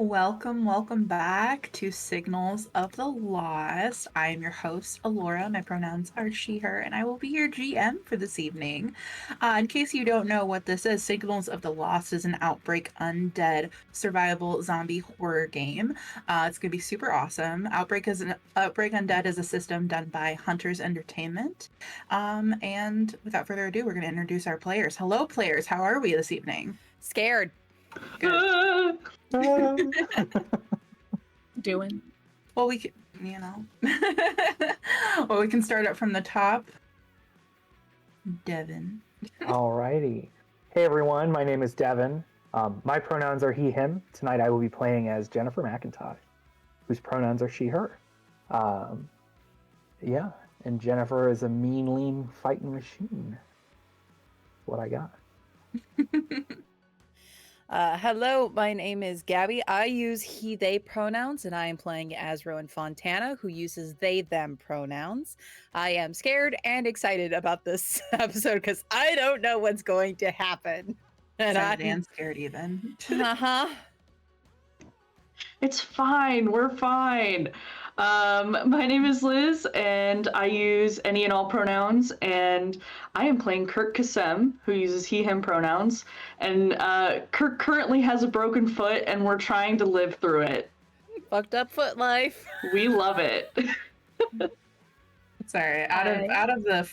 Welcome back to Signals of the Lost. I am your host, Alora. My pronouns are she, her, and I will be your GM for this evening. In case you don't know what this is, Signals of the Lost is an Outbreak Undead survival zombie horror game. It's going to be super awesome. Outbreak Undead is a system done by Hunters Entertainment. And without further ado, we're going to introduce our players. Hello, players. How are we this evening? Scared. Good. Doing. Well, we can, well, we can start up from the top. Devon. Alrighty. Hey everyone, my name is Devon. My pronouns are he, him. Tonight I will be playing as Jennifer McIntosh, whose pronouns are she, her. Yeah, and Jennifer is a mean, lean, fighting machine. What I got. Hello, my name is Gabby. I use he, they pronouns, and I am playing as Rowan Fontana, who uses they, them pronouns. I am scared and excited about this episode because I don't know what's going to happen. And I'm scared even. It's fine. We're fine. My name is Liz, and I use any and all pronouns, and I am playing Kirk Kasem, who uses he, him pronouns. And Kirk currently has a broken foot, and we're trying to live through it. Fucked up foot life. We love it. Sorry, out of the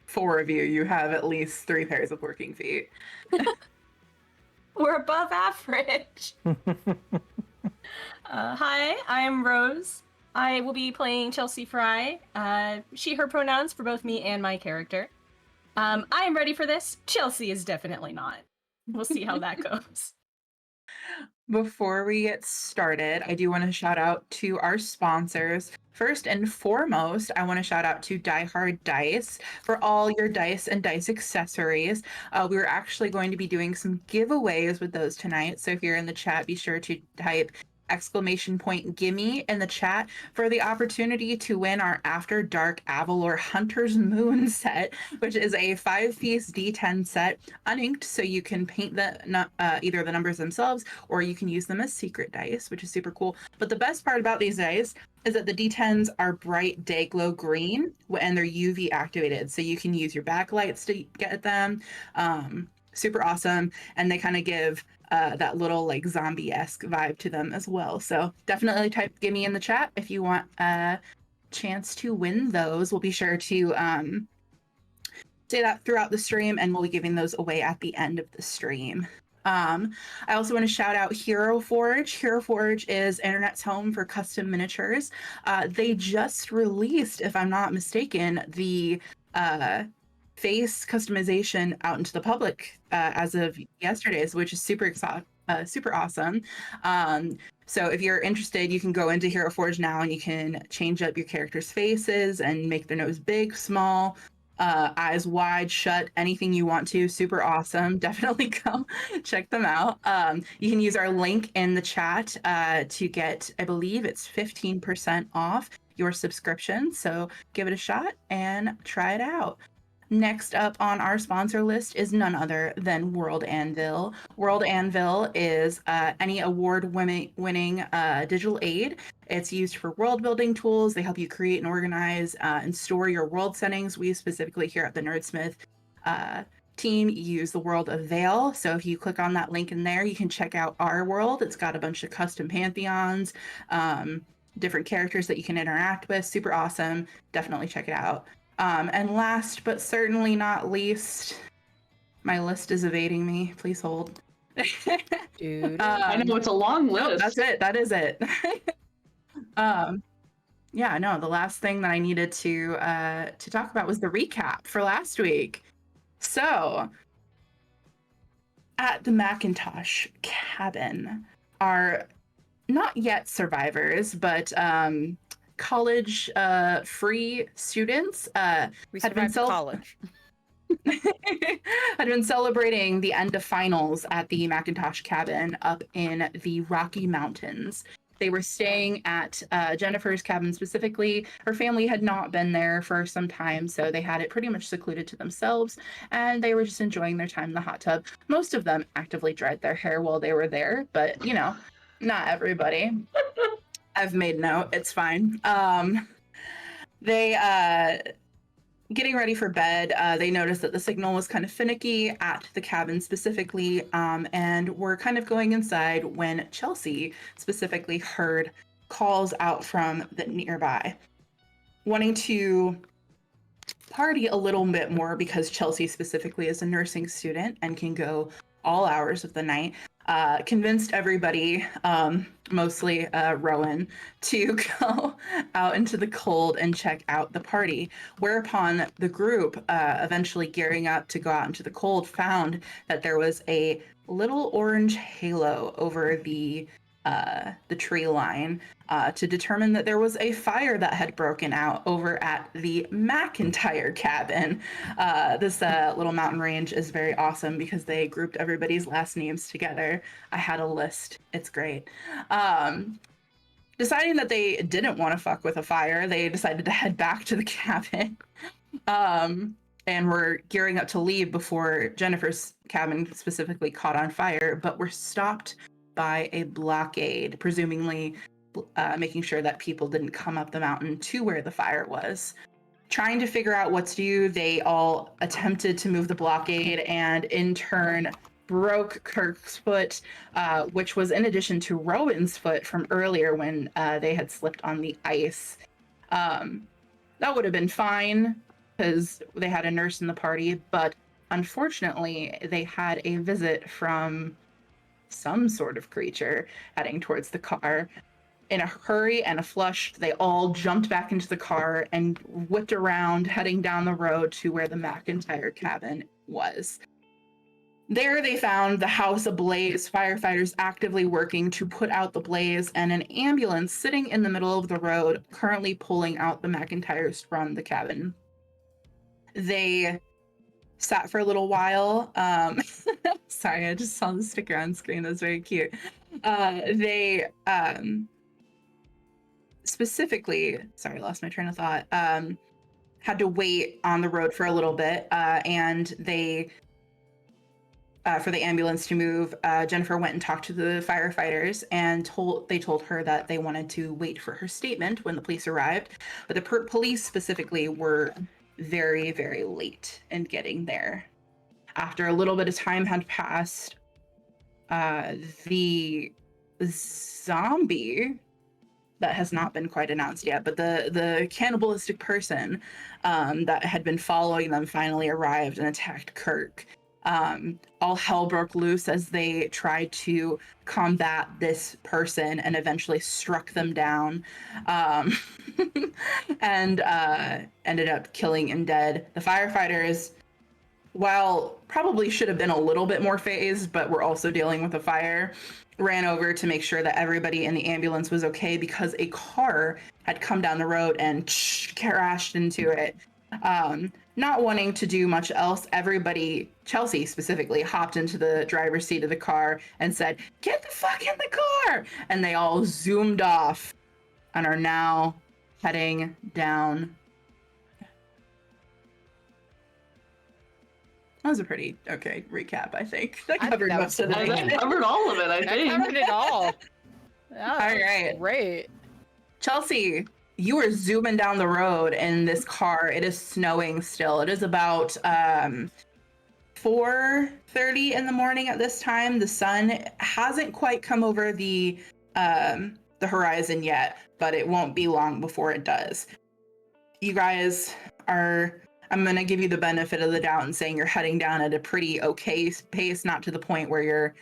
four of you, you have at least 3 pairs of working feet. We're above average. Hi, I'm Rose. I will be playing Chelsea Fry. She, her pronouns for both me and my character. I am ready for this. Chelsea is definitely not. We'll see how that goes. Before we get started, I do want to shout out to our sponsors. First and foremost, I want to shout out to Die Hard Dice for all your dice and dice accessories. We're actually going to be doing some giveaways with those tonight. So if you're in the chat, be sure to type !gimme in the chat for the opportunity to win our After Dark Avalor Hunter's Moon set, which is a 5-piece D10 set, uninked, so you can paint either the numbers themselves or you can use them as secret dice, which is super cool. But the best part about these dice is that the D10s are bright day glow green and they're UV activated, so you can use your backlights to get them. Super awesome, and they kind of give that little like zombie-esque vibe to them as well. So definitely type gimme in the chat if you want a chance to win those. We'll be sure to say that throughout the stream, and we'll be giving those away at the end of the stream. I also want to shout out Hero Forge. Hero Forge is internet's home for custom miniatures. They just released, if I'm not mistaken, the face customization out into the public as of yesterday's, which is super awesome. So if you're interested, you can go into Hero Forge now and you can change up your characters' faces and make their nose big, small, eyes wide, shut, anything you want to. Super awesome. Definitely come check them out. You can use our link in the chat to get, I believe it's 15% off your subscription. So give it a shot and try it out. Next up on our sponsor list is none other than World ANVIL. World ANVIL is any award-winning digital aid. It's used for world building tools. They help you create and organize and store your world settings. We specifically here at the Nerdsmith team use the world of Veil. So if you click on that link in there, you can check out our world. It's got a bunch of custom pantheons, different characters that you can interact with. Super awesome. Definitely check it out. And last but certainly not least, my list is evading me. Please hold. Dude. I know it's a long list. No, that's it. That is it. Yeah, no, the last thing that I needed to talk about was the recap for last week. So, at the Macintosh Cabin, our not yet survivors, but college free students had been college. had been celebrating the end of finals at the Macintosh Cabin up in the Rocky Mountains. They were staying at Jennifer's cabin specifically. Her family had not been there for some time, so they had it pretty much secluded to themselves, and they were just enjoying their time in the hot tub. Most of them actively dried their hair while they were there, but, you know, Not everybody. I've made note. It's fine. They getting ready for bed. They noticed that the signal was kind of finicky at the cabin specifically, and were kind of going inside when Chelsea specifically heard calls out from the nearby, wanting to party a little bit more because Chelsea specifically is a nursing student and can go all hours of the night. Convinced everybody, mostly Rowan, to go out into the cold and check out the party. Whereupon the group, eventually gearing up to go out into the cold, found that there was a little orange halo over the tree line, to determine that there was a fire that had broken out over at the McIntosh Cabin. This little mountain range is very awesome because they grouped everybody's last names together. I had a list. It's great. Deciding that they didn't want to fuck with a fire, they decided to head back to the cabin. And were gearing up to leave before Jennifer's cabin specifically caught on fire, but were stopped by a blockade, presumably making sure that people didn't come up the mountain to where the fire was. Trying to figure out what to do, they all attempted to move the blockade and in turn broke Kirk's foot, which was in addition to Rowan's foot from earlier when they had slipped on the ice. That would have been fine because they had a nurse in the party, but unfortunately they had a visit from some sort of creature heading towards the car. In a hurry and a flush, they all jumped back into the car and whipped around, heading down the road to where the McIntosh cabin was. There they found the house ablaze, firefighters actively working to put out the blaze, and an ambulance sitting in the middle of the road, currently pulling out the McIntoshs from the cabin. They sat for a little while. Sorry, I just saw the sticker on screen. That was very cute. They specifically, sorry, lost my train of thought, had to wait on the road for a little bit, and they, for the ambulance to move, Jennifer went and talked to the firefighters and told her that they wanted to wait for her statement when the police arrived, but the police specifically were very, very late in getting there. After a little bit of time had passed, the zombie that has not been quite announced yet, but the cannibalistic person that had been following them finally arrived and attacked Kirk. All hell broke loose as they tried to combat this person and eventually struck them down, and ended up killing him dead. The firefighters, while probably should have been a little bit more phased, but were also dealing with a fire, ran over to make sure that everybody in the ambulance was okay because a car had come down the road and crashed into it. Not wanting to do much else, everybody, Chelsea specifically, hopped into the driver's seat of the car and said, "Get the fuck in the car!" And they all zoomed off and are now heading down. That was a pretty okay recap, I think. That covered most of That it. covered all of it, I think. Covered it all. Yeah, All right. Great. Chelsea, you are zooming down the road in this car. It is snowing still. It is about 4:30 in the morning at this time. The sun hasn't quite come over the horizon yet, but it won't be long before it does. You guys are, I'm going to give you the benefit of the doubt and saying you're heading down at a pretty okay pace, not to the point where you're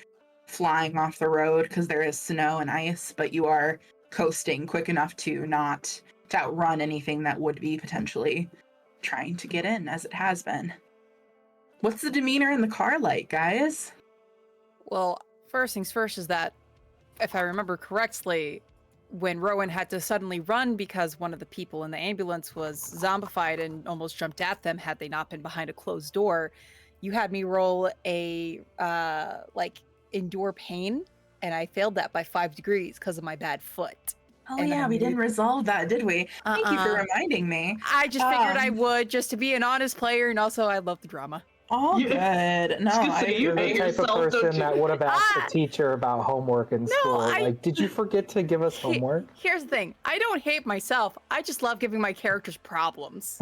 flying off the road because there is snow and ice, but you are coasting quick enough to not to outrun anything that would be potentially trying to get in, as it has been. What's the demeanor in the car like, guys? Well, first things first is that, if I remember correctly, when Rowan had to suddenly run because one of the people in the ambulance was zombified and almost jumped at them had they not been behind a closed door, you had me roll a endure pain, and I failed that by 5 degrees because of my bad foot. Oh And yeah, we didn't resolve that, did we? Thank you for reminding me. I just figured I would, just to be an honest player, and also I love the drama. All You- good. No, It's good to see you You're the hate type of yourself, don't person you? that would have asked Ah! the teacher about homework in school. I- Like, did you forget to give us homework? Here's the thing. I don't hate myself. I just love giving my characters problems.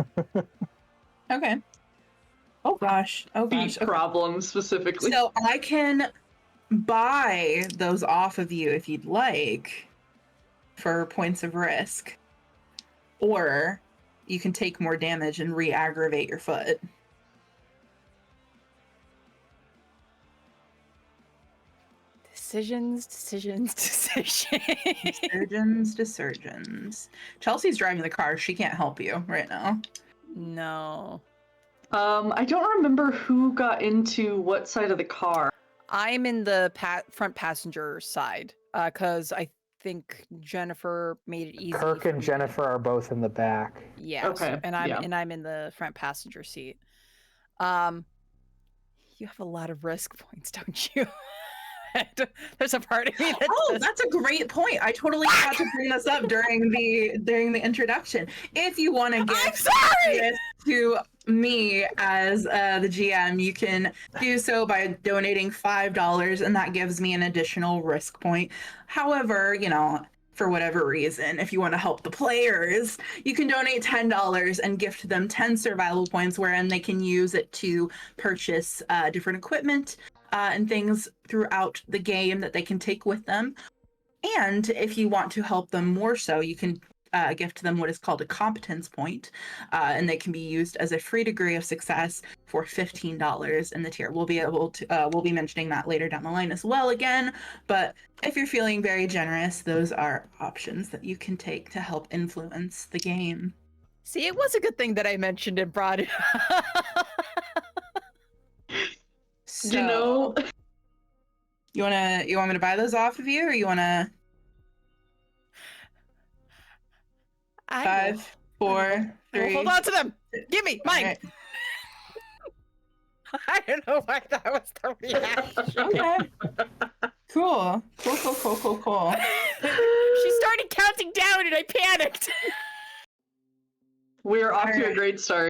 Okay. Oh gosh. Oh gosh. Feet Okay. problems specifically. So I can buy those off of you if you'd like for points of risk. Or you can take more damage and re-aggravate your foot. Decisions. Surgeons. Chelsea's driving the car. She can't help you right now. No. I don't remember who got into what side of the car. I'm in the front passenger side because I think Jennifer made it easy. Kirk for and me. Jennifer are both in the back. Yes. Okay, And yeah. I'm in the front passenger seat. You have a lot of risk points, don't you? There's a part of me that Oh, that's a great point. I totally forgot to bring this up during the introduction. If you want to I'm give sorry. this to me as the GM, you can do so by donating $5, and that gives me an additional risk point. However, for whatever reason, if you want to help the players, you can donate $10 and gift them 10 survival points, wherein they can use it to purchase different equipment and things throughout the game that they can take with them. And if you want to help them more so, you can gift them what is called a competence point, and they can be used as a free degree of success for $15 in the tier. We'll be mentioning that later down the line as well again, but if you're feeling very generous, those are options that you can take to help influence the game. See, it was a good thing that I mentioned and brought it up. So, you want me to buy those off of you, or you want to? 5, 4, 3. Hold on to them. Give me mine. Right. I don't know why that was the reaction. Okay. Cool. She started counting down and I panicked. We're off to a Alright. great start.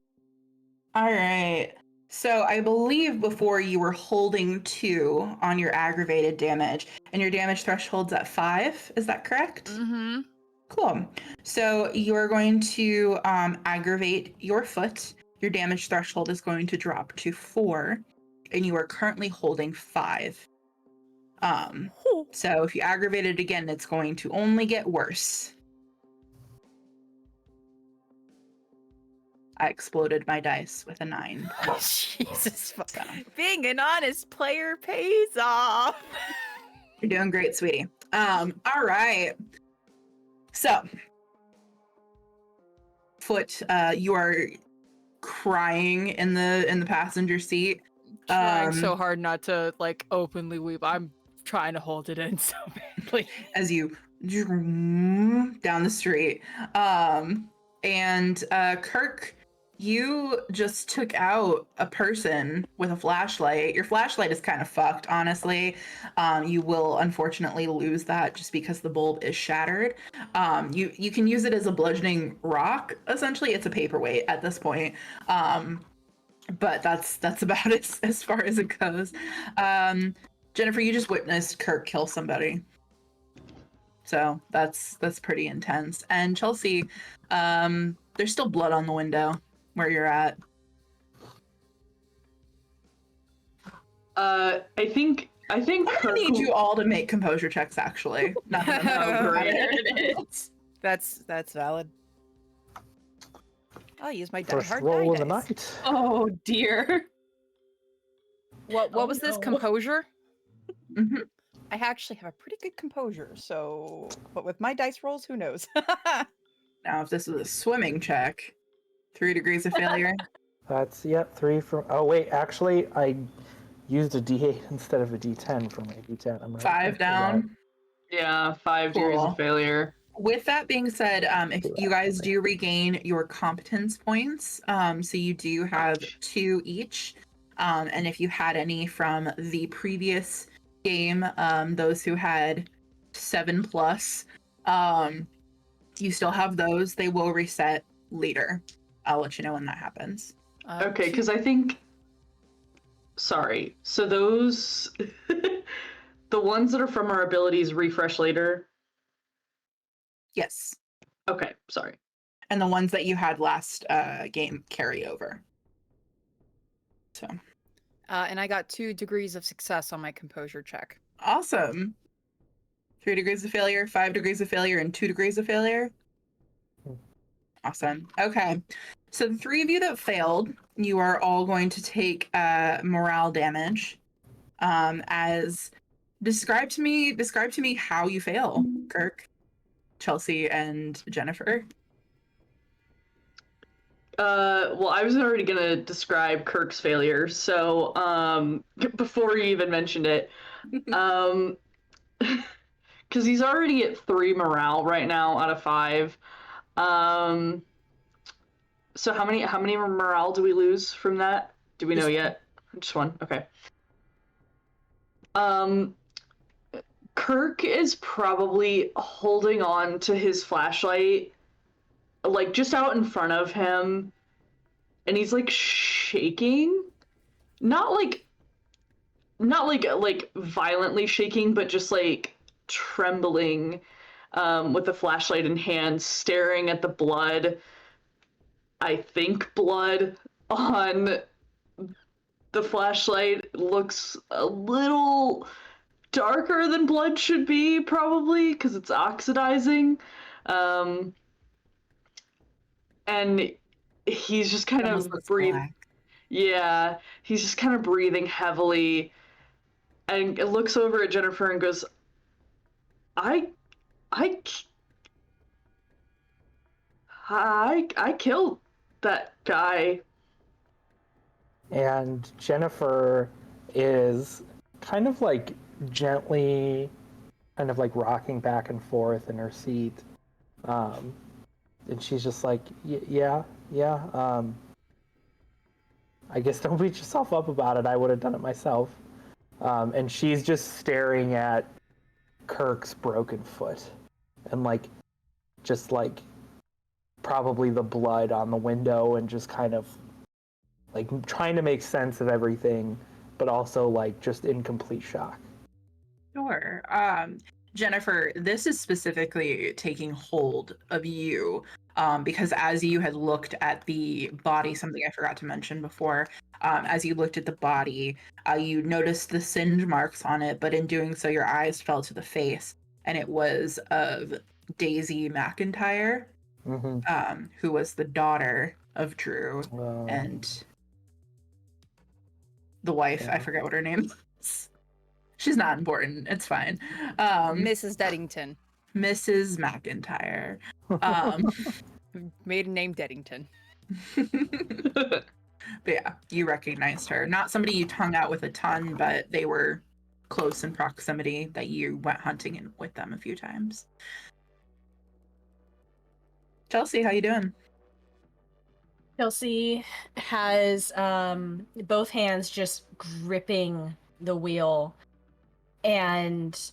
All right. So I believe before you were holding 2 on your aggravated damage, and your damage threshold's at 5. Is that correct? Mm-hmm. Cool. So you're going to aggravate your foot. Your damage threshold is going to drop to 4, and you are currently holding 5. So if you aggravate it again, it's going to only get worse. I exploded my dice with a 9. Jesus. So Being an honest player pays off. you're doing great, sweetie. All right. So, Foot, you are crying in the passenger seat. Trying so hard not to openly weep. I'm trying to hold it in so badly. As you down the street. And Kirk, you just took out a person with a flashlight. Your flashlight is kind of fucked, honestly. You will unfortunately lose that just because the bulb is shattered. You can use it as a bludgeoning rock. Essentially, it's a paperweight at this point. But that's about it as far as it goes. Jennifer, you just witnessed Kirk kill somebody. So that's pretty intense. And Chelsea, there's still blood on the window where you're at. I think I Kirk need you all to make composure checks, actually. Not that I'm great. There it is. That's valid. I'll use my First hard roll of the dice. night. Oh dear. What Oh, was this? no. Composure? Mhm. I actually have a pretty good composure, so but with my dice rolls, who knows? Now, if this was a swimming check, 3 degrees of failure. That's, 3 from... Oh, wait, actually, I used a D8 instead of a D10 for my D10. I'm 5 down. Yeah, 5 degrees Cool. of failure. With that being said, if you guys do regain your competence points, so you do have 2 each, and if you had any from the previous game, those who had 7+, you still have those. They will reset later. I'll let you know when that happens. Okay, because I think sorry. So those, the ones that are from our abilities refresh later? Yes. Okay, sorry. And the ones that you had last game carry over. So And I got 2 degrees of success on my composure check. awesome. 3 degrees of failure, 5 degrees of failure, and 2 degrees of failure. Awesome. Okay. So the 3 of you that failed, you are all going to take morale damage. As describe to me how you fail, Kirk, Chelsea, and Jennifer. Well, I was already gonna describe Kirk's failure, so before you even mentioned it, because he's already at 3 morale right now out of 5. So how many morale do we lose from that? Do we know yet? Just 1. Okay. Kirk is probably holding on to his flashlight, like just out in front of him, and he's like shaking, not like violently shaking, but just like trembling, with the flashlight in hand, staring at the blood. I think blood on the flashlight looks a little darker than blood should be, probably because it's oxidizing. And he's just kind Almost of looks breathing. black. Yeah, he's just kind of breathing heavily, and looks over at Jennifer and goes, I killed that guy. And Jennifer is kind of like gently kind of like rocking back and forth in her seat. And she's just like, yeah. I guess don't beat yourself up about it. I would have done it myself. And she's just staring at Kirk's broken foot and like just like probably the blood on the window and just kind of like trying to make sense of everything, but also like just in complete shock. Sure. Jennifer, this is specifically taking hold of you, because as you had looked at the body, something I forgot to mention before, as you looked at the body, you noticed the singe marks on it, but in doing so, your eyes fell to the face, and it was of Daisy McIntyre, who was the daughter of Drew, and the wife, I forget what her name is. She's not important. It's fine. Mrs. Deddington. Mrs. McIntyre. Maiden name Deddington. But yeah, you recognized her. Not somebody you hung out with a ton, but they were close in proximity that you went hunting with them a few times. Chelsea, how you doing? Chelsea has both hands just gripping the wheel, and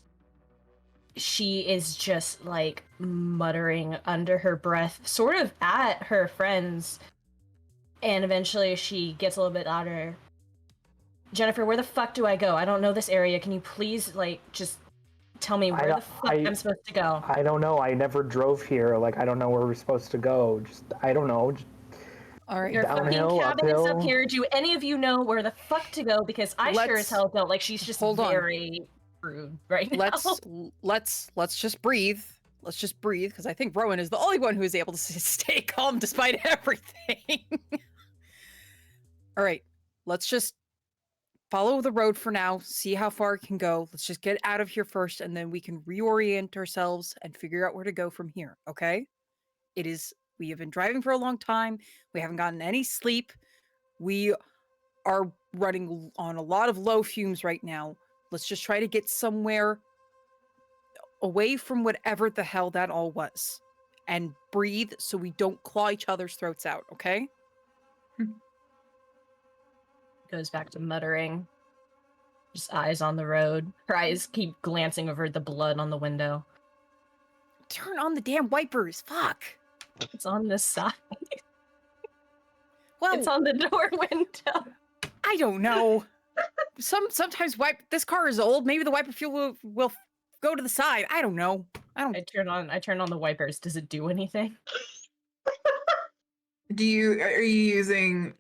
she is just like muttering under her breath, sort of at her friends, and eventually she gets a little bit louder. Jennifer, where the fuck do I go? I don't know this area. Can you please like just tell me where the fuck I'm supposed to go? I don't know. I never drove here. Like, I don't know where we're supposed to go. Just, I don't know. Just all right. Your downhill, fucking cabin is uphill. up here. Do any of you know where the fuck to go? Because I sure as hell don't. Like, she's just very rude right now. Let's just breathe. Let's just breathe, because I think Rowan is the only one who is able to stay calm despite everything. All right, let's just follow the road for now, see how far it can go. Let's just get out of here first, and then we can reorient ourselves and figure out where to go from here, okay? We have been driving for a long time. We haven't gotten any sleep. We are running on a lot of low fumes right now. Let's just try to get somewhere away from whatever the hell that all was. And breathe so we don't claw each other's throats out, okay? Goes back to muttering. Just eyes on the road. Her eyes keep glancing over the blood on the window. Turn on the damn wipers. Fuck. It's on this side. Well, it's on the door window. I don't know. sometimes this car is old. Maybe the wiper fuel will go to the side. I don't know. I turn on the wipers. Does it do anything? Are you using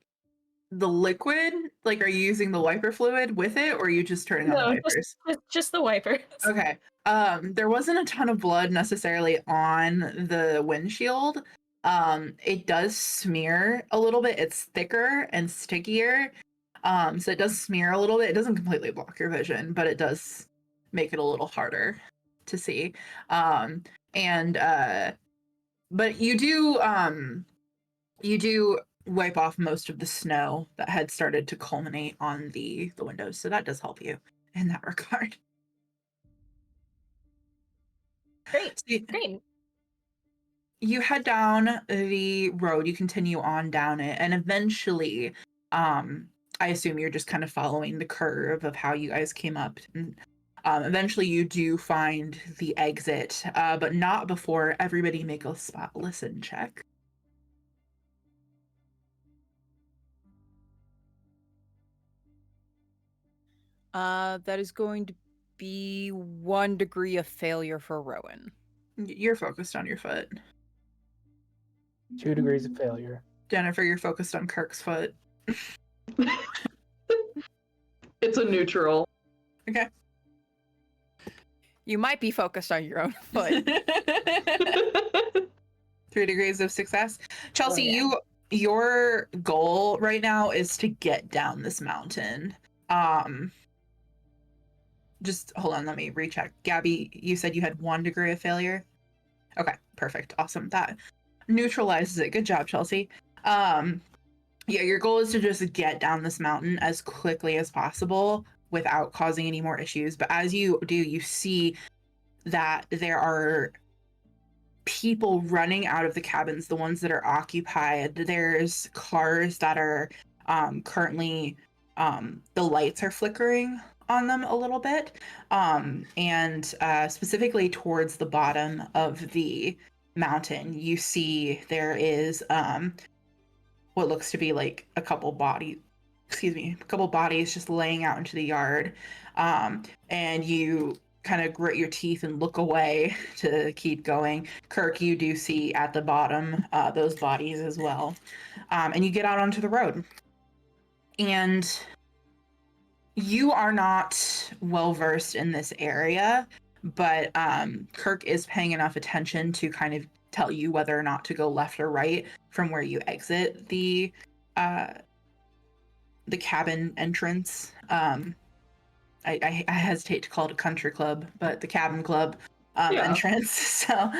the liquid? Like, are you using the wiper fluid with it, or are you just turning on the No, wipers? just the wipers. Okay. There wasn't a ton of blood necessarily on the windshield. It does smear a little bit. It's thicker and stickier. So it does smear a little bit. It doesn't completely block your vision, but it does make it a little harder to see. But you do wipe off most of the snow that had started to culminate on the windows, so that does help you in that regard. Great. So Great. you head down the road, you continue on down it, and eventually, I assume you're just kind of following the curve of how you guys came up. And eventually you do find the exit, but not before everybody make a spot listen check. That is going to be 1 degree of failure for Rowan. You're focused on your foot. 2 degrees of failure. Jennifer, you're focused on Kirk's foot. It's a neutral. Okay. You might be focused on your own foot. 3 degrees of success. Chelsea, your goal right now is to get down this mountain. Just hold on, let me recheck. Gabby, you said you had 1 degree of failure? Okay, perfect. Awesome. That neutralizes it. Good job, Chelsea. Yeah, your goal is to just get down this mountain as quickly as possible without causing any more issues. But as you do, you see that there are people running out of the cabins, the ones that are occupied. There's cars that are currently, the lights are flickering on them a little bit. And specifically towards the bottom of the mountain, you see there is what looks to be like a couple bodies just laying out into the yard. And you kind of grit your teeth and look away to keep going. Kirk, you do see at the bottom those bodies as well. And you get out onto the road. And you are not well versed in this area, but Kirk is paying enough attention to kind of tell you whether or not to go left or right from where you exit the cabin entrance. I hesitate to call it a country club, but the cabin club entrance. So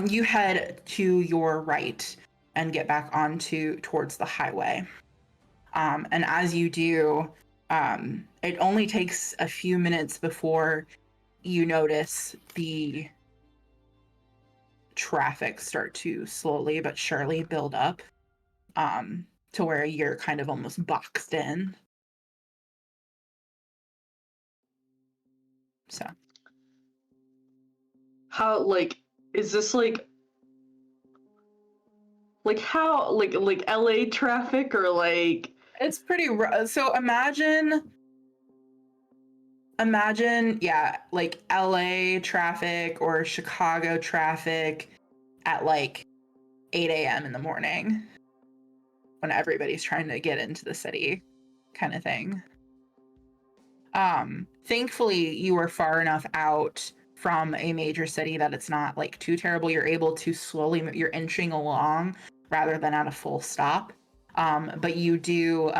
you head to your right and get back towards the highway. And as you do, it only takes a few minutes before you notice the traffic start to slowly but surely build up to where you're kind of almost boxed in. So How, like, is this like how, like LA traffic, or like? it's pretty so imagine, yeah, like LA traffic or Chicago traffic at like 8 a.m. in the morning when everybody's trying to get into the city, kind of thing. Thankfully, you are far enough out from a major city that it's not like too terrible. You're able to you're inching along rather than at a full stop. But you do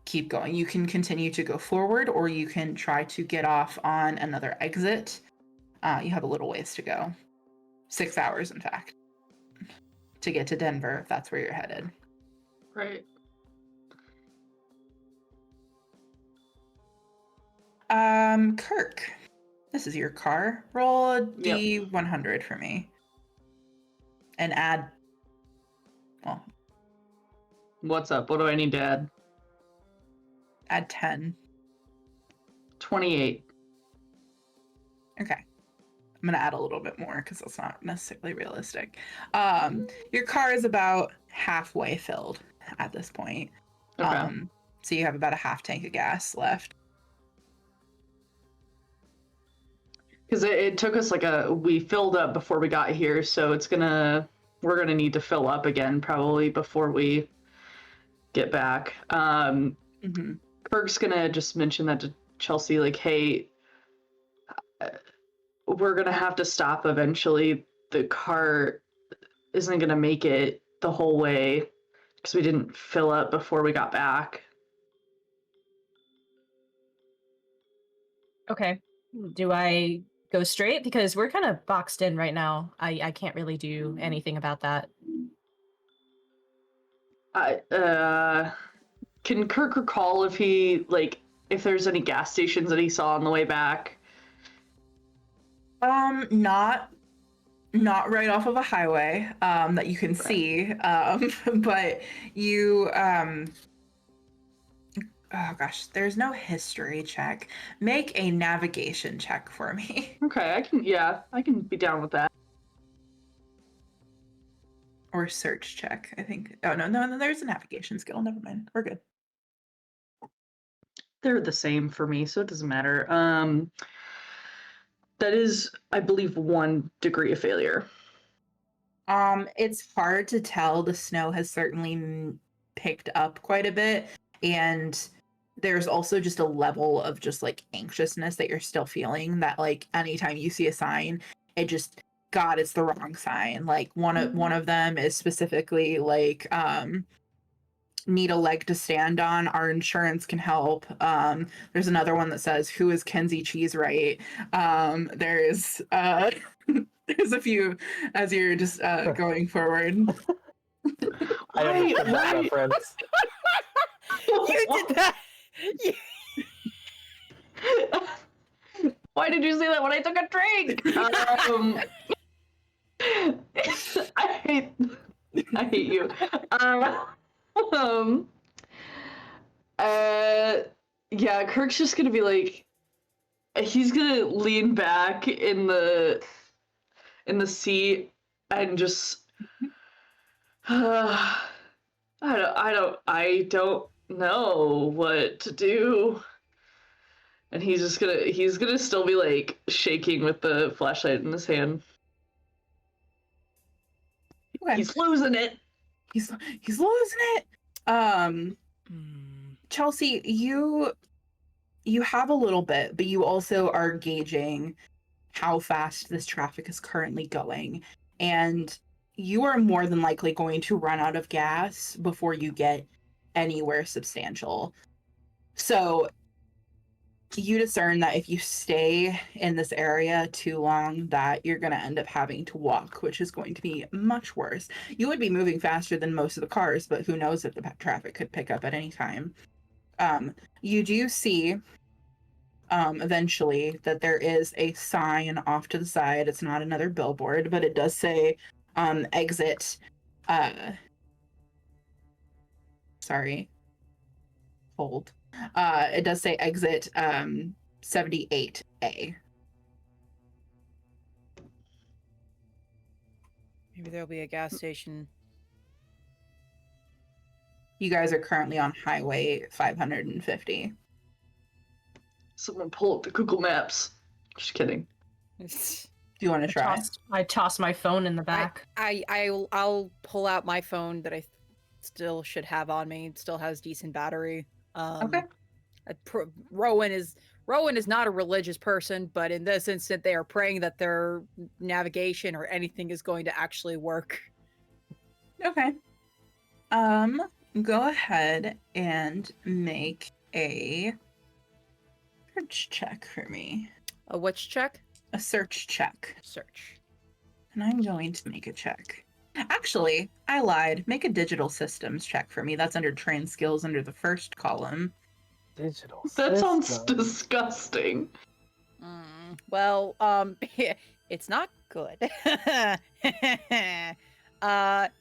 keep going. You can continue to go forward, or you can try to get off on another exit. You have a little ways to go. 6 hours, in fact, to get to Denver, if that's where you're headed. Right. Kirk, this is your car. Roll a D100 for me. And add, well, What's up? What do I need to add? add 10. 28. Okay. I'm gonna add a little bit more because that's not necessarily realistic. Your car is about halfway filled at this point. Okay. So you have about a half tank of gas left. Because it took us we filled up before we got here, so we're gonna need to fill up again probably before we get back. Kirk's gonna just mention that to Chelsea, like, hey, we're gonna have to stop eventually. The car isn't gonna make it the whole way because we didn't fill up before we got back. Okay. Do I go straight? Because we're kind of boxed in right now. I can't really do anything about that. Can Kirk recall if there's any gas stations that he saw on the way back? Not right off of a highway that you can see, but you oh gosh, there's no history check. Make a navigation check for me. Okay, I can be down with that. Or search check, I think. Oh no, there's a navigation skill. Never mind. We're good. They're the same for me, so it doesn't matter. That is, I believe, 1 degree of failure. It's hard to tell. The snow has certainly picked up quite a bit, and there's also just a level of just like anxiousness that you're still feeling, that like anytime you see a sign, it just, God, it's the wrong sign. Like one of them is specifically like need a leg to stand on, our insurance can help. There's another one that says, who is Kenzie Cheesewright? There's there's a few as you're just going forward. I understood that reference. You did that. Why did you say that when I took a drink? I hate you. Yeah, Kirk's just gonna be like, he's gonna lean back in the seat and just, I don't know what to do. And he's gonna still be like shaking with the flashlight in his hand. Okay. He's losing it. He's losing it. Chelsea, you have a little bit, but you also are gauging how fast this traffic is currently going, and you are more than likely going to run out of gas before you get anywhere substantial. So you discern that if you stay in this area too long, that you're going to end up having to walk, which is going to be much worse. You would be moving faster than most of the cars, but who knows if the traffic could pick up at any time. You do see eventually that there is a sign off to the side. It's not another billboard, but it does say exit. Hold. It does say exit 78A. Maybe there'll be a gas station. You guys are currently on Highway 550. Someone pull up the Google Maps. Just kidding. Do you want to try? I toss my phone in the back. I'll pull out my phone that I still should have on me. It still has decent battery. Okay. Rowan is not a religious person, but in this instant, they are praying that their navigation or anything is going to actually work. Okay. Go ahead and make a search check for me. A which check? A search check. Search. And I'm going to make a check. Actually, I lied. Make a digital systems check for me. That's under trained skills under the first column. Digital That sounds system. disgusting. Well, it's not good.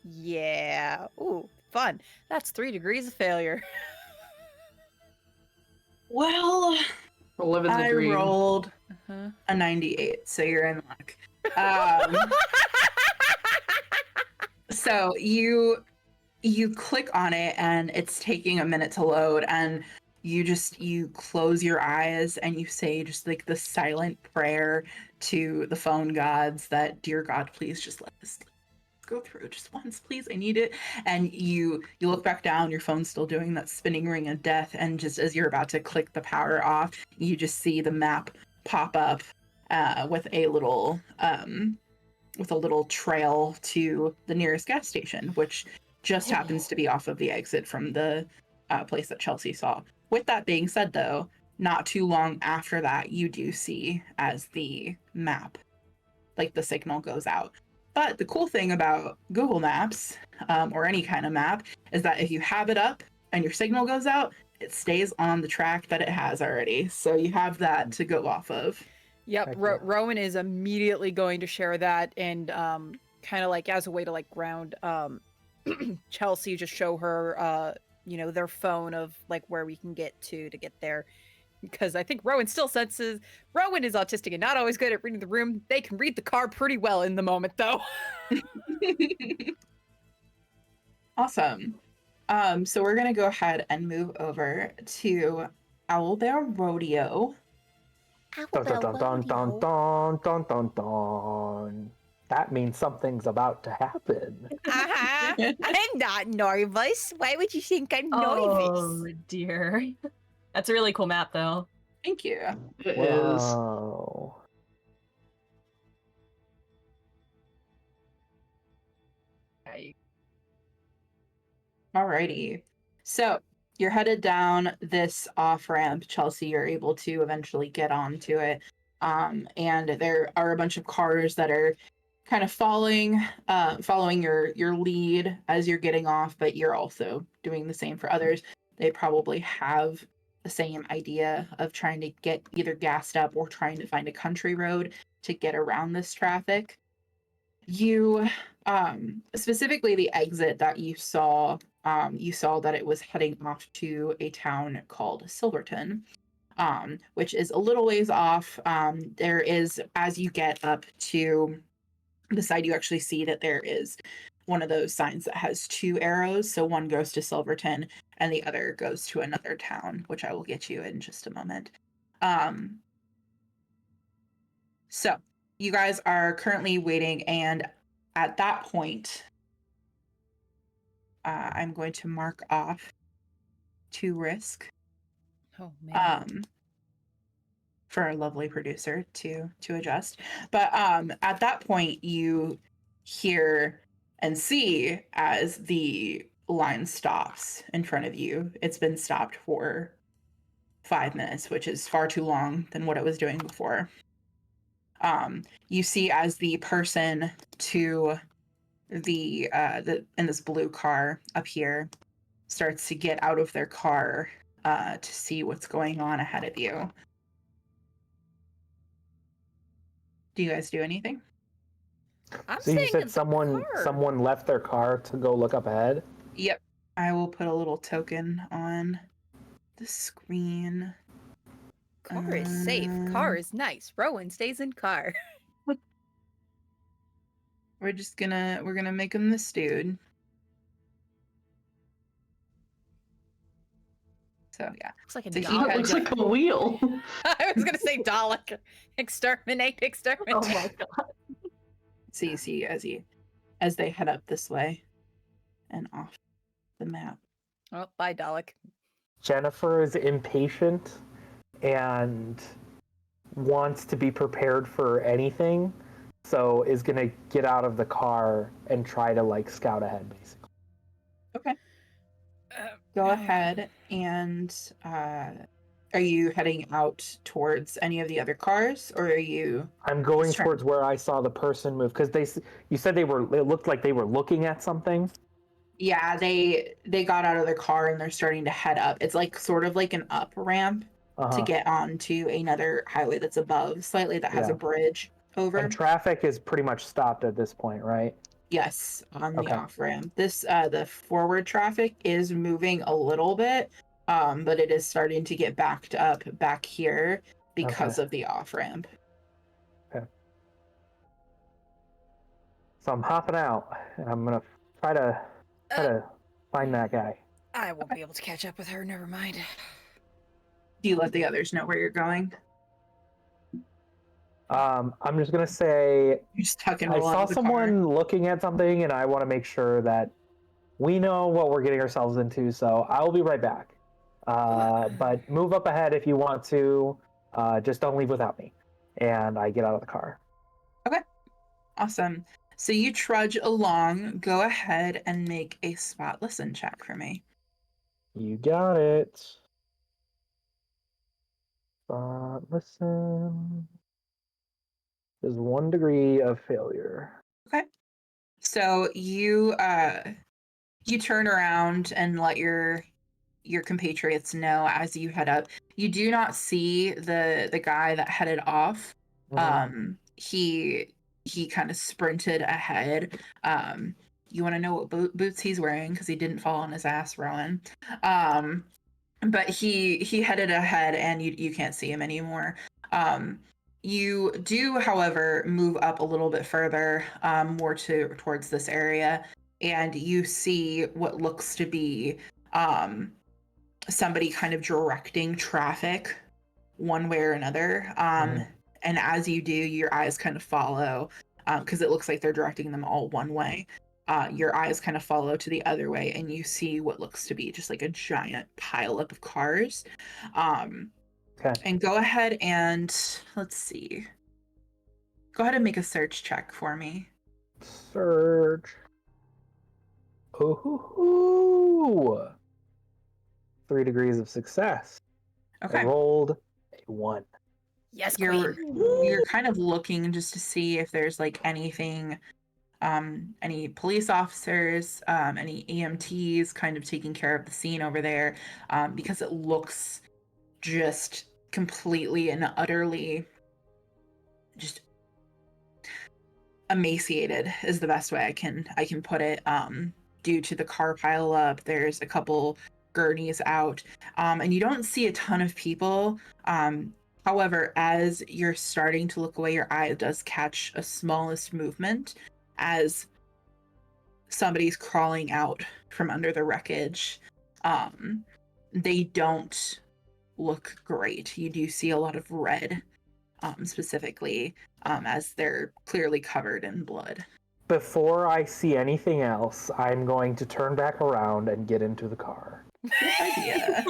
Yeah. Ooh, fun. That's 3 degrees of failure. Well, 11's I a green. rolled a 98, so you're in luck. So you you click on it and it's taking a minute to load, and you close your eyes and you say just like the silent prayer to the phone gods that, dear God, please just let this go through just once, please, I need it. And you look back down, your phone's still doing that spinning ring of death, and just as you're about to click the power off, you just see the map pop up with a little trail to the nearest gas station, which just happens to be off of the exit from the place that Chelsea saw. With that being said, though, not too long after that, you do see as the map, like the signal goes out. But the cool thing about Google Maps, or any kind of map, is that if you have it up and your signal goes out, it stays on the track that it has already. So you have that to go off of. Yep, Heck yeah. Rowan is immediately going to share that, and kind of like as a way to like ground Chelsea, just show her their phone of like where we can get to get there, because I think Rowan still senses Rowan is autistic and not always good at reading the room. They can read the car pretty well in the moment, though. Awesome. So we're gonna go ahead and move over to Owlbear Rodeo. Dun, dun, dun, dun, dun, dun, dun, dun, dun. That means something's about to happen. Uh-huh. I'm not nervous. Why would you think I'm Oh nervous? dear. That's a really cool map, though. Thank you. It is. Wow. Alrighty. So you're headed down this off ramp, Chelsea. You're able to eventually get onto it. And there are a bunch of cars that are kind of following your lead as you're getting off, but you're also doing the same for others. They probably have the same idea of trying to get either gassed up or trying to find a country road to get around this traffic. You specifically the exit that you saw that it was heading off to a town called Silverton, which is a little ways off. There is, as you get up to the side, you actually see that there is one of those signs that has two arrows. So one goes to Silverton and the other goes to another town, which I will get you in just a moment. So you guys are currently waiting, and at that point, I'm going to mark off 2 risk. Oh man. For our lovely producer to adjust. But at that point, you hear and see as the line stops in front of you. It's been stopped for 5 minutes, which is far too long than what it was doing before. You see as the person to the in this blue car up here starts to get out of their car to see what's going on ahead of you. Do you guys do anything? I'm So you staying in said the someone car. left their car to go look up ahead? Yep. I will put a little token on the screen. Car is safe. Car is nice. Rowan stays in car. We're gonna make him this dude. So yeah. Looks like a So he Dalek. It looks like a wheel. I was gonna say Dalek. Exterminate. Oh my god. So you see as they head up this way and off the map. Oh, bye, Dalek. Jennifer is impatient and wants to be prepared for anything, so is gonna get out of the car and try to like scout ahead, basically. Okay. Go ahead and are you heading out towards any of the other cars, or are you? I'm going Just trying- towards where I saw the person move, because you said it looked like they were looking at something. Yeah, they got out of their car and they're starting to head up. It's like sort of like an up ramp to get onto another highway that's above slightly that has a Yeah. bridge over. And traffic is pretty much stopped at this point, right? Yes, on the Okay. off ramp. This the forward traffic is moving a little bit, but it is starting to get backed up back here because of the off ramp. So I'm hopping out, and I'm gonna try to Find that guy. I won't be able to catch up with her. Never mind. Do you let the others know where you're going? I'm just gonna say You just tuck and I roll out saw of the someone looking at something, and I want to make sure that we know what we're getting ourselves into. So I will be right back. But move up ahead if you want to. Just don't leave without me. And I get out of the car. car. Okay. Awesome. So you trudge along. Go ahead and make a spot listen check for me. You got it. Listen. There's 1 degree of failure. Okay. So you turn around and let your compatriots know as you head up. You do not see the guy that headed off. He kind of sprinted ahead. You want to know what boots he's wearing because he didn't fall on his ass, Rowan. But he headed ahead and you can't see him anymore. You do, however, move up a little bit further, more towards this area, and you see what looks to be somebody kind of directing traffic one way or another. And as you do, your eyes kind of follow, because it looks like they're directing them all one way. Your eyes kind of follow to the other way, and you see what looks to be just like a giant pileup of cars. Okay. And go ahead and let's see. Go ahead and make a search check for me. Search. Ooh. 3 degrees of success. Okay. I rolled a 1. Yes, You're queen. kind of looking just to see if there's like anything, any police officers, any EMTs kind of taking care of the scene over there, because it looks just completely and utterly just emaciated is the best way I can put it. Due to the car pile up, there's a couple gurneys out, and you don't see a ton of people. However, as you're starting to look away, your eye does catch a smallest movement as somebody's crawling out from under the wreckage. They don't look great. You do see a lot of red, specifically, as they're clearly covered in blood. Before I see anything else, I'm going to turn back around and get into the car. Good idea.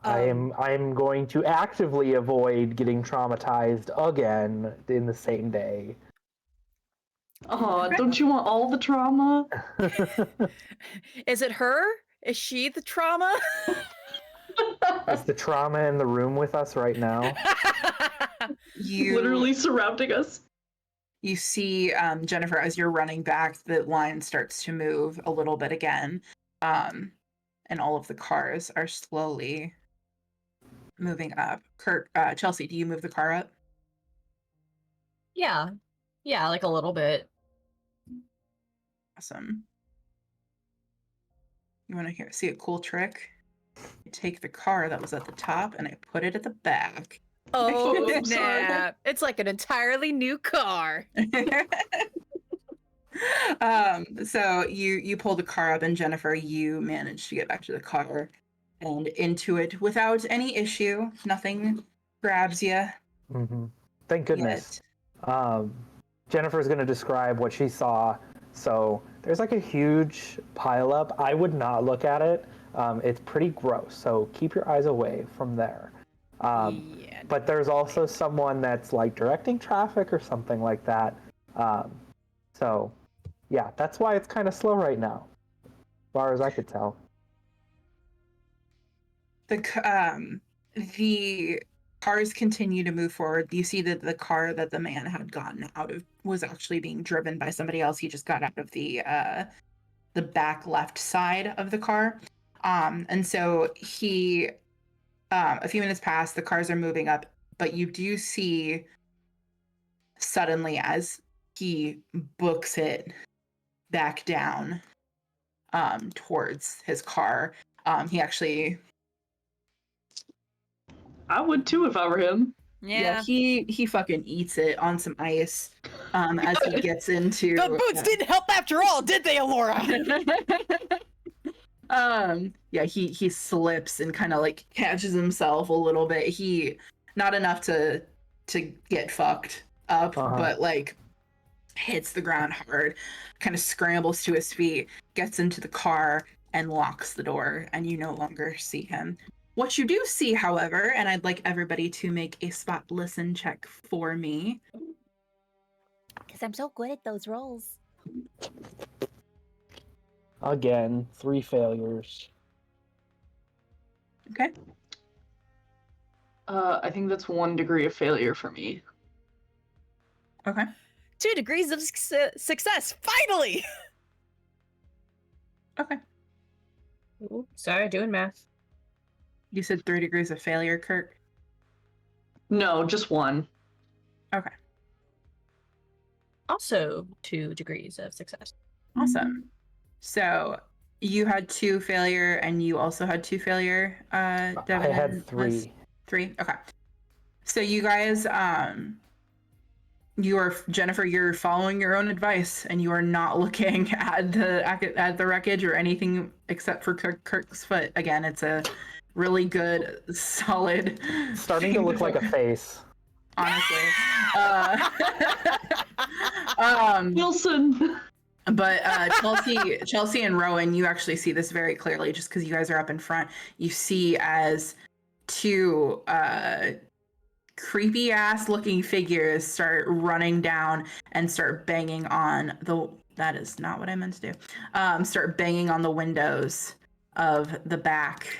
I'm going to actively avoid getting traumatized again in the same day. Oh, don't you want all the trauma? Is it her? Is she the trauma? Is the trauma in the room with us right now? You Literally surrounding us. You see, Jennifer, as you're running back, the line starts to move a little bit again, and all of the cars are slowly moving up. Chelsea, do you move the car up? Yeah, like a little bit. Awesome. You want to see a cool trick? I take the car that was at the top and I put it at the back. Oh, I'm sorry. snap. It's like an entirely new car. So you pull the car up, and Jennifer, you manage to get back to the car and into it without any issue. Nothing grabs you. Mm-hmm. Thank goodness. Jennifer's going to describe what she saw. So there's like a huge pileup. I would not look at it. It's pretty gross. So keep your eyes away from there. Yeah. But there's also someone that's like directing traffic or something like that. So yeah, that's why it's kind of slow right now, as far as I could tell. The cars continue to move forward. You see that the car that the man had gotten out of was actually being driven by somebody else. He just got out of the back left side of the car. And so he, a few minutes pass, the cars are moving up, but you do see suddenly as he books it back down towards his car, he actually... I would too if I were him. Yeah. he fucking eats it on some ice. as he gets into The boots didn't help after all, did they, Alora? Yeah, he slips and kind of like catches himself a little bit. He not enough to get fucked up, but like hits the ground hard, kind of scrambles to his feet, gets into the car and locks the door, and you no longer see him. What you do see, however, and I'd like everybody to make a spot listen check for me. Because I'm so good at those rolls. Again, 3 failures. Okay. I think that's 1 degree of failure for me. Okay. 2 degrees of success, finally! Okay. Ooh, sorry, doing math. You said 3 degrees of failure, Kirk? No, just 1. Okay. Also 2 degrees of success. Awesome. So you had 2 failure and you also had 2 failure, Devon? I had and 3. Liz? 3? Okay. So you guys, Jennifer, you're following your own advice and you are not looking at the wreckage or anything except for Kirk's foot. Again, it's a really good, solid. Starting to look like a face. Honestly. Wilson! But Chelsea and Rowan, you actually see this very clearly just because you guys are up in front. You see as 2 creepy ass looking figures start running down and start banging on that is not what I meant to do. Start banging on the windows of the back.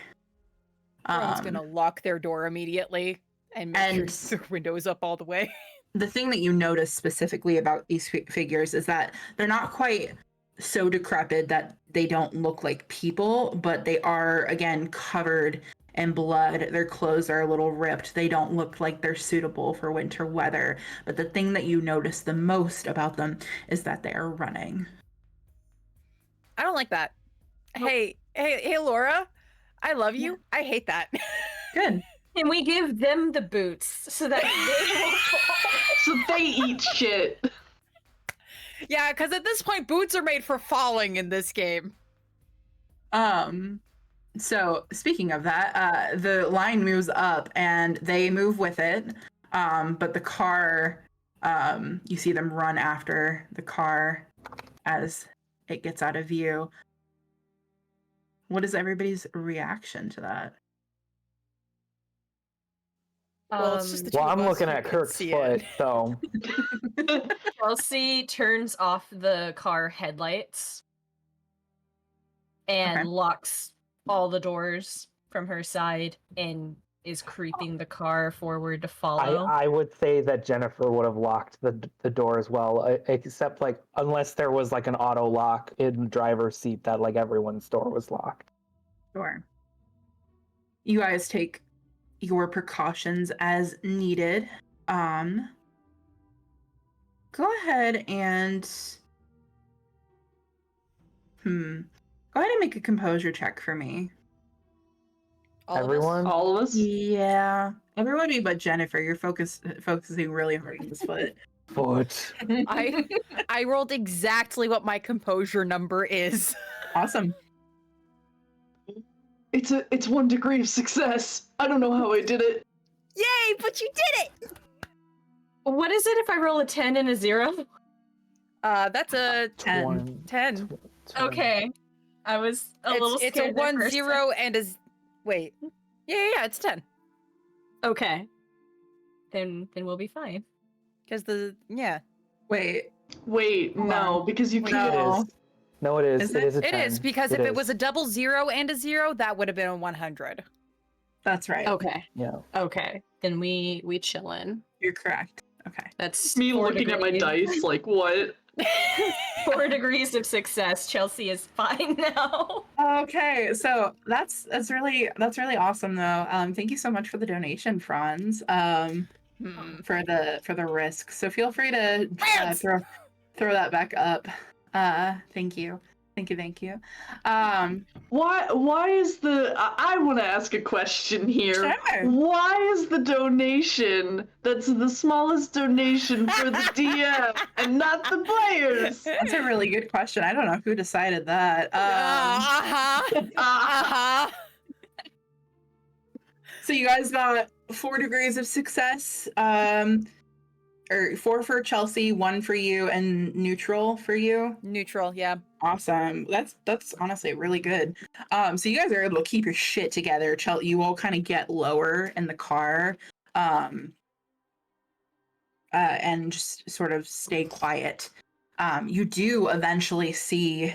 Everyone's gonna lock their door immediately and make sure their window is up all the way. The thing that you notice specifically about these figures is that they're not quite so decrepit that they don't look like people, but they are, again, covered in blood. Their clothes are a little ripped. They don't look like they're suitable for winter weather. But the thing that you notice the most about them is that they are running. I don't like that. Hey, Laura, I love you. I hate that. Good. Can we give them the boots so that So they eat shit. Yeah, because at this point, boots are made for falling in this game. So speaking of that, the line moves up and they move with it. But the car, you see them run after the car as it gets out of view. What is everybody's reaction to that? Well, it's just the two Well, of I'm us looking who at can Kirk's see foot, it. so Chelsea turns off the car headlights and Okay. locks all the doors from her side and is creeping the car forward to follow. I would say that Jennifer would have locked the door as well, except like unless there was like an auto lock in the driver's seat that like everyone's door was locked. Sure. You guys take your precautions as needed. Go ahead and go ahead and make a composure check for me. All of us? Everyone? All of us? Yeah, everybody but Jennifer. You're focusing really hard on this foot. Foot. I rolled exactly what my composure number is. Awesome. It's 1 degree of success. I don't know how I did it. Yay, but you did it! What is it if I roll a 10 and a 0? That's a 10. 10. Okay. I was a little scared. It's a there 1, for 0, and a... Wait. Yeah, it's 10. Okay. Then we'll be fine. Because yeah. Wait. Wait, Hold no, on. because you Wait, can't. no. No, it is. Is It it? is a 10. It is, because if it was a double 0 and a 0, that would have been a 100. That's right. Okay. Yeah. Okay. Then we chillin'. You're correct. Okay. That's Me 4 looking at my degrees. dice, like, what? 4 degrees of success. Chelsea is fine now. Okay, so that's really awesome though. Thank you so much for the donation, Franz. For the risk. So feel free to throw that back up. Thank you. Thank you. Why is I want to ask a question here. Sure. Why is the donation that's the smallest donation for the DM and not the players? That's a really good question. I don't know who decided that. So you guys got 4 degrees of success. Or 4 for Chelsea, 1 for you, and neutral for you. Neutral, yeah. Awesome. That's honestly really good. So you guys are able to keep your shit together. You all kind of get lower in the car, and just sort of stay quiet. You do eventually see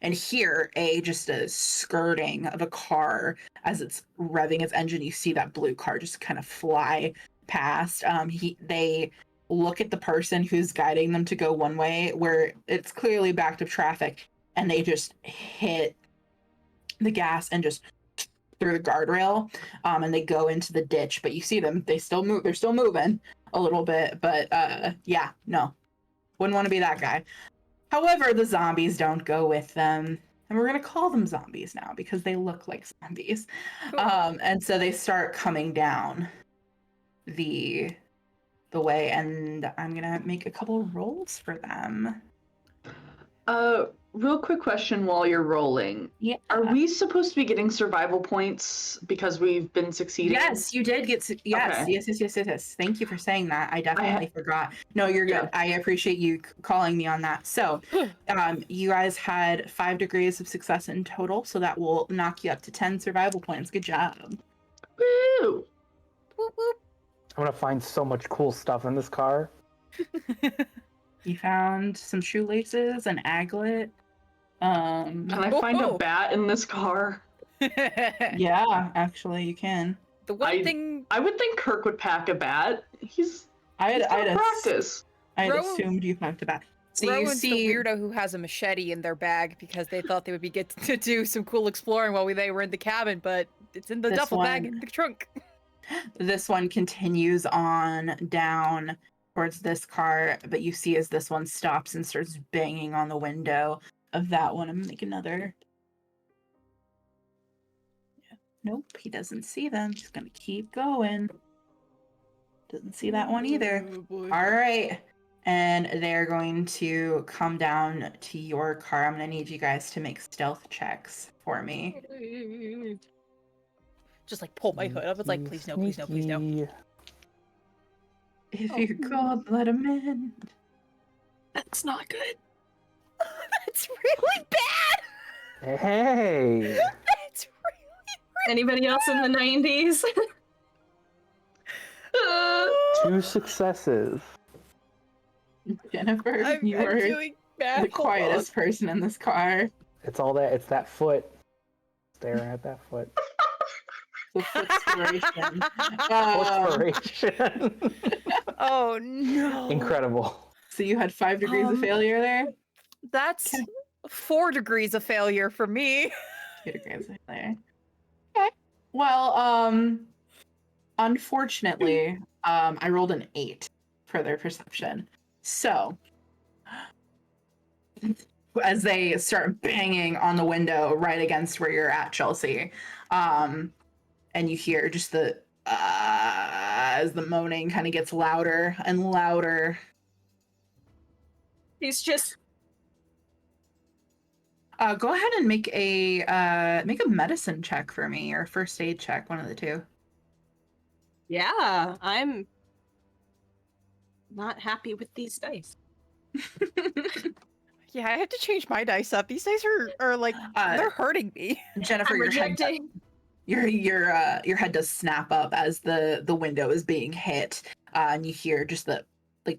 and hear just a skirting of a car as it's revving its engine. You see that blue car just kind of fly past. They look at the person who's guiding them to go one way where it's clearly backed up traffic, and they just hit the gas and just through the guardrail, and they go into the ditch. But you see them, they're still moving a little bit, but yeah, no, wouldn't want to be that guy. However, the zombies don't go with them, and we're gonna call them zombies now because they look like zombies. Cool. And so they start coming down the way, and I'm gonna make a couple rolls for them. Real quick question while you're rolling. Yeah. Are we supposed to be getting survival points because we've been succeeding? Yes, you did get yes, Okay. yes. Thank you for saying that. I definitely forgot. No, you're good. Yeah. I appreciate you calling me on that. So, you guys had 5 degrees of success in total, so that will knock you up to 10 survival points. Good job. Woo! Whoop, whoop. I'm gonna find so much cool stuff in this car. You found some shoelaces, an aglet. Can I find a bat in this car? Yeah, actually, you can. The one thing I would think Kirk would pack a bat. He's I'd practice. I'd Rowan- assumed you packed a bat. So Rowan's you see the weirdo who has a machete in their bag because they thought they would get to do some cool exploring while they were in the cabin, but it's in the This duffel bag one- in the trunk. this one continues on down towards this car, but you see as this one stops and starts banging on the window of that one. I'm gonna make another. Yeah. Nope, he doesn't see them. He's gonna keep going. Doesn't see that one either. Oh, boy. All right. And they're going to come down to your car. I'm gonna need you guys to make stealth checks for me. Just like pull my hood up. It's like, please no, please no, please no. Sneaky. If Oh. you're cold, let him in. That's not good. That's really bad. Hey. That's really Anybody else in the 90s? 2 successes. Jennifer, I'm you are doing bad. the quietest person in this car. It's all that. It's that foot. Staring at that foot. The footspiration. Inspiration. Oh no. Incredible. So you had 5 degrees of failure there? That's 4 degrees of failure for me. 2 degrees of failure. Okay. Well, unfortunately, I rolled an 8 for their perception. So, as they start banging on the window right against where you're at, Chelsea, and you hear just the as the moaning kind of gets louder and louder. He's just Go ahead and make a medicine check for me, or first aid check, one of the two. yeah, I'm not happy with these dice. Yeah, I had to change my dice up. These dice are like they're hurting me. Jennifer, I'm your head, rejecting. your head does snap up as the window is being hit, and you hear just the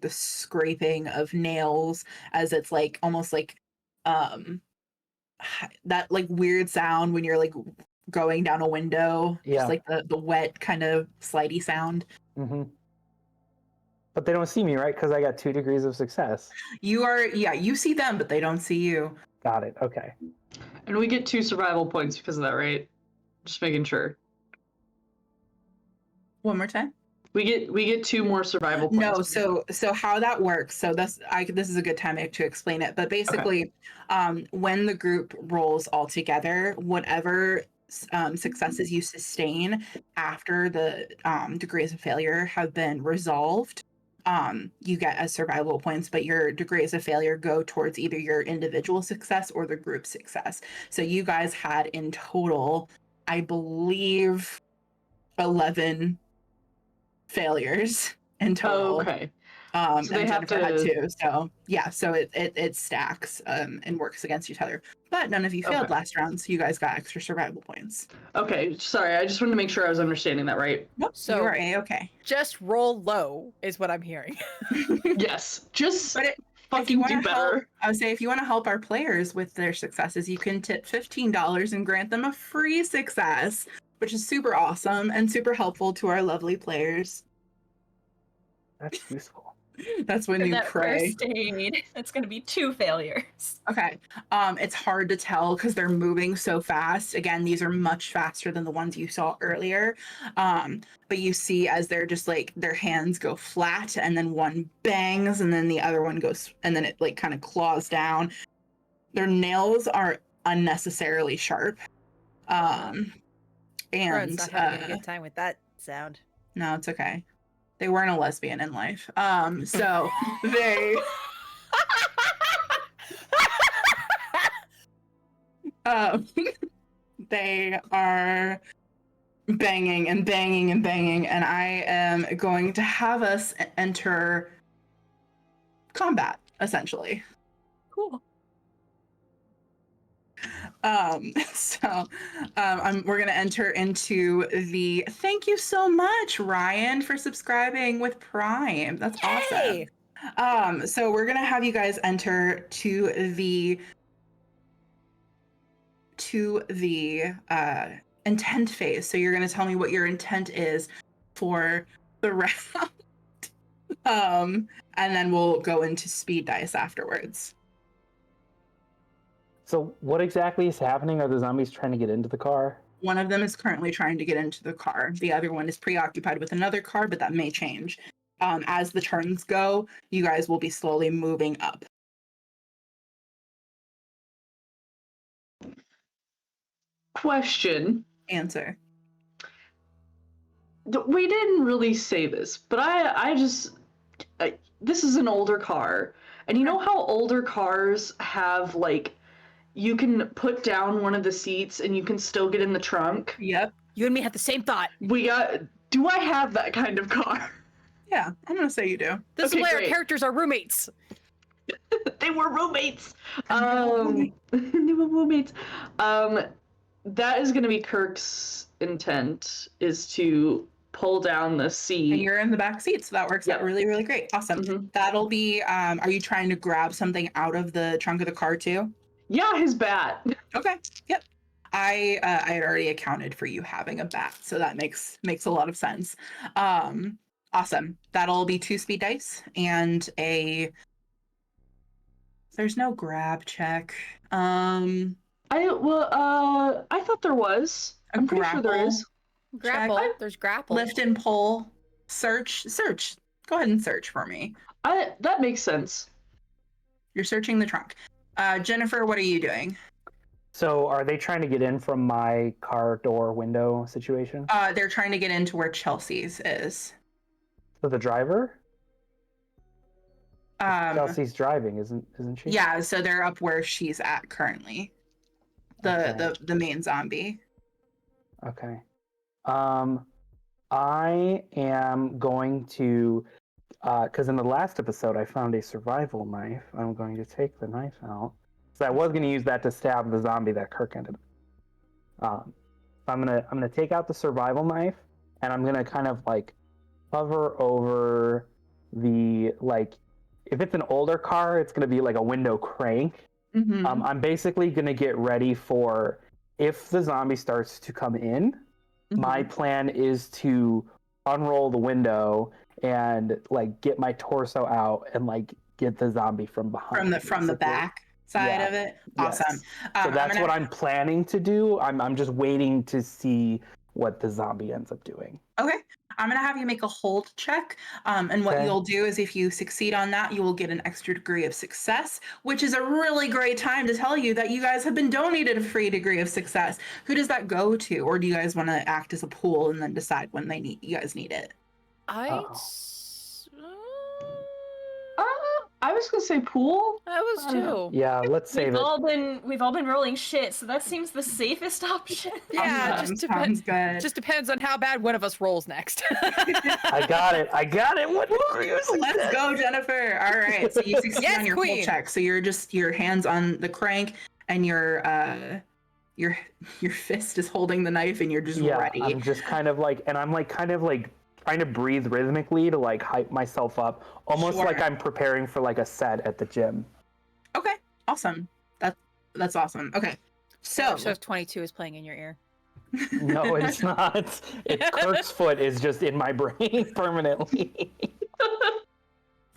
scraping of nails as it's like almost like that like weird sound when you're like going down a window, Yeah. just like the wet kind of slidey sound. Mm-hmm. But they don't see me, right? Because I got 2 degrees of success. You see them, but they don't see you. Got it. Okay. And we get 2 survival points because of that, right? Just making sure. One more time. We get 2 more survival points. No, so how that works. So this is a good time to explain it. But basically, when the group rolls all together, whatever successes you sustain after the degrees of failure have been resolved, you get as survival points. But your degrees of failure go towards either your individual success or the group success. So you guys had in total, I believe, 11 failures in total. Okay. So they and have Jennifer had to- 2. So yeah, so it stacks and works against each other. But none of you failed Okay. last round, so you guys got extra survival points. Okay, sorry, I just wanted to make sure I was understanding that right. Nope, So- you are A-okay. Just roll low is what I'm hearing. Yes, just But if you fucking want do to help, better. I would say if you want to help our players with their successes, you can tip $15 and grant them a free success, which is super awesome and super helpful to our lovely players. That's useful. That's when For you that pray. first aid, it's going to be 2 failures. Okay. It's hard to tell because they're moving so fast. Again, these are much faster than the ones you saw earlier. But you see as they're just like their hands go flat and then one bangs and then the other one goes and then it like kind of claws down. Their nails are unnecessarily sharp. Rowan's And not having a good time with that sound. no, it's okay. They weren't a lesbian in life. So they they are banging and banging and banging, and I am going to have us enter combat, essentially. Cool. We're gonna enter into the thank you so much, Ryan, for subscribing with Prime. That's Yay! awesome. So we're gonna have you guys enter to the intent phase. So you're gonna tell me what your intent is for the round. And then we'll go into speed dice afterwards. So what exactly is happening? Are the zombies trying to get into the car? One of them is currently trying to get into the car. The other one is preoccupied with another car, but that may change. As the turns go, you guys will be slowly moving up. Question. Answer. We didn't really say this, but this is an older car. And you know how older cars have, like, you can put down one of the seats and you can still get in the trunk? Yep. You and me had the same thought. Do I have that kind of car? Yeah, I'm gonna say you do. This Okay, is why great. our characters are roommates. They were roommates. And They were roommates. That is going to be Kirk's intent, is to pull down the seat. And you're in the back seat, so that works out Yep. really, really great. Awesome. Mhm. That'll be. Are you trying to grab something out of the trunk of the car too? Yeah, his bat. Okay. Yep. I had already accounted for you having a bat, so that makes a lot of sense. Awesome. That'll be 2 speed dice and a. There's no grab check. I thought there was. A I'm pretty sure there grapple. is. Grapple. There's grapple. Lift and pull. Search. Go ahead and search for me. That makes sense. You're searching the trunk. Jennifer, what are you doing? So are they trying to get in from my car door window situation? They're trying to get into where Chelsea's is. So the driver? Um, Chelsea's driving, isn't she? Yeah, so they're up where she's at currently. The main zombie. Okay. I am going to, because in the last episode I found a survival knife. I'm going to take the knife out. So I was going to use that to stab the zombie that Kirk ended up. I'm gonna take out the survival knife, and I'm gonna kind of like hover over the, like, if it's an older car, it's gonna be like a window crank. Mhm. I'm basically gonna get ready for if the zombie starts to come in. My plan is to unroll the window and like get my torso out and like get the zombie from behind. from the basically. back side Yeah. of it. Yes. Awesome. So that's what I'm planning to do. I'm just waiting to see what the zombie ends up doing. Okay. I'm gonna have you make a hold check. And what Okay. you'll do is if you succeed on that, you will get an extra degree of success, which is a really great time to tell you that you guys have been donated a free degree of success. Who does that go to? Or do you guys want to act as a pool and then decide when you guys need it? I was gonna say pool. I was I don't know. too. Yeah, let's save it. We've all been rolling shit, so that seems the safest option. Yeah, Awesome. just Sounds good. just depends on how bad one of us rolls next. I got it. What were you Let's go, Jennifer. All right. So you succeed Yes, on your queen. full check. So you're just your hands on the crank and your fist is holding the knife and you're just Yeah, ready. I'm just kind of like, and I'm like kind of like trying to breathe rhythmically to like hype myself up, almost like Sure. I'm preparing for like a set at the gym. Okay. Awesome. That's awesome. Okay. So So if 22 is playing in your ear. No, it's not. It's Kirk's foot is just in my brain permanently.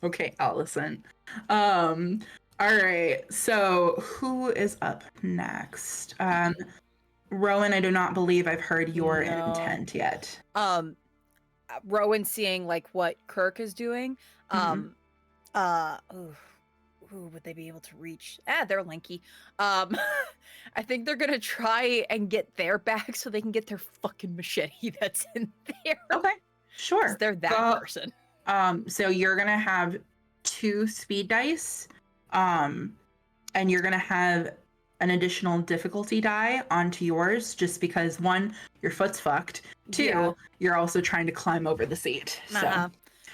okay, Allison. All right. So who is up next? Rowan, I do not believe I've heard your No. intent yet. Rowan seeing like what Kirk is doing. Ooh, would they be able to reach? They're lanky. I think they're gonna try and get their back so they can get their fucking machete that's in there. Okay. Sure. 'Cause they're that person. So you're gonna have 2 speed dice, and you're gonna have an additional difficulty die onto yours, just because 1, your foot's fucked. 2, Yeah. you're also trying to climb over the seat. So, Uh-huh.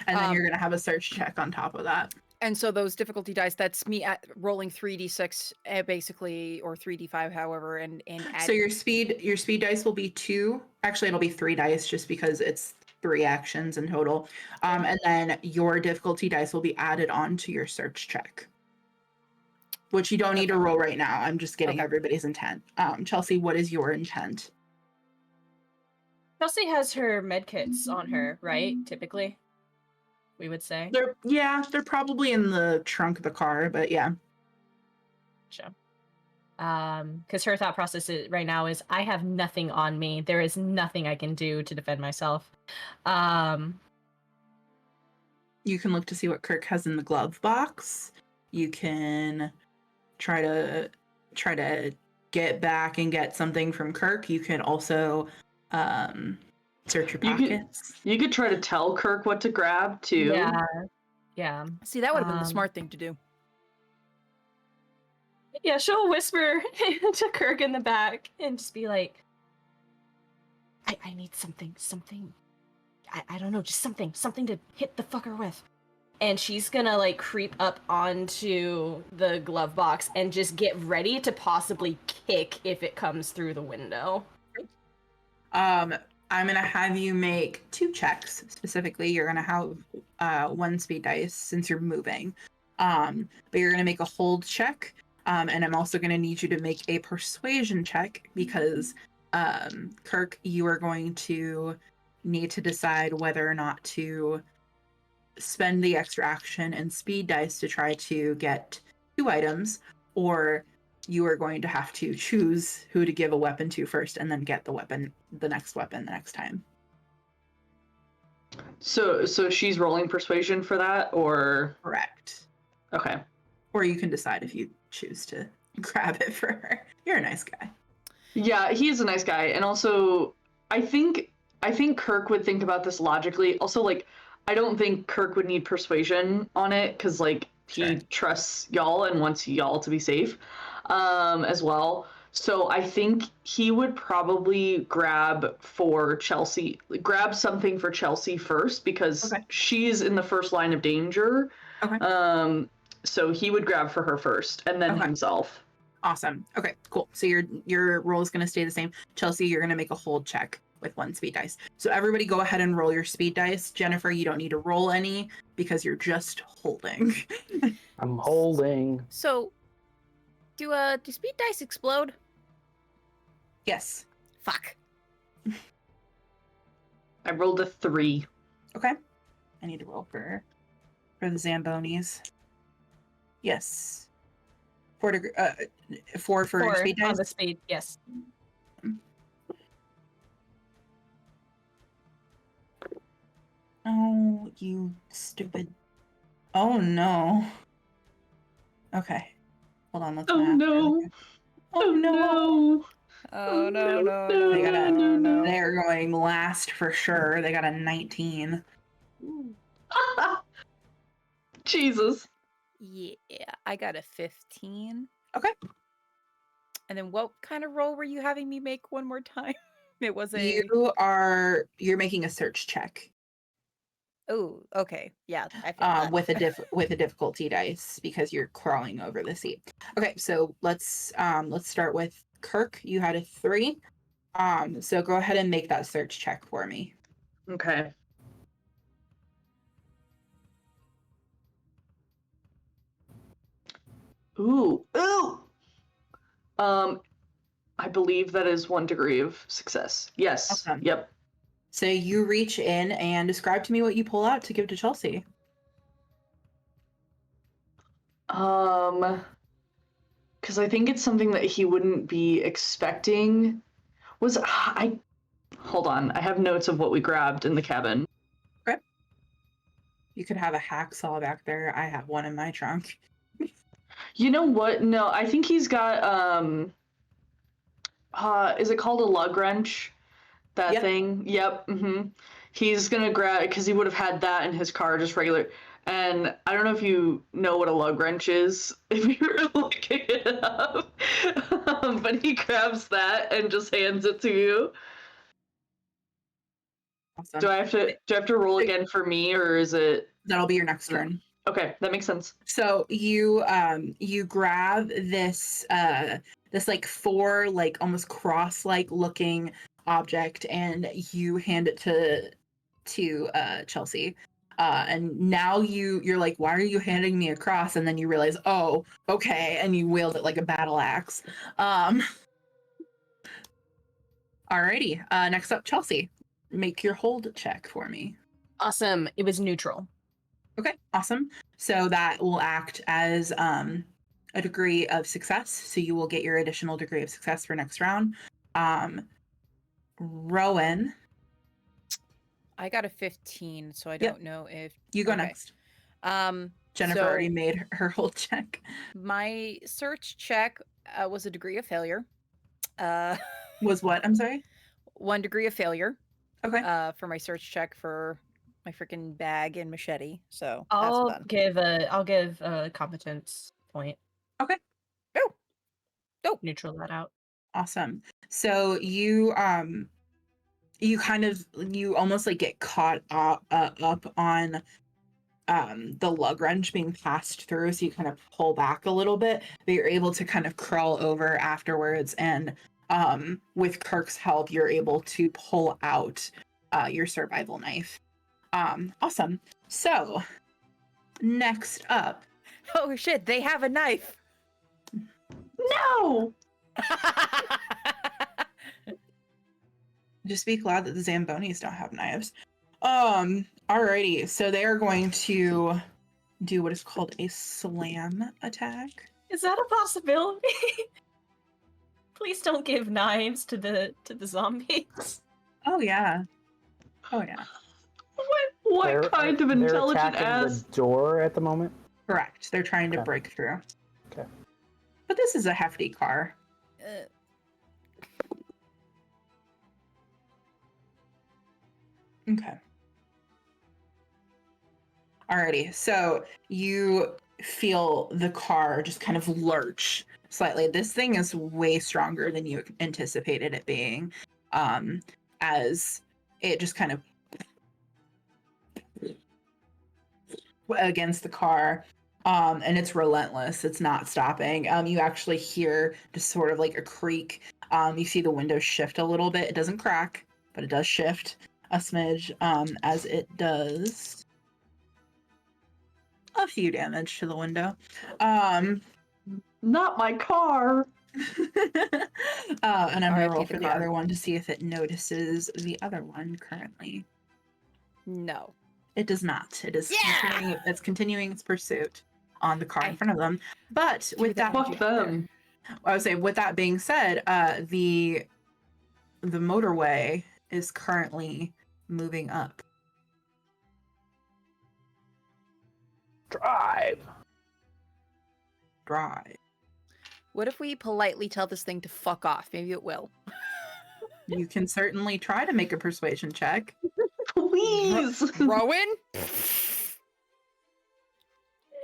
and then you're gonna have a search check on top of that. And so those difficulty dice, that's me at rolling 3d6 basically, or 3d5, however, and So your speed dice will be 2. Actually, it'll be 3 dice, just because it's 3 actions in total. And then your difficulty dice will be added on to your search check, which you don't need to roll right now. I'm just getting Okay. everybody's intent. Chelsea, what is your intent? Chelsea has her medkits on her, right? Typically, we would say. They're probably in the trunk of the car, but yeah. Sure. Because her thought process right now is, I have nothing on me. There is nothing I can do to defend myself. You can look to see what Kirk has in the glove box. You can try to get back and get something from Kirk. You can also search your pockets. You could try to tell Kirk what to grab too. Yeah. See, that would have been the smart thing to do. Yeah, she'll whisper to Kirk in the back and just be like, I need something. I don't know, just something to hit the fucker with. And she's gonna like creep up onto the glove box and just get ready to possibly kick if it comes through the window. I'm gonna have you make 2 checks. Specifically, you're gonna have 1 speed dice since you're moving. But you're gonna make a hold check. And I'm also gonna need you to make a persuasion check because Kirk, you are going to need to decide whether or not to spend the extra action and speed dice to try to get 2 items, or you are going to have to choose who to give a weapon to first and then get the next weapon the next time. So she's rolling persuasion for that, or Correct. okay. Or you can decide if you choose to grab it for her. You're a nice guy. Yeah, he is a nice guy, and also I think Kirk would think about this logically. Also, like, I don't think Kirk would need persuasion on it because like he trusts y'all and wants y'all to be safe, as well. So I think he would probably grab something for Chelsea first because she's in the first line of danger. Okay. So he would grab for her first and then himself. Awesome. Okay, cool. So your roll is going to stay the same. Chelsea, you're going to make a hold check with 1 speed dice. So everybody go ahead and roll your speed dice. Jennifer, you don't need to roll any because you're just holding. I'm holding. So, do speed dice explode? Yes. Fuck. I rolled a 3. Okay. I need to roll for the Zambonis. Yes. 4 for speed dice. On the speed, yes. Oh, you stupid. Oh no. Okay. Hold on, let's Oh map. no. Oh no. no. Oh no, no, no, They no, gotta- no, no. They're going last for sure. They got a 19. Jesus. Yeah, I got a 15. Okay. And then what kind of roll were you having me make one more time? It was a. You're making a search check. Oh, okay. Yeah, I failed that. With a difficulty dice because you're crawling over the seat. Okay, so let's start with Kirk. You had a 3. So go ahead and make that search check for me. Okay. Ooh. Ooh. I believe that is 1 degree of success. Yes. Awesome. Yep. So you reach in and describe to me what you pull out to give to Chelsea. Because I think it's something that he wouldn't be expecting. Hold on. I have notes of what we grabbed in the cabin. Okay. You could have a hacksaw back there. I have one in my trunk. You know what? No, I think he's got is it called a lug wrench? That Yep. thing? Yep. He's gonna grab because he would have had that in his car, just regular. And I don't know if you know what a lug wrench is, if you're looking it up. But he grabs that and just hands it to you. Awesome. Do I have to roll again for me, or is it? That'll be your next turn. Okay, that makes sense. So you grab this this like 4 like almost cross like looking object and you hand it to Chelsea. And now you're like, why are you handing me a cross? And then you realize, oh, okay, and you wield it like a battle axe. Alrighty. Next up, Chelsea. Make your hold check for me. Awesome. It was neutral. Okay, awesome. So that will act as a degree of success. So you will get your additional degree of success for next round. Rowan. I got a 15, so I don't know if You go okay. next. Jennifer Jennifer already made her hold check. My search check was a degree of failure. Was what? I'm sorry? 1 degree of failure. Okay. For my search check for my freaking bag and machete. So I'll that's fun. give a competence point. Okay. Oh, Neutral that out. Awesome. So you almost like get caught up on the lug wrench being passed through, so you kind of pull back a little bit, but you're able to kind of crawl over afterwards, and with Kirk's help you're able to pull out your survival knife. Awesome. So next up, oh shit, they have a knife. No. just be glad that the Zambonis don't have knives. Alrighty, so they are going to do what is called a slam attack. Is that a possibility? Please don't give knives to the zombies. Oh yeah. Oh yeah. What kind of intelligent they're attacking ass? the door at the moment. Correct. They're trying to Okay. break through. Okay. But this is a hefty car. Okay. Alrighty. So you feel the car just kind of lurch slightly. This thing is way stronger than you anticipated it being. As it just kind of against the car. And it's relentless. It's not stopping. You actually hear just sort of like a creak. You see the window shift a little bit. It doesn't crack, but it does shift a smidge as it does a few damage to the window. Not my car. And I'm gonna RIP roll the for the car. other one to see if it notices the other one currently. No. It does not. It is Yeah! continuing its pursuit on the car in I front of them. But with that, Fuck them. I would say, with that being said, the motorway is currently moving up. Drive. Drive. What if we politely tell this thing to fuck off? Maybe it will. You can certainly try to make a persuasion check. Please. Rowan? If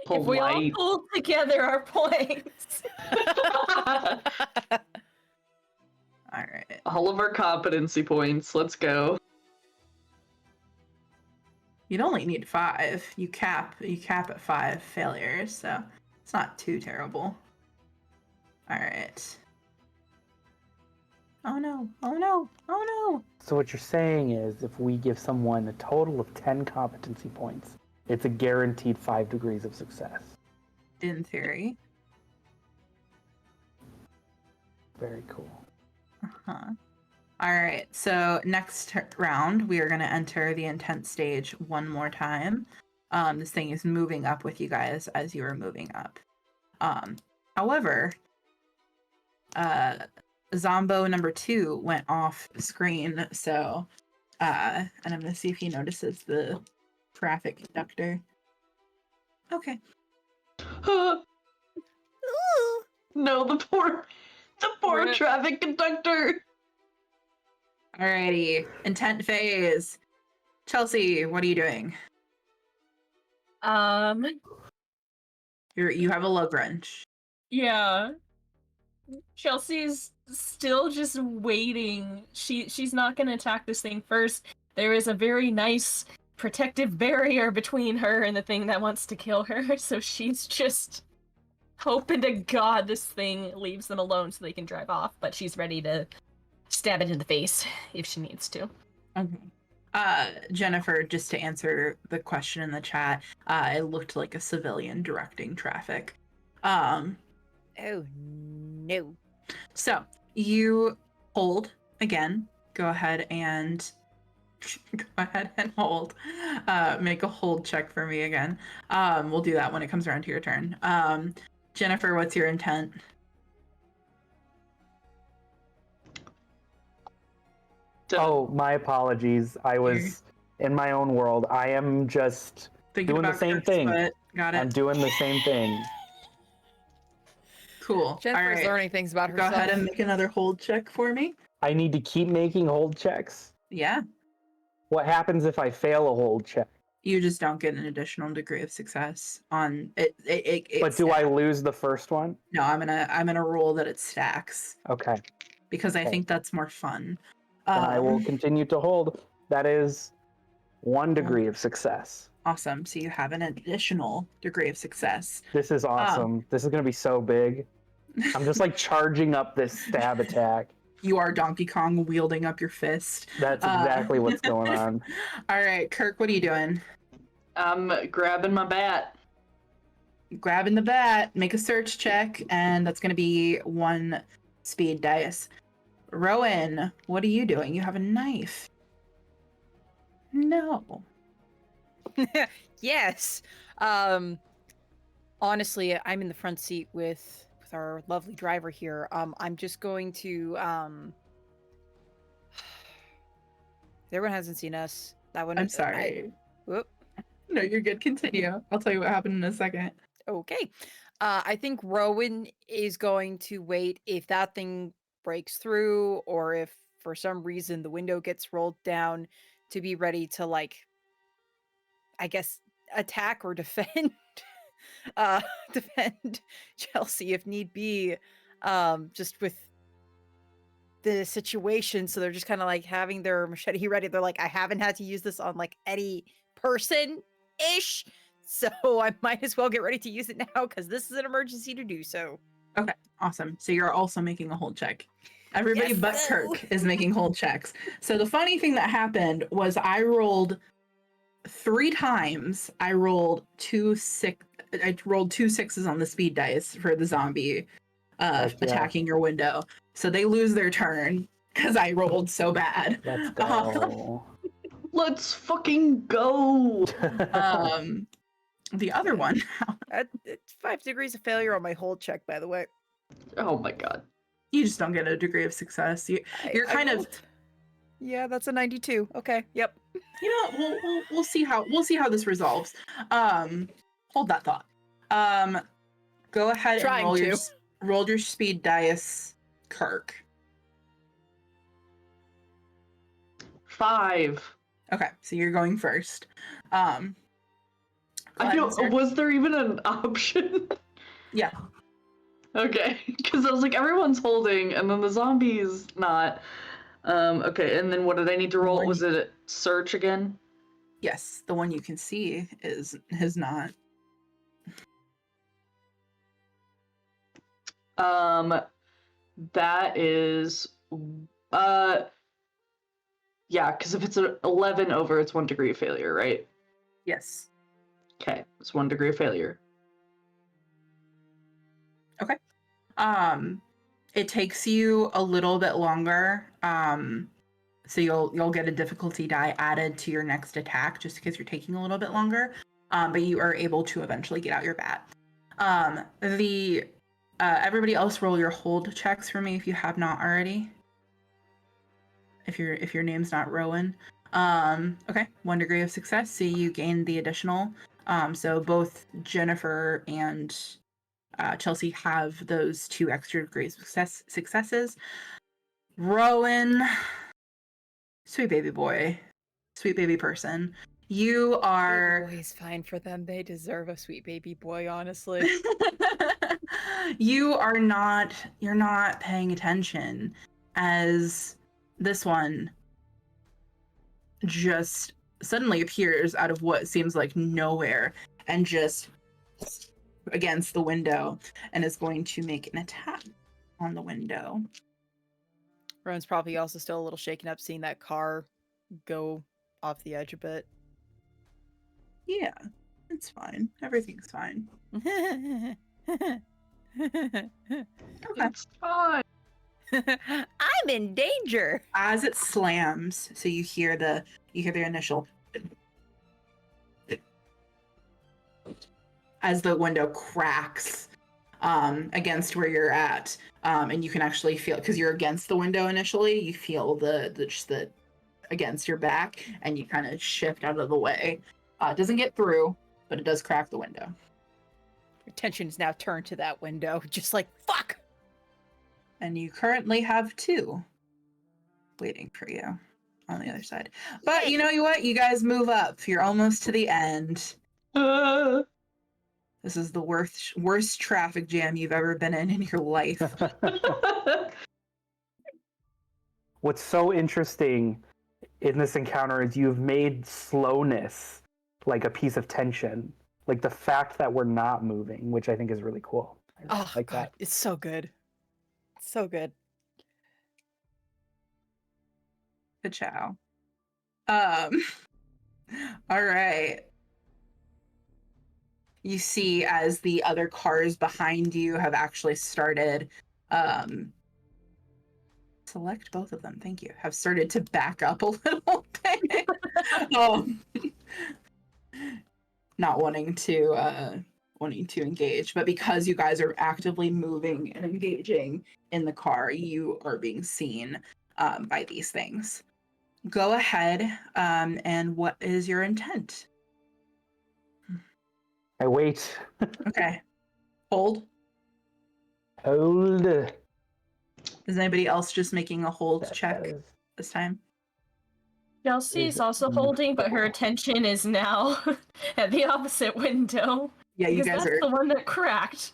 we all Polite. pull together our points. All right. All of our competency points. Let's go. You'd only need 5. You cap at 5 failures, so it's not too terrible. All right. Oh no! Oh no! Oh no! So what you're saying is, if we give someone a total of 10 competency points, it's a guaranteed 5 degrees of success. In theory. Very cool. Uh-huh. All right. So next round, we are going to enter the intent stage one more time. This thing is moving up with you guys as you are moving up. However, Zombo number 2 went off screen, so and I'm gonna see if he notices the traffic conductor. Okay. No, the poor Rip. traffic conductor. Alrighty. Intent phase. Chelsea, what are you doing? You have a lug wrench. Yeah. Chelsea's still just waiting. She's not gonna attack this thing first. There is a very nice protective barrier between her and the thing that wants to kill her, so she's just hoping to God this thing leaves them alone so they can drive off, but she's ready to stab it in the face if she needs to. Okay. Jennifer, just to answer the question in the chat, it looked like a civilian directing traffic. Oh, no. So you hold again. Go ahead and hold. Make a hold check for me again. We'll do that when it comes around to your turn. Jennifer, what's your intent? Oh, my apologies. I was in my own world. I am just Thinking doing the about same Kirk's thing. foot. Got it. I'm doing the same thing. Cool. Jennifer's All right. learning things about Go herself. ahead and make another hold check for me. I need to keep making hold checks. Yeah. What happens if I fail a hold check? You just don't get an additional degree of success on it. But do I lose the first one? No, I'm gonna roll that it stacks Okay. because I Okay. think that's more fun. Then I will continue to hold. That is 1 degree of success. Awesome. So you have an additional degree of success. This is awesome. This is going to be so big. I'm just like charging up this stab attack. You are Donkey Kong wielding up your fist. That's exactly what's going on. All right, Kirk, what are you doing? I'm grabbing my bat. Grabbing the bat, make a search check, and that's going to be 1 speed dice. Rowan, what are you doing? You have a knife. No. Yes. Honestly, I'm in the front seat with our lovely driver here. I'm just going to everyone hasn't seen us. That one. I'm sorry. Whoop. No, you're good. Continue. I'll tell you what happened in a second. Okay. I think Rowan is going to wait if that thing breaks through or if for some reason the window gets rolled down to be ready to, like, I guess, attack or defend defend Chelsea if need be, just with the situation. So they're just kind of like having their machete ready. They're like, I haven't had to use this on like any person ish, so I might as well get ready to use it now because this is an emergency to do so. Okay, awesome. So you're also making a hold check. Everybody Yes, but no. Kirk is making hold checks. So the funny thing that happened was I rolled 3 times. I rolled 2 6s on the speed dice for the zombie attacking your window. So they lose their turn because I rolled so bad. Let's go. Let's fucking go. The other one, It's 5 degrees of failure on my hold check, by the way. Oh my god. you just don't get a degree of success. You're kind of. Yeah, that's a 92. Okay. Yep. You know, we'll see how this resolves. hold that thought. Go ahead and Trying roll your speed dice, Kirk. 5. Okay, so you're going first. Go I ahead and start. was there even an option? Yeah. Okay, because I was like, everyone's holding, and then the zombies not. Okay, and then what did I need to roll? One- Was it search again? Yes, the one you can see is not. That is, yeah, because if it's an 11 over, it's 1 degree of failure, right? Yes. Okay, it's 1 degree of failure. Okay. It takes you a little bit longer. So you'll get a difficulty die added to your next attack just because you're taking a little bit longer. But you are able to eventually get out your bat. Everybody else roll your hold checks for me if you have not already. If your name's not Rowan. Okay, 1 degree of success. So you gain the additional. So both Jennifer and Chelsea have those 2 extra degrees of successes. Rowan, sweet baby boy, sweet baby person. You are. Baby boy is fine for them. They deserve a sweet baby boy, honestly. You're not paying attention as this one just suddenly appears out of what seems like nowhere and just against the window and is going to make an attack on the window. Rowan's probably also still a little shaken up seeing that car go off the edge a bit. Yeah, it's fine. Everything's fine. Okay. It's fine. I'm in danger. As it slams, so you hear the initial as the window cracks against where you're at, and you can actually feel, because you're against the window initially, you feel the against your back, and you kind of shift out of the way. It doesn't get through, but it does crack the window. Attention is now turned to that window, just like fuck. And you currently have 2 waiting for you on the other side. But you know what? You guys move up. You're almost to the end. This is the worst traffic jam you've ever been in your life. What's so interesting in this encounter is you've made slowness like a piece of tension. Like the fact that we're not moving, which I think is really cool. I Oh like god, that. it's so good. So good. Ciao. All right. You see as the other cars behind you have actually started select both of them, thank you, have started to back up a little bit. Not wanting to engage, but because you guys are actively moving and engaging in the car, you are being seen by these things. Go ahead, and what is your intent? I wait. Okay. Hold. Hold. Is anybody else just making a hold check That is- this time? Chelsea's also holding, but her attention is now at the opposite window. Yeah, you Because guys that's are the one that cracked.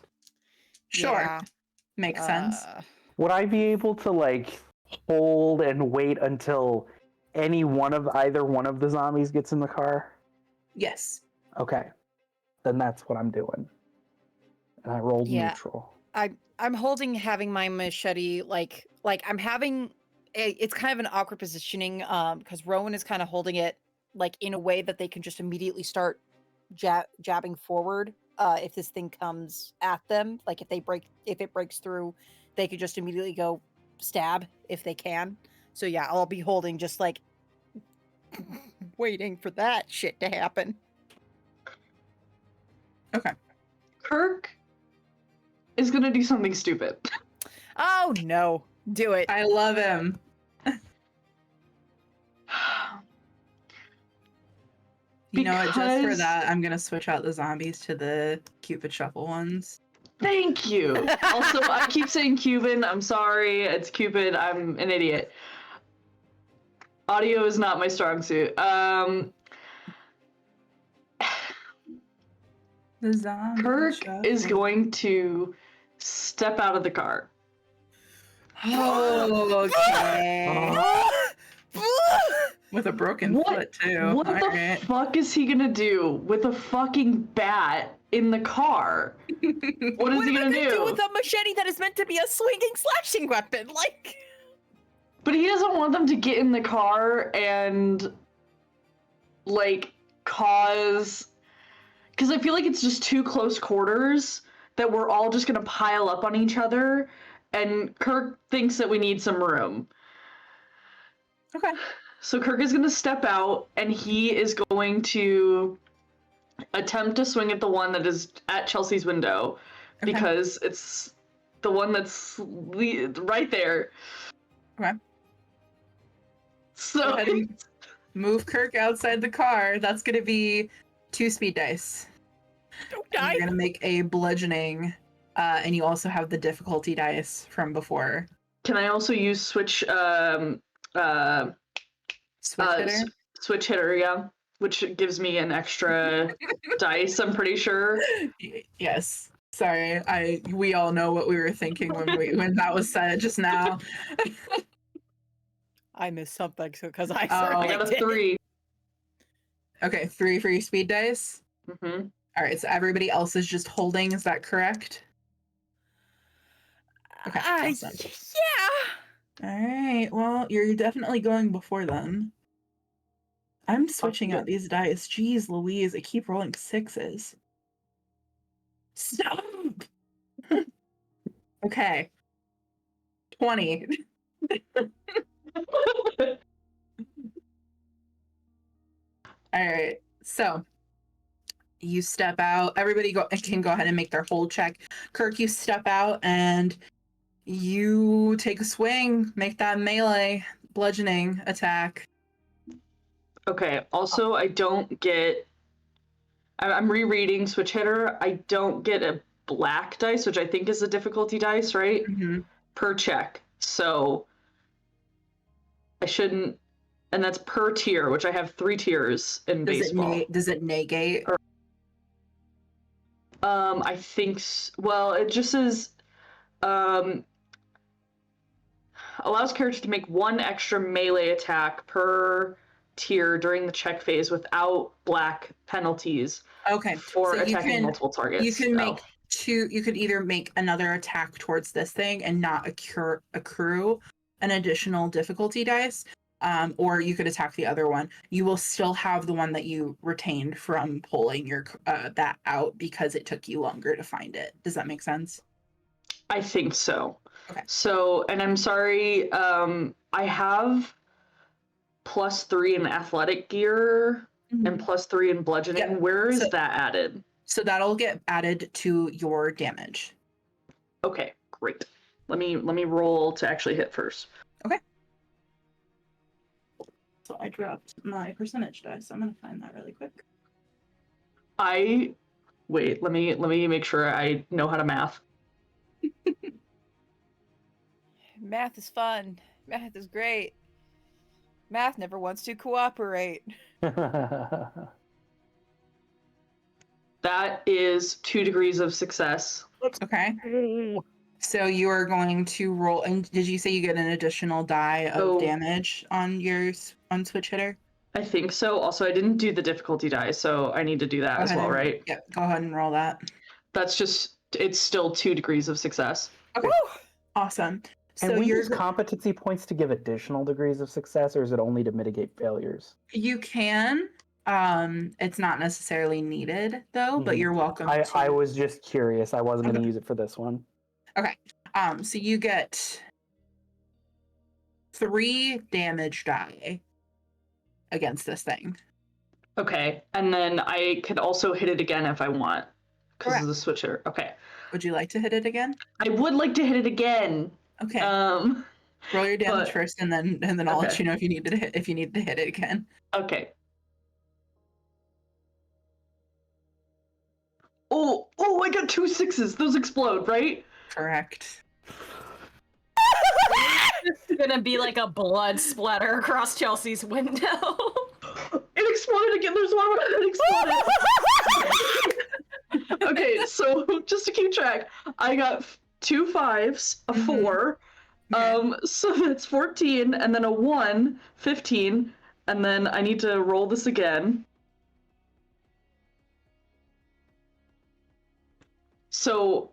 sure. Yeah. Makes sense. Would I be able to like hold and wait until either one of the zombies gets in the car? Yes. Okay. Then that's what I'm doing. And I rolled neutral. I'm holding, having my machete like I'm having it's kind of an awkward positioning because Rowan is kind of holding it like in a way that they can just immediately start jabbing forward if this thing comes at them. Like if it breaks through, they could just immediately go stab if they can. So yeah, I'll be holding just like waiting for that shit to happen. Okay. Kirk is gonna do something stupid. Oh no, do it. I love him. You know what? Just for Because- that, I'm gonna switch out the zombies to the Cupid Shuffle ones. Thank you. Also, I keep saying Cuban. I'm sorry. It's Cupid. I'm an idiot. Audio is not my strong suit. The zombie Kirk shuffle. is going to step out of the car. Oh, okay. With a broken What- foot too. What the Alright. fuck is he gonna do with a fucking bat in the car? What is he am I gonna do do? with a machete that is meant to be a swinging slashing weapon? Like, But he doesn't want them to get in the car and like cause, because I feel like it's just too close quarters that we're all just gonna pile up on each other, and Kirk thinks that we need some room. Okay. So Kirk is gonna step out and he is going to attempt to swing at the one that is at Chelsea's window, Okay. because it's the one that's right there. Okay. So Go ahead and move Kirk outside the car. That's gonna be 2 speed dice. don't And die. you're gonna make a bludgeoning, and you also have the difficulty dice from before. can I also use switch Switch hitter. switch hitter, yeah, which gives me an extra dice, I'm pretty sure. Yes. Sorry, we all know what we were thinking when that was said just now. I missed something because I Oh, I certainly got a did. 3. Okay, 3 for your speed dice. Mm-hmm. All right, so everybody else is just holding. Is that correct? Okay, awesome. Yeah. All right. Well, you're definitely going before them. I'm switching out these dice. Jeez Louise, I keep rolling 6s. Stop! Okay. 20. All right. So you step out. Everybody can go ahead and make their hold check. Kirk, you step out and you take a swing. Make that melee bludgeoning attack. Okay, also I don't get, I'm rereading switch hitter. I don't get a black dice, which I think is a difficulty dice, right? Mm-hmm. Per check. So I shouldn't, and that's per tier, which I have 3 tiers in baseball. Does it negate? I think, well, it just says, allows characters to make 1 extra melee attack per tier during the check phase without black penalties Okay. for so attacking multiple targets. You can So, make 2. You could either make another attack towards this thing and not accrue an additional difficulty dice, or you could attack the other one. You will still have the one that you retained from pulling your that out because it took you longer to find it. Does that make sense? I think so. Okay. So, and I'm sorry, I have +3 in athletic gear and +3 in bludgeoning. Yep. Where is So- that added? So that'll get added to your damage. Okay, great. Let me roll to actually hit first. So I dropped my percentage dice. I'm gonna find that really quick. Wait, let me make sure I know how to math. Math is fun. Math is great. Math never wants to cooperate. That is 2 degrees of success. Okay. So you are going to roll. And did you say you get an additional die of Oh. damage on your on switch hitter? I think so. Also, I didn't do the difficulty die, so I need to do that Go as ahead well, and- right? Yep. Go ahead and roll that. That's just, it's still 2 degrees of success. Okay. Awesome. And So we you're use competency points to give additional degrees of success, or is it only to mitigate failures? you can. It's not necessarily needed though, but Mhm. you're welcome I to. was just curious. I wasn't going Okay. to use it for this one. So you get 3 damage die against this thing. Okay, and then I could also hit it again if I want, because Correct. of the switcher. Okay, Would you like to hit it again? I would like to hit it again. Okay. Roll your damage but- first, and then I'll let Okay. you know if you need to hit it again. Okay. Oh, I got 2 6s. Those explode, right? Correct. It's gonna be like a blood splatter across Chelsea's window. It exploded again. There's one more that exploded. Okay, so just to keep track, I got 2 5s, a 4. Okay. So that's 14, and then a 1, 15, and then I need to roll this again. So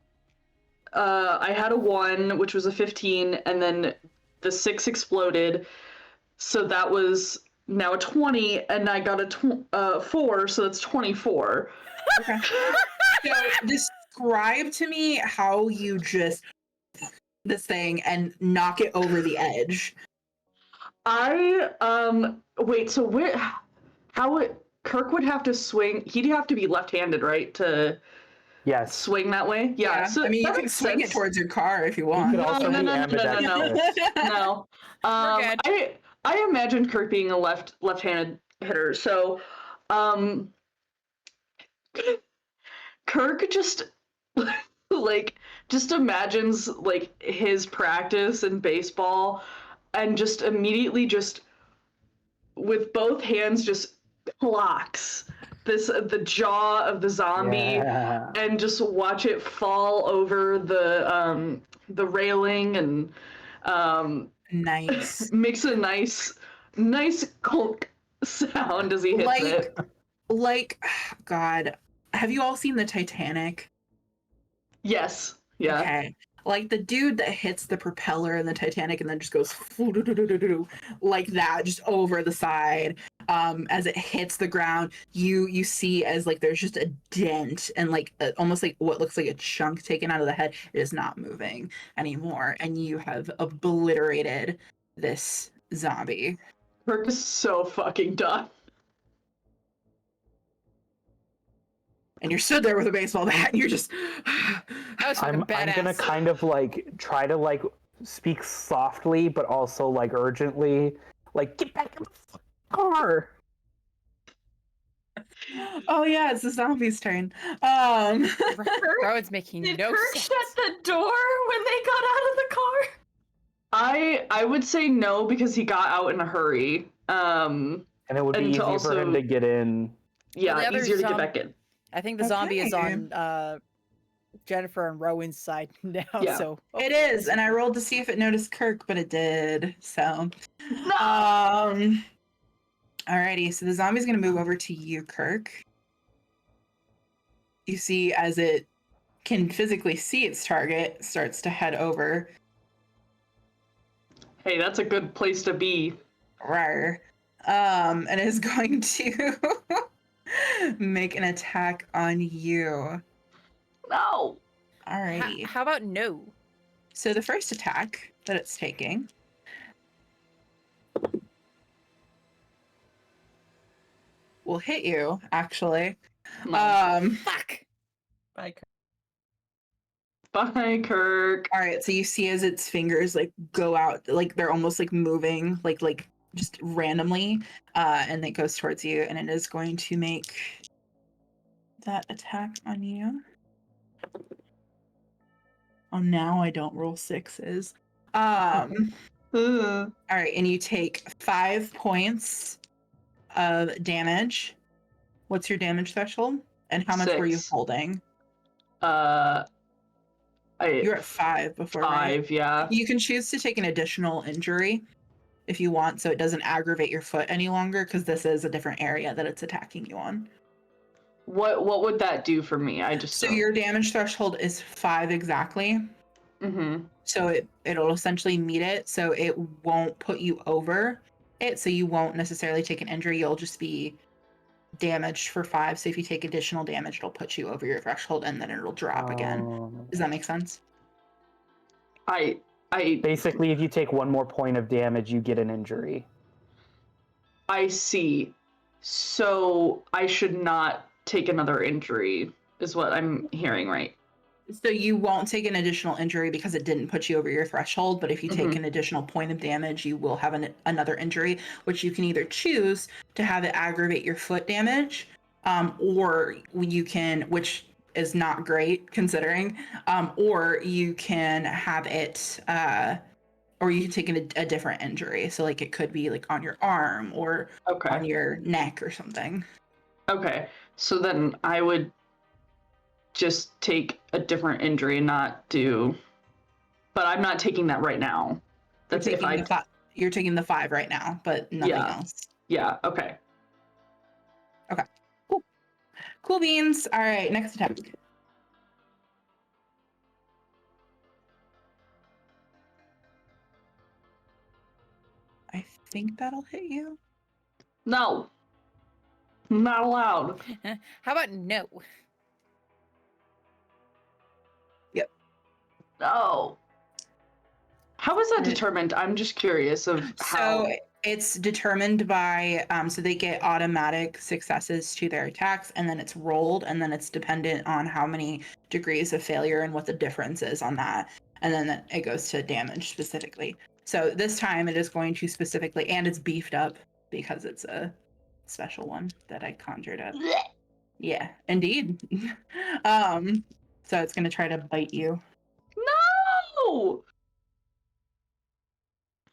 I had a 1, which was a 15, and then the 6 exploded. So that was now a 20, and I got a 4, so that's 24. Okay. So describe to me how you just this thing and knock it over the edge. Wait, so Kirk would have to swing. He'd have to be left-handed, right, to Yes. swing that way? Yeah. So I mean, you that can makes swing it sense. towards your car if you You want. could also No, be no, no, no, no, no. ambidextrous. No. We're good. I imagine Kirk being a left-handed hitter. So, Kirk just just imagines like his practice in baseball and just immediately just with both hands just clocks the jaw of the zombie Yeah. and just watch it fall over the railing and Nice. makes a nice clunk sound as he hits it. Like, God, have you all seen the Titanic? Yes. Yeah. Okay. Like the dude that hits the propeller in the Titanic and then just goes like that, just over the side. As it hits the ground, you see as like there's just a dent and like almost like what looks like a chunk taken out of the head. It is not moving anymore, and you have obliterated this zombie. Kirk is so fucking done. And you're stood there with a baseball bat, and you're just. That was fucking I'm badass. gonna kind of like try to like speak softly, but also like urgently, like get back in the fucking car. Oh yeah, it's the zombie's turn. Rowan's making Did no Kirk sense. shut the door when they got out of the car? I would say no because he got out in a hurry. And it would be And to easier for him also- to get in. Yeah, Well, the other easier to get back in. I think the zombie is Okay. on Jennifer and Rowan's side now. Yeah. So It is, and I rolled to see if it noticed Kirk, but it did. So, No! alrighty. So the zombie's gonna move over to you, Kirk. You see, as it can physically see its target, starts to head over. Hey, that's a good place to be. Rawr. And is going to make an attack on you. No! Alrighty. how about no? So the first attack that it's taking will hit you, actually. No. Fuck. Bye, Kirk. Bye, Kirk. All right, so you see as its fingers like go out, like they're almost like moving, like just randomly, and it goes towards you, and it is going to make that attack on you. Oh, now I don't roll sixes. All right, and you take 5 points of damage. What's your damage threshold? And how much were you 6. holding? You're You're at 5 before, right? 5, yeah. You can choose to take an additional injury if you want, so it doesn't aggravate your foot any longer, because this is a different area that it's attacking you on. What would that do for me? I just So your damage threshold is 5 exactly. Mm-hmm. So it'll essentially meet it, so it won't put you over it, so you won't necessarily take an injury. You'll just be damaged for 5. So if you take additional damage, it'll put you over your threshold, and then it'll drop again. Does that make sense? I Basically, if you take 1 more point of damage, you get an injury. I see. So I should not take another injury, is what I'm hearing, right? So you won't take an additional injury because it didn't put you over your threshold, but if you take an additional point of damage, you will have another injury, which you can either choose to have it aggravate your foot damage, or you can, which is not great considering. Or you can have it, or you can take a different injury. So like it could be like on your arm or Okay. on your neck or something. Okay. So then I would just take a different injury and not do. But I'm not taking that right now. That's if I. You're taking the 5 right now, but nothing else. Yeah. Okay. Okay. Cool. Cool beans. All right. Next attack. I think that'll hit you. No. Not allowed. How about no? Yep. No. How is that determined? I'm just curious of how. So it's determined by, so they get automatic successes to their attacks, and then it's rolled, and then it's dependent on how many degrees of failure and what the difference is on that. And then it goes to damage specifically. So this time it is going to specifically, and it's beefed up because it's a special one that I conjured up. Yeah, indeed. So it's going to try to bite you. No!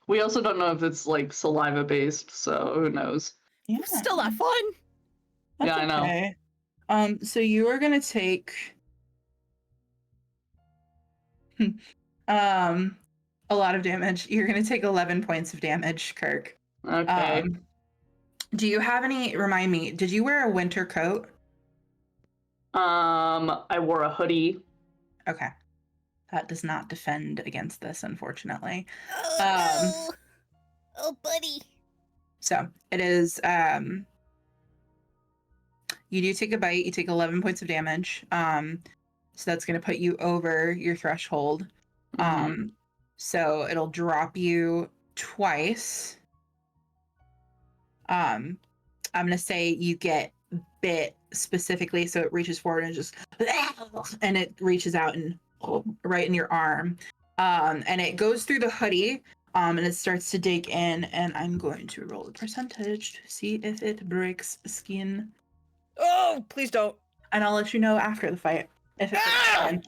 We also don't know if it's like saliva based, so who knows? Yeah. Still not fun. That's Yeah, I know. Okay. So you are gonna take a lot of damage. You're gonna take 11 points of damage, Kirk. Okay. Do you have any? Remind me. Did you wear a winter coat? I wore a hoodie. Okay. That does not defend against this, unfortunately. Oh, no. Oh, buddy. So it is. You do take a bite. You take 11 points of damage. So that's going to put you over your threshold. So it'll drop you twice. I'm going to say you get bit specifically, so it reaches forward and just, and it reaches out and right in your arm. And it goes through the hoodie. And it starts to dig in, and I'm going to roll a percentage to see if it breaks skin. Oh, please don't. And I'll let you know after the fight if it breaks skin.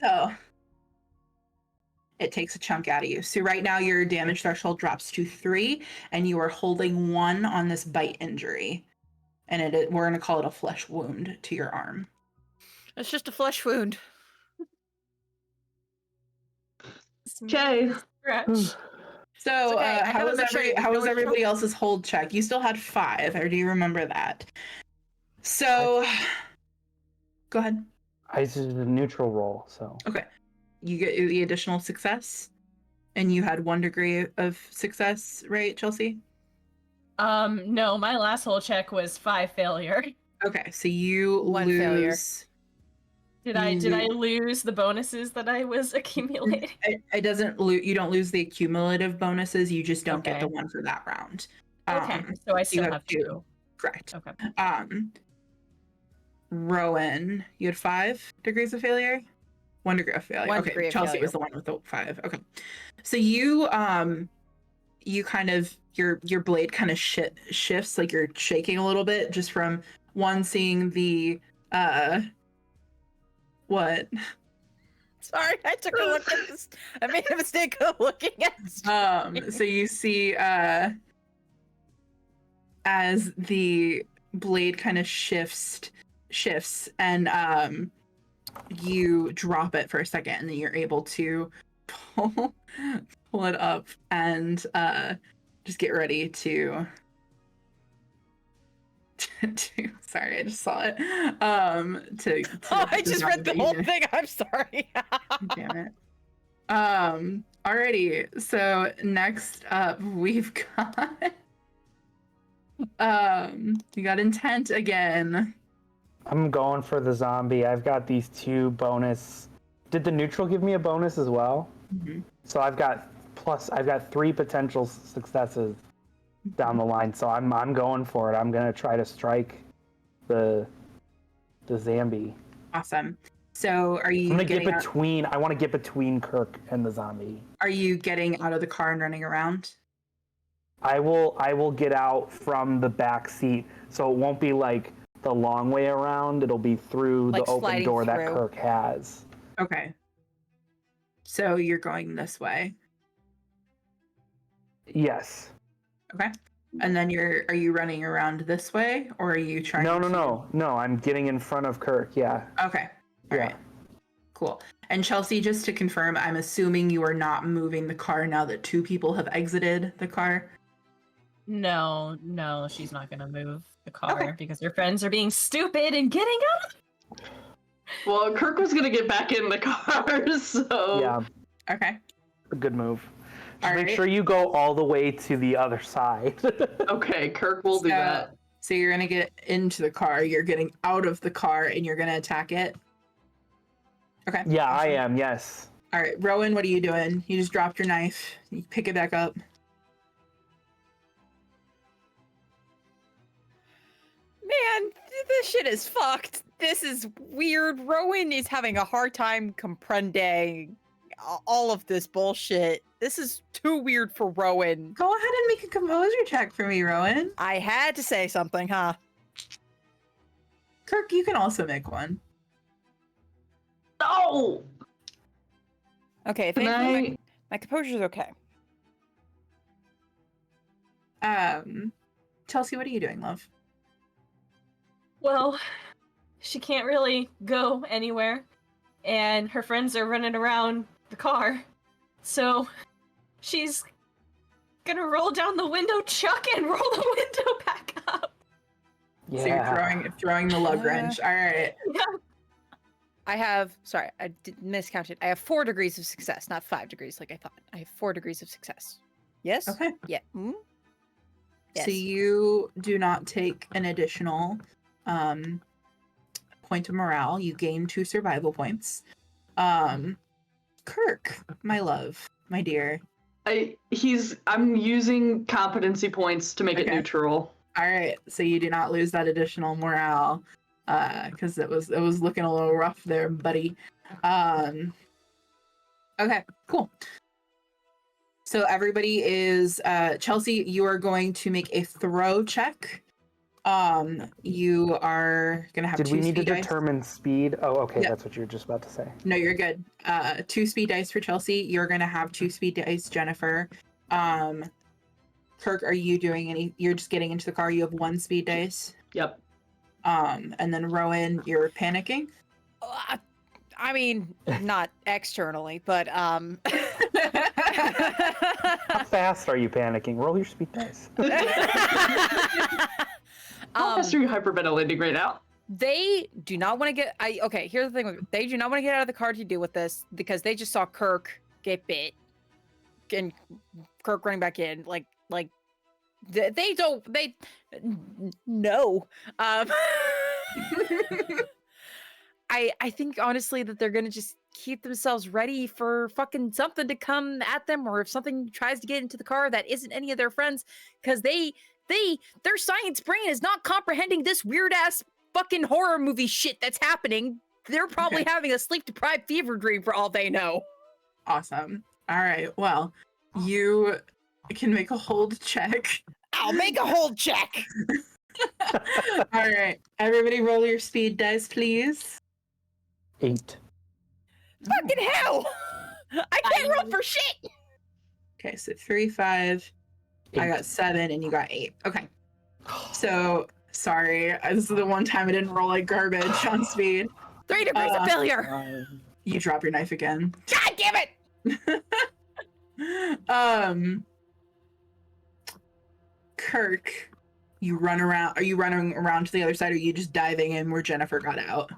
So it takes a chunk out of you. So right now your damage threshold drops to 3, and you are holding 1 on this bite injury. And we're going to call it a flesh wound to your arm. It's just a flesh wound. Okay. So okay. how was everybody else's hold check? You still had 5, or do you remember that? So go ahead. I did a neutral roll, so. Okay. You get the additional success, and you had 1 degree of success, right, Chelsea? No, my last whole check was 5 failure. Okay, so you 1 lose. failure. Did I lose the bonuses that I was accumulating? It doesn't you don't lose the accumulative bonuses, you just don't get the Okay. 1 for that round. Okay, so I still have 2. Correct. Okay. Rowan, you had 5 degrees of failure? 1 degree of failure. 1 Okay, degree of Chelsea failure. was the one with the 5. Okay. So you kind of your blade kind of shifts, like you're shaking a little bit just from seeing the what? Sorry, I took a look at this. I made a mistake of looking at this. So you see as the blade kind of shifts and you drop it for a second, and then you're able to pull it up and just get ready to sorry, I just saw it. I just read the whole thing. I'm sorry. Damn it. Alrighty. So next up we've got you got intent again. I'm going for the zombie. I've got these 2 bonus. Did the neutral give me a bonus as well? Mm-hmm. So I've got 3 potential successes down the line. So I'm going for it. I'm gonna try to strike the zombie. Awesome. So are you? I'm gonna get between. I want to get between Kirk and the zombie. Are you getting out of the car and running around? I will get out from the back seat, so it won't be like the long way around. It'll be through Like the open sliding door that through. Kirk has. Okay. So you're going this way. Yes. Okay. And then are you running around this way, or are you trying No, I'm getting in front of Kirk, yeah. Okay. All Yeah. right. Cool. And Chelsea, just to confirm, I'm assuming you are not moving the car now that 2 people have exited the car? No, she's not gonna move the car Okay. because her friends are being stupid and getting out. Well, Kirk was gonna get back in the car, so Yeah, Okay. a good move. Just All make right. sure you go all the way to the other side. Okay, Kirk will do that. So you're going to get into the car, you're getting out of the car, and you're going to attack it? Okay. Yeah, I awesome. am, yes. All right, Rowan, what are you doing? You just dropped your knife. You pick it back up. Man, this shit is fucked. This is weird. Rowan is having a hard time comprehending all of this bullshit. This is too weird for Rowan. Go ahead and make a composure check for me, Rowan. I had to say something, huh? Kirk, you can also make one. No! Okay, Can thankfully I... my composure's okay. Chelsea, what are you doing, love? Well, she can't really go anywhere, and her friends are running around the car, so she's gonna roll down the window, chuck, and roll the window back up. Yeah. So you're throwing the lug wrench. All right. I have, sorry, I miscounted. I have 4 degrees of success, not 5 degrees like I thought. I have 4 degrees of success. Yes? Okay. Yeah. Hmm? Yes. So you do not take an additional point of morale. You gain 2 survival points. Kirk, my love, my dear. I'm using competency points to make it Okay. neutral. All right, so you do not lose that additional morale, because it was looking a little rough there, buddy. Okay, cool. So everybody is Chelsea. You are going to make a throw check. You are gonna have Did 2 we need to speed dice. determine speed? Oh, okay, Yeah. that's what you were just about to say. No, you're good. 2 speed dice for Chelsea. You're gonna have 2 speed dice, Jennifer. Kirk, are you doing any? You're just getting into the car. You have 1 speed dice. Yep. And then Rowan, you're panicking. I mean, not externally, but How fast are you panicking? Roll your speed dice. How fast are you hyperventilating right now? They do not want to get. Okay, here's the thing. They do not want to get out of the car to deal with this because they just saw Kirk get bit, and Kirk running back in. Like they don't. They no. I think honestly that they're gonna just keep themselves ready for fucking something to come at them, or if something tries to get into the car that isn't any of their friends, because their science brain is not comprehending this weird ass fucking horror movie shit that's happening. They're probably having a sleep deprived fever dream for all they know. Awesome. All right. Well, you can make a hold check. I'll make a hold check. All right. Everybody roll your speed dice, please. 8. Fucking hell! I can't roll for shit. Okay, so 3, 5. I 8. got 7, and you got 8. Okay. So sorry. This is the one time I didn't roll like garbage on speed. 3 degrees of failure. You drop your knife again. God damn it! Kirk, you run around. Are you running around to the other side, or are you just diving in where Jennifer got out?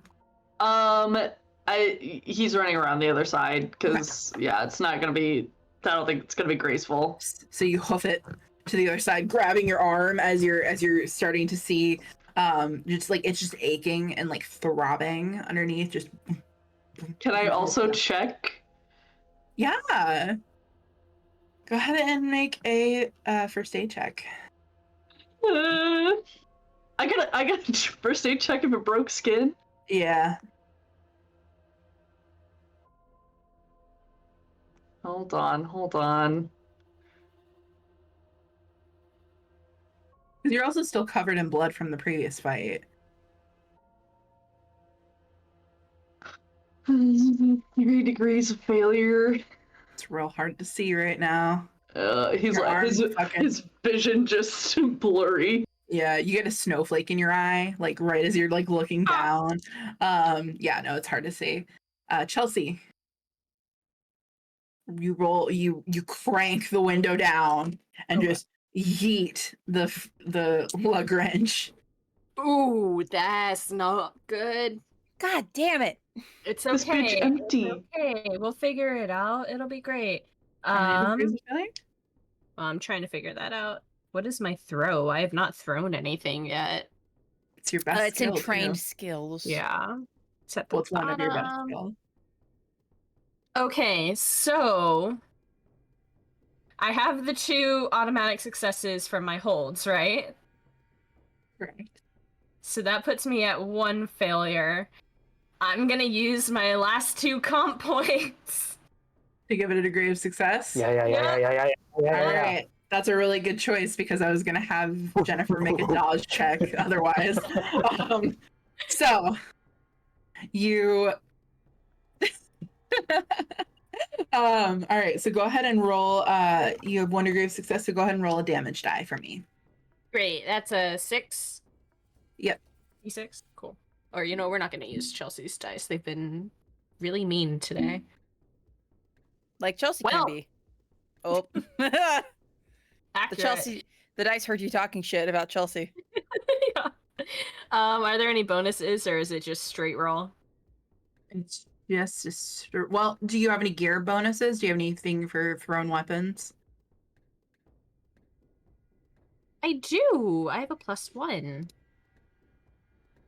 He's running around the other side because yeah, it's not gonna be. I don't think it's gonna be graceful. So you hoof it to the other side, grabbing your arm as you're starting to see, just like it's just aching and like throbbing underneath. Just. Can I also check? Yeah. Go ahead and make a first aid check. I got a first aid check if it broke skin. Yeah. Hold on. Because you're also still covered in blood from the previous fight. 3 degrees of failure. It's real hard to see right now. He's Your like arm's fucking. his vision just blurry. Yeah, you get a snowflake in your eye, like right as you're like looking down. Yeah, no, it's hard to see. Chelsea, you crank the window down and just yeet the lug wrench. Ooh, that's not good. God damn it. It's This bitch okay. empty. It's okay. We'll figure it out. It'll be great. How many degrees of failure? I'm trying to figure that out. What is my throw? I have not thrown anything yet. It's your best It's in skill, trained too. skills. Yeah. It's at the Well, it's one of your best bottom. skills. Okay, so I have the 2 automatic successes from my holds, right? Correct. So that puts me at 1 failure. I'm gonna use my last 2 comp points. To give it a degree of success? Yeah. All right. That's a really good choice because I was going to have Jennifer make a dodge check otherwise. So you all right, so go ahead and roll you have 1 degree of success, so go ahead and roll a damage die for me. Great, that's a 6. Yep. D6? Cool. Or, we're not gonna use Chelsea's dice. They've been really mean today. Like Chelsea Well. can be. Oh. the Accurate. the dice heard you talking shit about Chelsea. Yeah. Are there any bonuses, or is it just straight roll? It's just well, do you have any gear bonuses? Do you have anything for thrown weapons? I do. I have a +1.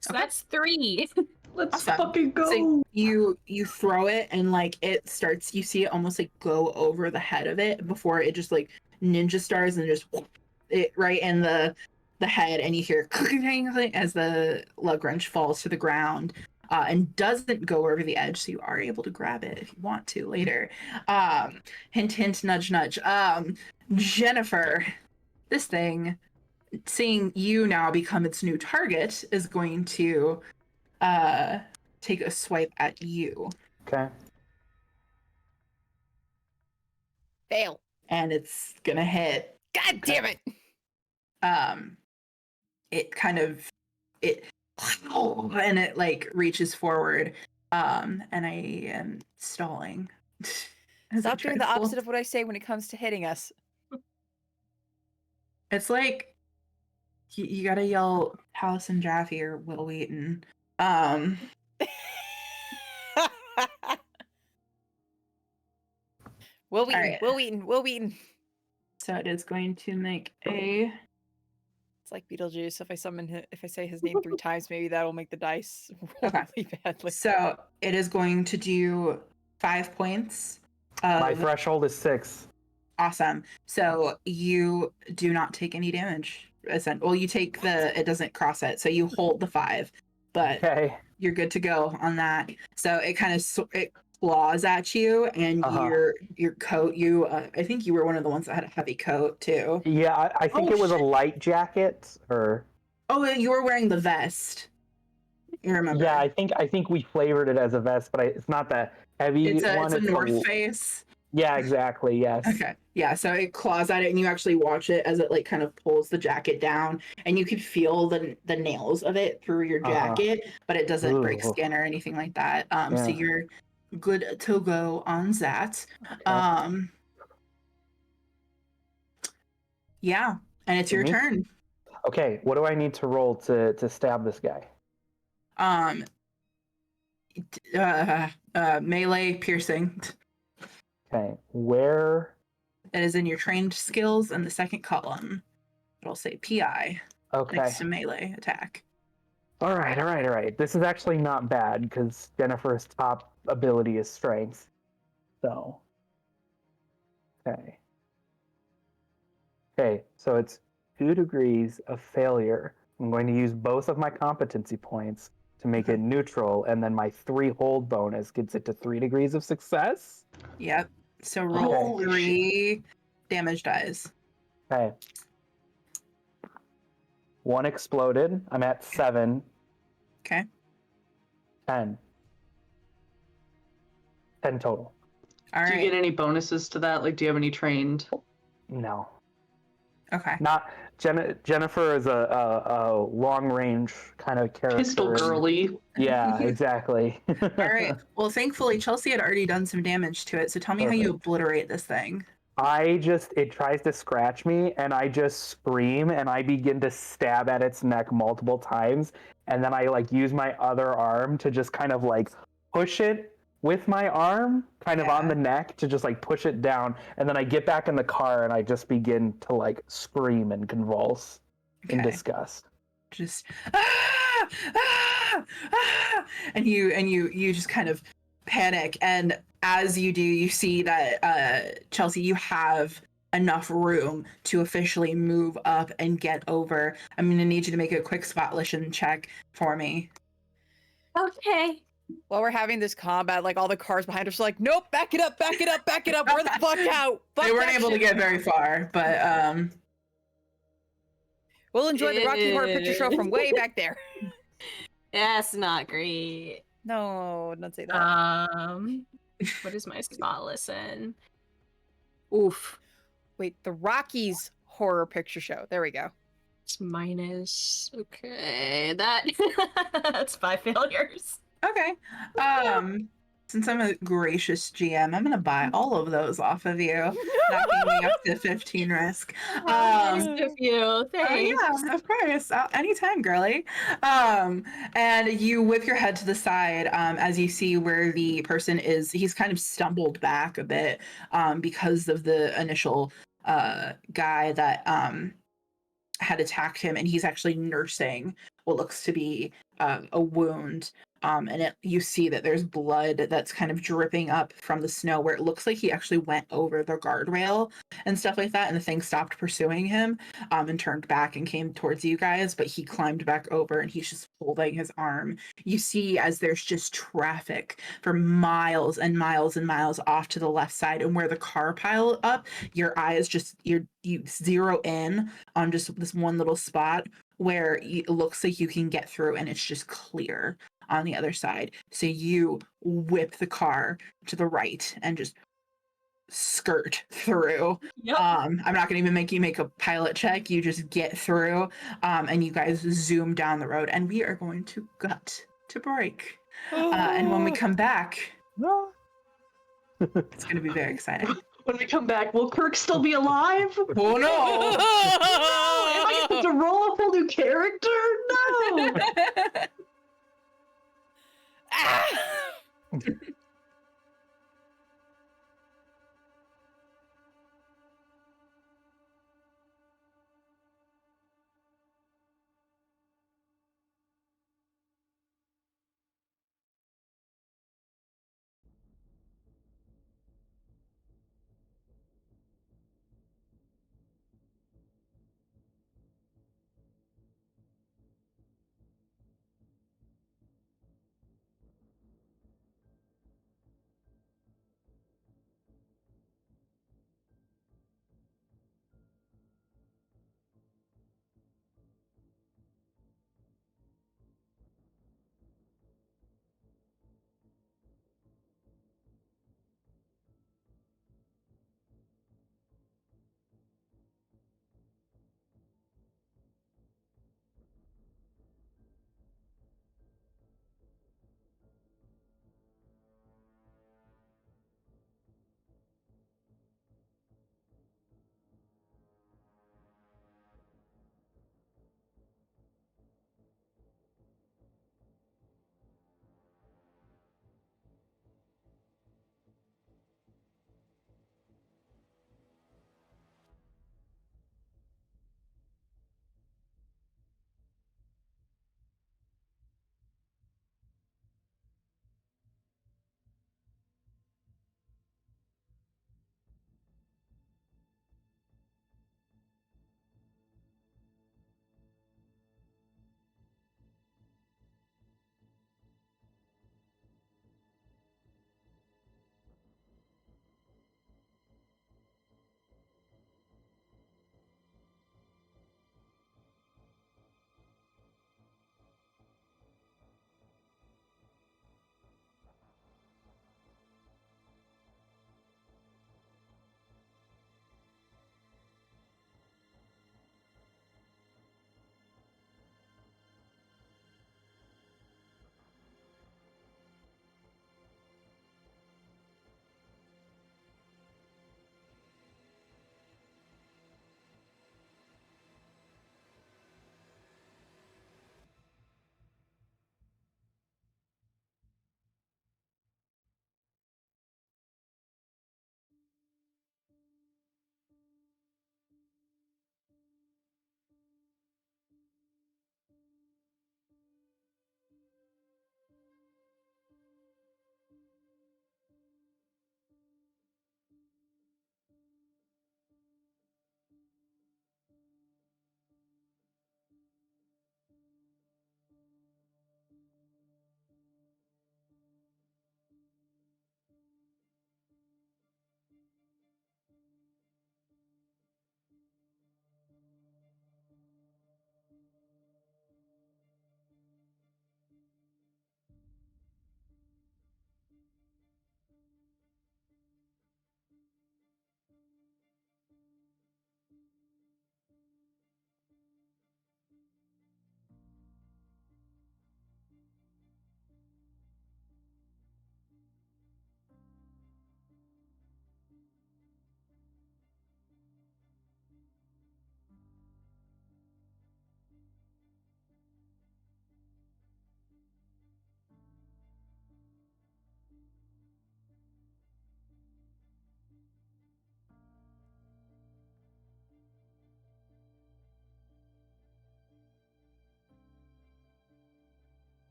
So Okay. that's 3. Let's Awesome. fucking go. So you throw it and like it starts, you see it almost like go over the head of it before it just like ninja stars and just it right in the head, and you hear as the lug wrench falls to the ground and doesn't go over the edge, so you are able to grab it if you want to later. Hint hint, nudge nudge. Jennifer, this thing, seeing you now become its new target, is going to take a swipe at you. Okay. Fail. And it's gonna hit. God damn it. It kind of and it like reaches forward. And I am stalling. Stop doing the opposite of what I say when it comes to hitting us. It's like you gotta yell Allison Jaffe or Will Wheaton. Will Wheaton, right. Will Wheaton, Will Wheaton. So it is going to make a. It's like Beetlejuice. If I say his name 3 times, maybe that'll make the dice roll Okay. really badly. So it is going to do 5 points. My threshold is 6. Awesome. So you do not take any damage. Well, you take it doesn't cross it, so you hold the 5, but Okay. you're good to go on that. So it kind of it claws at you, and your coat. I think you were one of the ones that had a heavy coat too. Yeah, I think it was shit. a light jacket, or. Oh, you were wearing the vest. You remember? Yeah, I think we flavored it as a vest, but it's not the heavy one. It's a North Face. Yeah, exactly. Yes. Okay. Yeah. So it claws at it, and you actually watch it as it like kind of pulls the jacket down, and you could feel the nails of it through your jacket, but it doesn't break skin or anything like that. So you're good to go on that. Okay. Yeah, and it's your turn. Okay. What do I need to roll to stab this guy? Melee piercing. Okay. Where? That is in your trained skills in the second column. It'll say PI next to melee attack. All right. This is actually not bad because Jennifer's top ability is strength. So. Okay, so it's 2 degrees of failure. I'm going to use both of my competency points to make it neutral, and then my 3 hold bonus gets it to 3 degrees of success. Yep. So roll 3 damage dice. Okay. 1 exploded. I'm at 7. Okay. 10. 10 total. All Do you right. get any bonuses to that? Like, do you have any trained? No. Okay. Not Jennifer is a long range kind of character. Pistol girly. Yeah, exactly. All right. Well, thankfully, Chelsea had already done some damage to it. So tell me how you obliterate this thing. It tries to scratch me, and I just scream, and I begin to stab at its neck multiple times, and then I like use my other arm to just kind of like push it with my arm, kind of on the neck, to just like push it down, and then I get back in the car, and I just begin to like scream and convulse in disgust. Just and you just kind of panic, and as you do, you see that Chelsea, you have enough room to officially move up and get over. I'm gonna need you to make a quick spotlition check for me. Okay. While we're having this combat, like all the cars behind us are like, nope, back it up, back it up, back it up. We're the fuck out. Fuck They weren't that able to shit. get very far, but We'll enjoy the Rocky Horror Picture Show from way back there. That's not great. No, don't say that. What is my spot listen? Oof. Wait, the Rockies Horror Picture Show. There we go. It's minus. Okay, that's 5 failures. okay. Since I'm a gracious GM, I'm gonna buy all of those off of you, knocking me up to 15 risk. Nice of you. Oh, Thanks. yeah, of course. Anytime, girly. And you whip your head to the side as you see where the person is. He's kind of stumbled back a bit because of the initial guy that had attacked him, and he's actually nursing what looks to be a wound. And you see that there's blood that's kind of dripping up from the snow where it looks like he actually went over the guardrail and stuff like that. And the thing stopped pursuing him and turned back and came towards you guys. But he climbed back over and he's just holding his arm. You see as there's just traffic for miles and miles and miles off to the left side. And where the car pile up, your eyes just, you zero in on just this one little spot where it looks like you can get through and it's just clear on the other side. So you whip the car to the right and just skirt through. Yep. I'm not gonna even make you make a pilot check. You just get through, and you guys zoom down the road, and we are going to gut to break. And when we come back, it's gonna be very exciting. When we come back, will Kirk still be alive? Oh no! Am I going to roll a whole new character? No! Ah!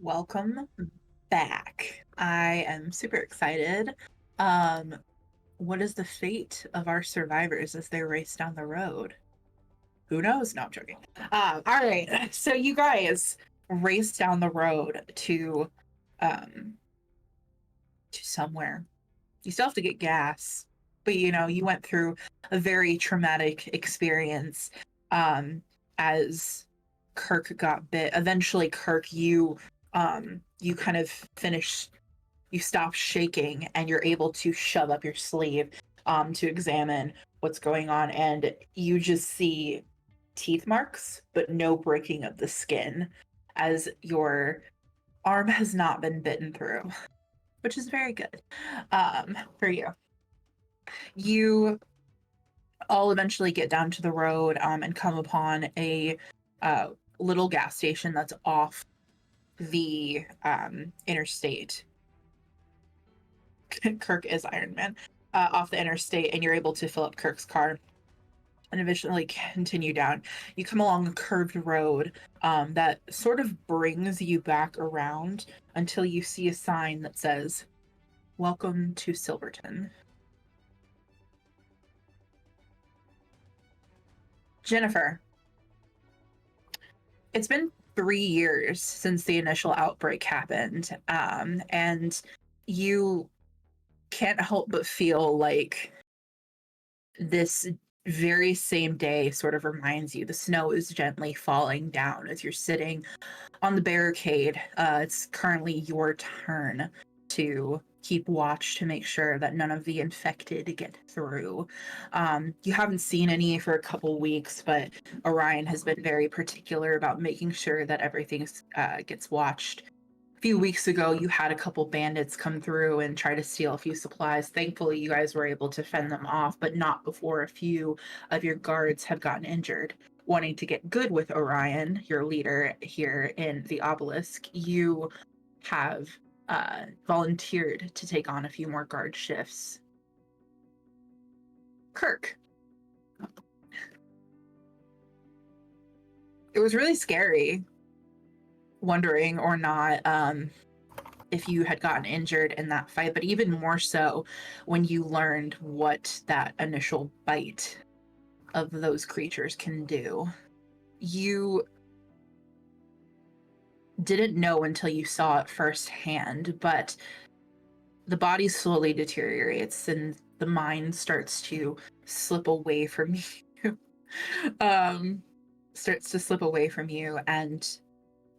welcome back. I am super excited. What is the fate of our survivors as they race down the road? Who knows? No, I'm joking. All right. So you guys race down the road to somewhere. You still have to get gas, but you went through a very traumatic experience as Kirk got bit. Eventually, Kirk, you kind of finish, you stop shaking and you're able to shove up your sleeve to examine what's going on, and you just see teeth marks, but no breaking of the skin, as your arm has not been bitten through, which is very good for you. You all eventually get down to the road and come upon a little gas station that's off the interstate. Kirk is Iron Man. Off the interstate, and you're able to fill up Kirk's car and eventually continue down. You come along a curved road that sort of brings you back around until you see a sign that says, "Welcome to Silverton." Jennifer, it's been 3 years since the initial outbreak happened, and you can't help but feel like this very same day sort of reminds you. The snow is gently falling down as you're sitting on the barricade. It's currently your turn to keep watch to make sure that none of the infected get through. You haven't seen any for a couple weeks, but Orion has been very particular about making sure that everything gets watched. A few weeks ago, you had a couple bandits come through and try to steal a few supplies. Thankfully, you guys were able to fend them off, but not before a few of your guards have gotten injured. Wanting to get good with Orion, your leader here in the obelisk, you have volunteered to take on a few more guard shifts. Kirk. It was really scary, wondering or not if you had gotten injured in that fight, but even more so when you learned what that initial bite of those creatures can do. You didn't know until you saw it firsthand, but the body slowly deteriorates and the mind starts to slip away from you. Starts to slip away from you, and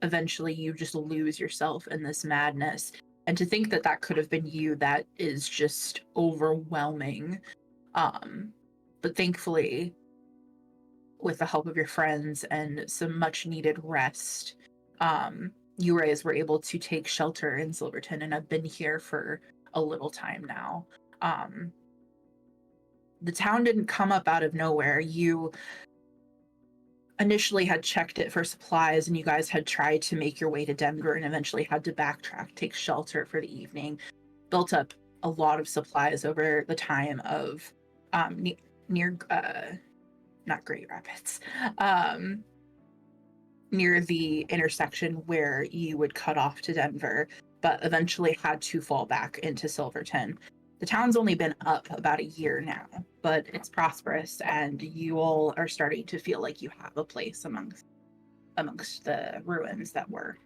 eventually you just lose yourself in this madness. And to think that that could have been you, that is just overwhelming. But thankfully, with the help of your friends and some much needed rest, you guys were able to take shelter in Silverton and have been here for a little time now. The town didn't come up out of nowhere. You initially had checked it for supplies, and you guys had tried to make your way to Denver and eventually had to backtrack, take shelter for the evening, built up a lot of supplies over the time of near not Great Rapids, near the intersection where you would cut off to Denver, but eventually had to fall back into Silverton. The town's only been up about a year now, but it's prosperous, and you all are starting to feel like you have a place amongst the ruins that were.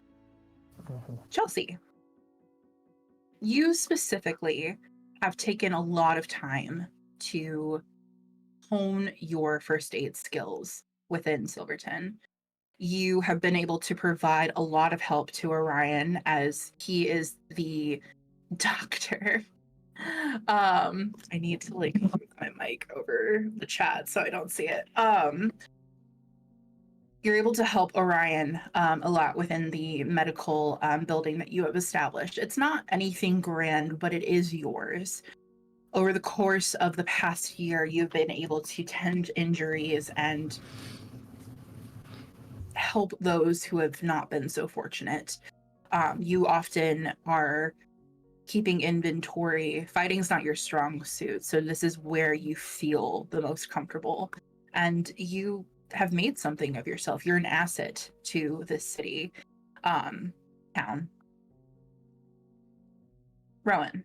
Chelsea, you specifically have taken a lot of time to hone your first aid skills within Silverton. You have been able to provide a lot of help to Orion, as he is the doctor. I need to move my mic over the chat so I don't see it. You're able to help Orion a lot within the medical building that you have established. It's not anything grand, but it is yours. Over the course of the past year, you've been able to tend injuries and help those who have not been so fortunate. You often are keeping inventory. Fighting's not your strong suit, so this is where you feel the most comfortable. And you have made something of yourself. You're an asset to this city. And town. Rowan,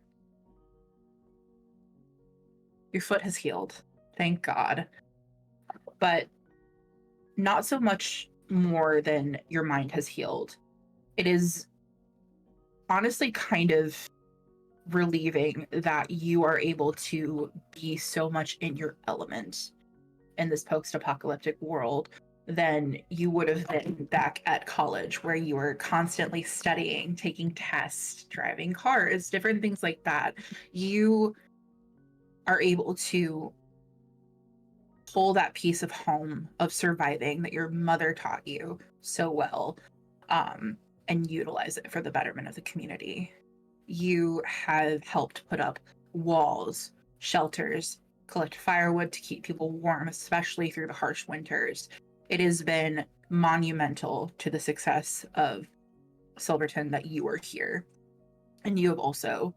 your foot has healed, thank God. But not so much more than your mind has healed. It is honestly kind of relieving that you are able to be so much in your element in this post-apocalyptic world than you would have been back at college, where you were constantly studying, taking tests, driving cars, different things like that. You are able to pull that piece of home, of surviving, that your mother taught you so well, and utilize it for the betterment of the community. You have helped put up walls, shelters, collect firewood to keep people warm, especially through the harsh winters. It has been monumental to the success of Silverton that you are here. And you have also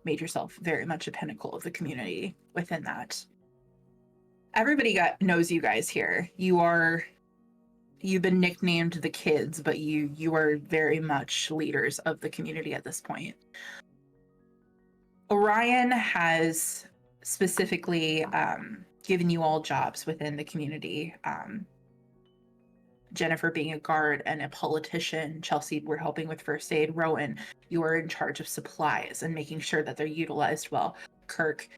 made yourself very much a pinnacle of the community within that. Everybody knows you guys here. You've been nicknamed the kids, but you are very much leaders of the community at this point. Orion has specifically given you all jobs within the community. Jennifer being a guard and a politician. Chelsea, we're helping with first aid. Rowan, you are in charge of supplies and making sure that they're utilized well. Kirk,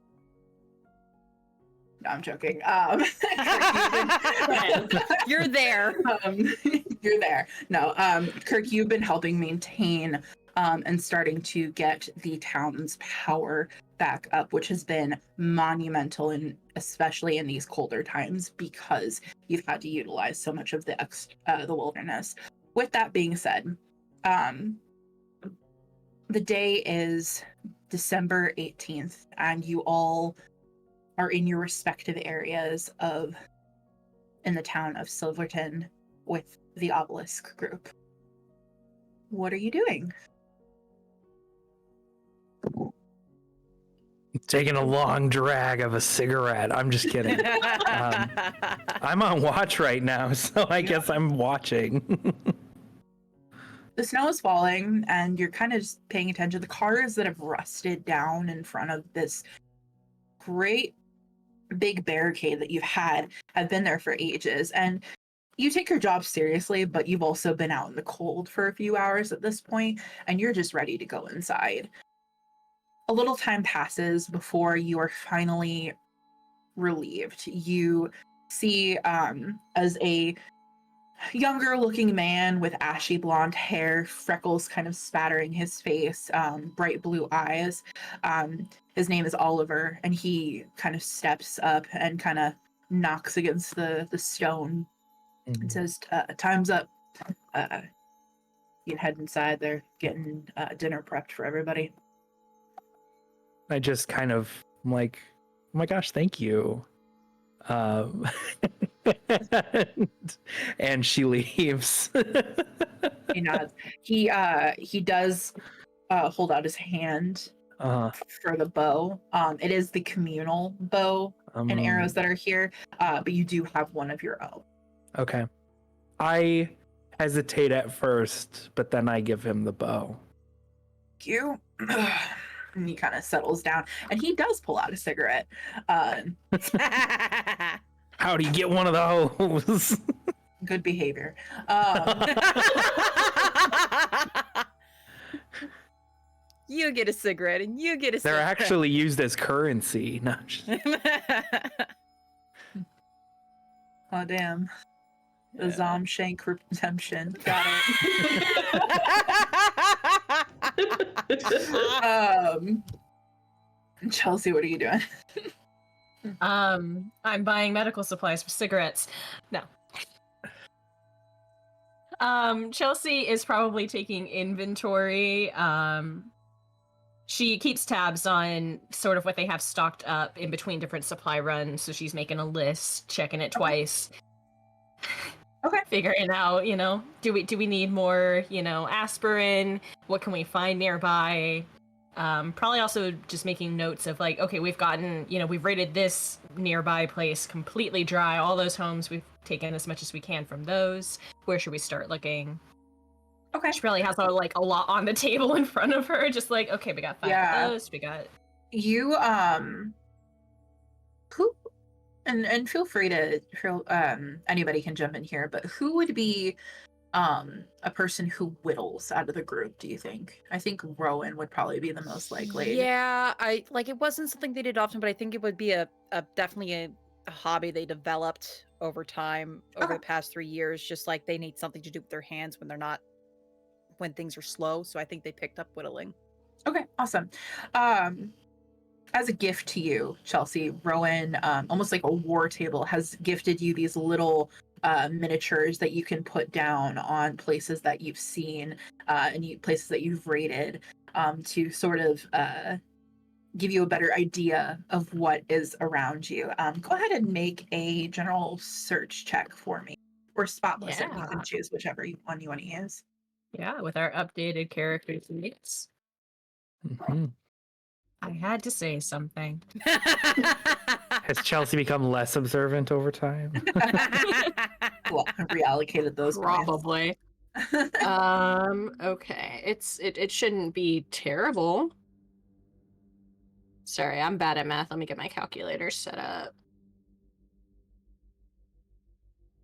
no, I'm joking. You're there. You're there. No, Kirk, you've been helping maintain and starting to get the town's power back up, which has been monumental, and especially in these colder times, because you've had to utilize so much of the wilderness. With that being said, the day is December 18th, and you all are in your respective areas in the town of Silverton with the Obelisk group. What are you doing? Taking a long drag of a cigarette. I'm just kidding. I'm on watch right now, so I guess I'm watching. The snow is falling, and you're kind of just paying attention. The cars that have rusted down in front of this great big barricade that you've had have been there for ages. And you take your job seriously, but you've also been out in the cold for a few hours at this point, and you're just ready to go inside. A little time passes before you are finally relieved. You see as a younger looking man with ashy blonde hair, freckles kind of spattering his face, bright blue eyes. His name is Oliver, and he kind of steps up and kind of knocks against the stone and says, time's up. You head inside. They're getting dinner prepped for everybody. I just kind of am like, oh my gosh, thank you. And she leaves. He nods. He does hold out his hand for the bow. It is the communal bow and arrows that are here, but you do have one of your own. Okay. I hesitate at first, but then I give him the bow. Thank you. And he kind of settles down, and he does pull out a cigarette. How do you get one of those? Good behavior. You get a cigarette, and you get a They're cigarette. actually used as currency. No, Oh, damn. The Zomshank redemption. Got it. Chelsea, what are you doing? I'm buying medical supplies for cigarettes. No. Chelsea is probably taking inventory. She keeps tabs on sort of what they have stocked up in between different supply runs, so she's making a list, checking it twice. Okay. Figuring out, do we need more, aspirin? What can we find nearby? Probably also just making notes of like, okay, we've gotten, we've raided this nearby place completely dry. All those homes, we've taken as much as we can from those. Where should we start looking? Okay. She probably has a lot on the table in front of her, just like, okay, we got 5 of those, we got. You who and feel free to anybody can jump in here, but who would be a person who whittles out of the group, do you think? I think Rowan would probably be the most likely. Yeah, I like it wasn't something they did often, but I think it would be a definitely a hobby they developed over time, over the past 3 years. Just like they need something to do with their hands when things are slow. So I think they picked up whittling. Okay, awesome. As a gift to you, Chelsea, Rowan, almost like a war table, has gifted you these little miniatures that you can put down on places that you've seen and places that you've rated to sort of give you a better idea of what is around you. Go ahead and make a general search check for me, or spot list it. You can choose whichever one you want to use. Yeah, with our updated character sheets. Mm-hmm. I had to say something. Has Chelsea become less observant over time? Well, reallocated those Probably. Okay. It shouldn't be terrible. Sorry, I'm bad at math. Let me get my calculator set up.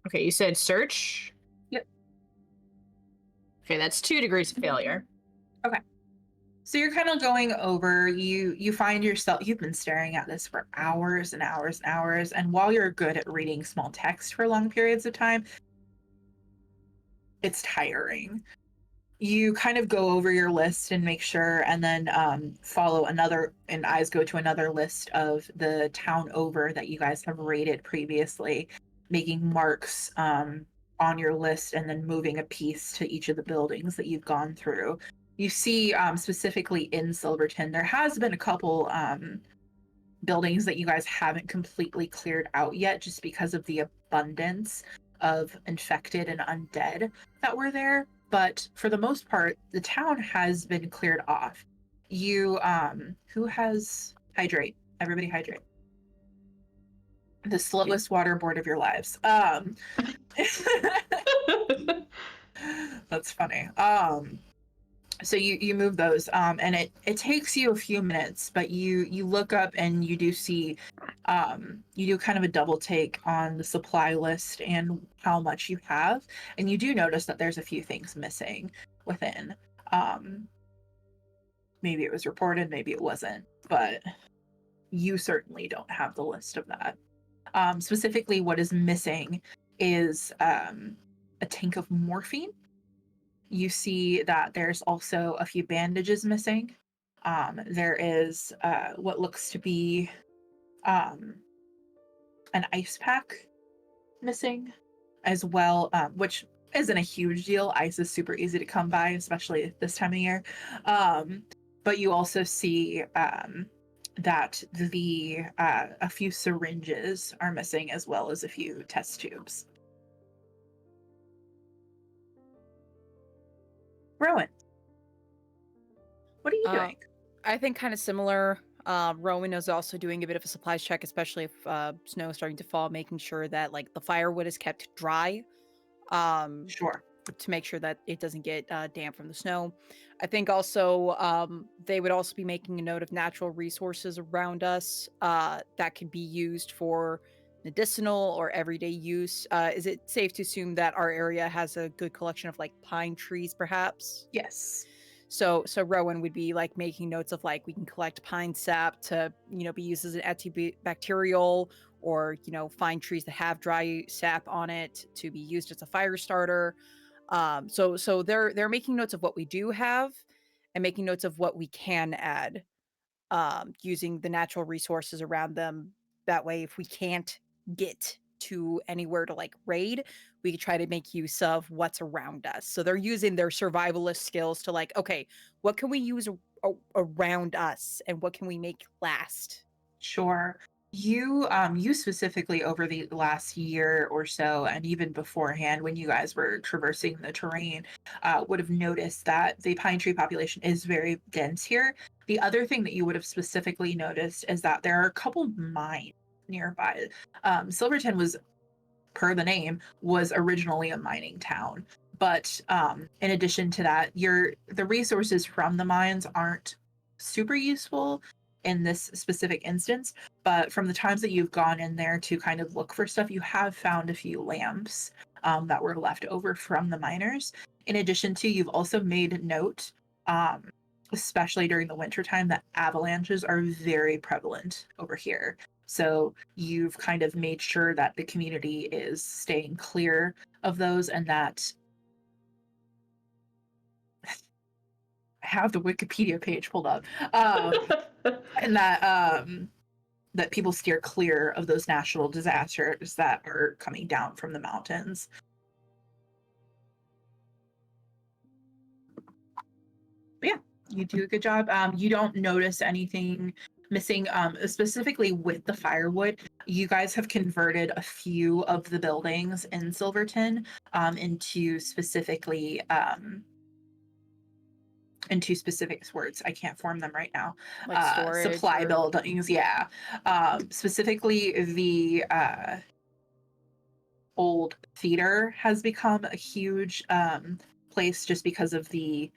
Okay, you said search? Yep. Okay, that's 2 degrees of failure. Okay. So you're kind of going over, you find yourself, you've been staring at this for hours and hours and hours, and while you're good at reading small text for long periods of time, it's tiring. You kind of go over your list and make sure, and then follow another, and eyes go to another list of the town over that you guys have rated previously, making marks on your list and then moving a piece to each of the buildings that you've gone through. You see specifically in Silverton, there has been a couple buildings that you guys haven't completely cleared out yet just because of the abundance of infected and undead that were there. But for the most part, the town has been cleared off. You, who has hydrate? Everybody hydrate. The slowest waterboard of your lives. That's funny. So you move those and it takes you a few minutes, but you look up and you do see you do kind of a double take on the supply list and how much you have, and you do notice that there's a few things missing within. Maybe it was reported, maybe it wasn't, but you certainly don't have the list of that. Specifically, what is missing is a tank of morphine. You see that there's also a few bandages missing. There is what looks to be an ice pack missing as well, which isn't a huge deal. Ice is super easy to come by, especially this time of year. But you also see that a few syringes are missing, as well as a few test tubes. Rowan, what are you doing? I think kind of similar. Rowan is also doing a bit of a supplies check, especially if snow is starting to fall, making sure that like the firewood is kept dry. Sure. To make sure that it doesn't get damp from the snow. I think also they would also be making a note of natural resources around us that could be used for medicinal or everyday use. Is it safe to assume that our area has a good collection of like pine trees, perhaps? Yes. So Rowan would be like making notes of like we can collect pine sap to be used as an antibacterial, or find trees that have dry sap on it to be used as a fire starter. So they're making notes of what we do have and making notes of what we can add, using the natural resources around them. That way, if we can't get to anywhere to like raid, we could try to make use of what's around us. So they're using their survivalist skills to like, okay, what can we use around us and what can we make last? Sure. You specifically over the last year or so, and even beforehand when you guys were traversing the terrain, would have noticed that the pine tree population is very dense here. The other thing that you would have specifically noticed is that there are a couple mines nearby. Silverton was, per the name, was originally a mining town, But in addition to that, the resources from the mines aren't super useful in this specific instance. But from the times that you've gone in there to kind of look for stuff, you have found a few lamps that were left over from the miners. In addition to, you've also made note, especially during the wintertime, that avalanches are very prevalent over here. So you've kind of made sure that the community is staying clear of those, and that I have the Wikipedia page pulled up, and that people steer clear of those natural disasters that are coming down from the mountains. But yeah, you do a good job. You don't notice anything missing, specifically with the firewood. You guys have converted a few of the buildings in Silverton into specific words. I can't form them right now. Like storage supply or... buildings, yeah. Specifically, the old theater has become a huge place just because of the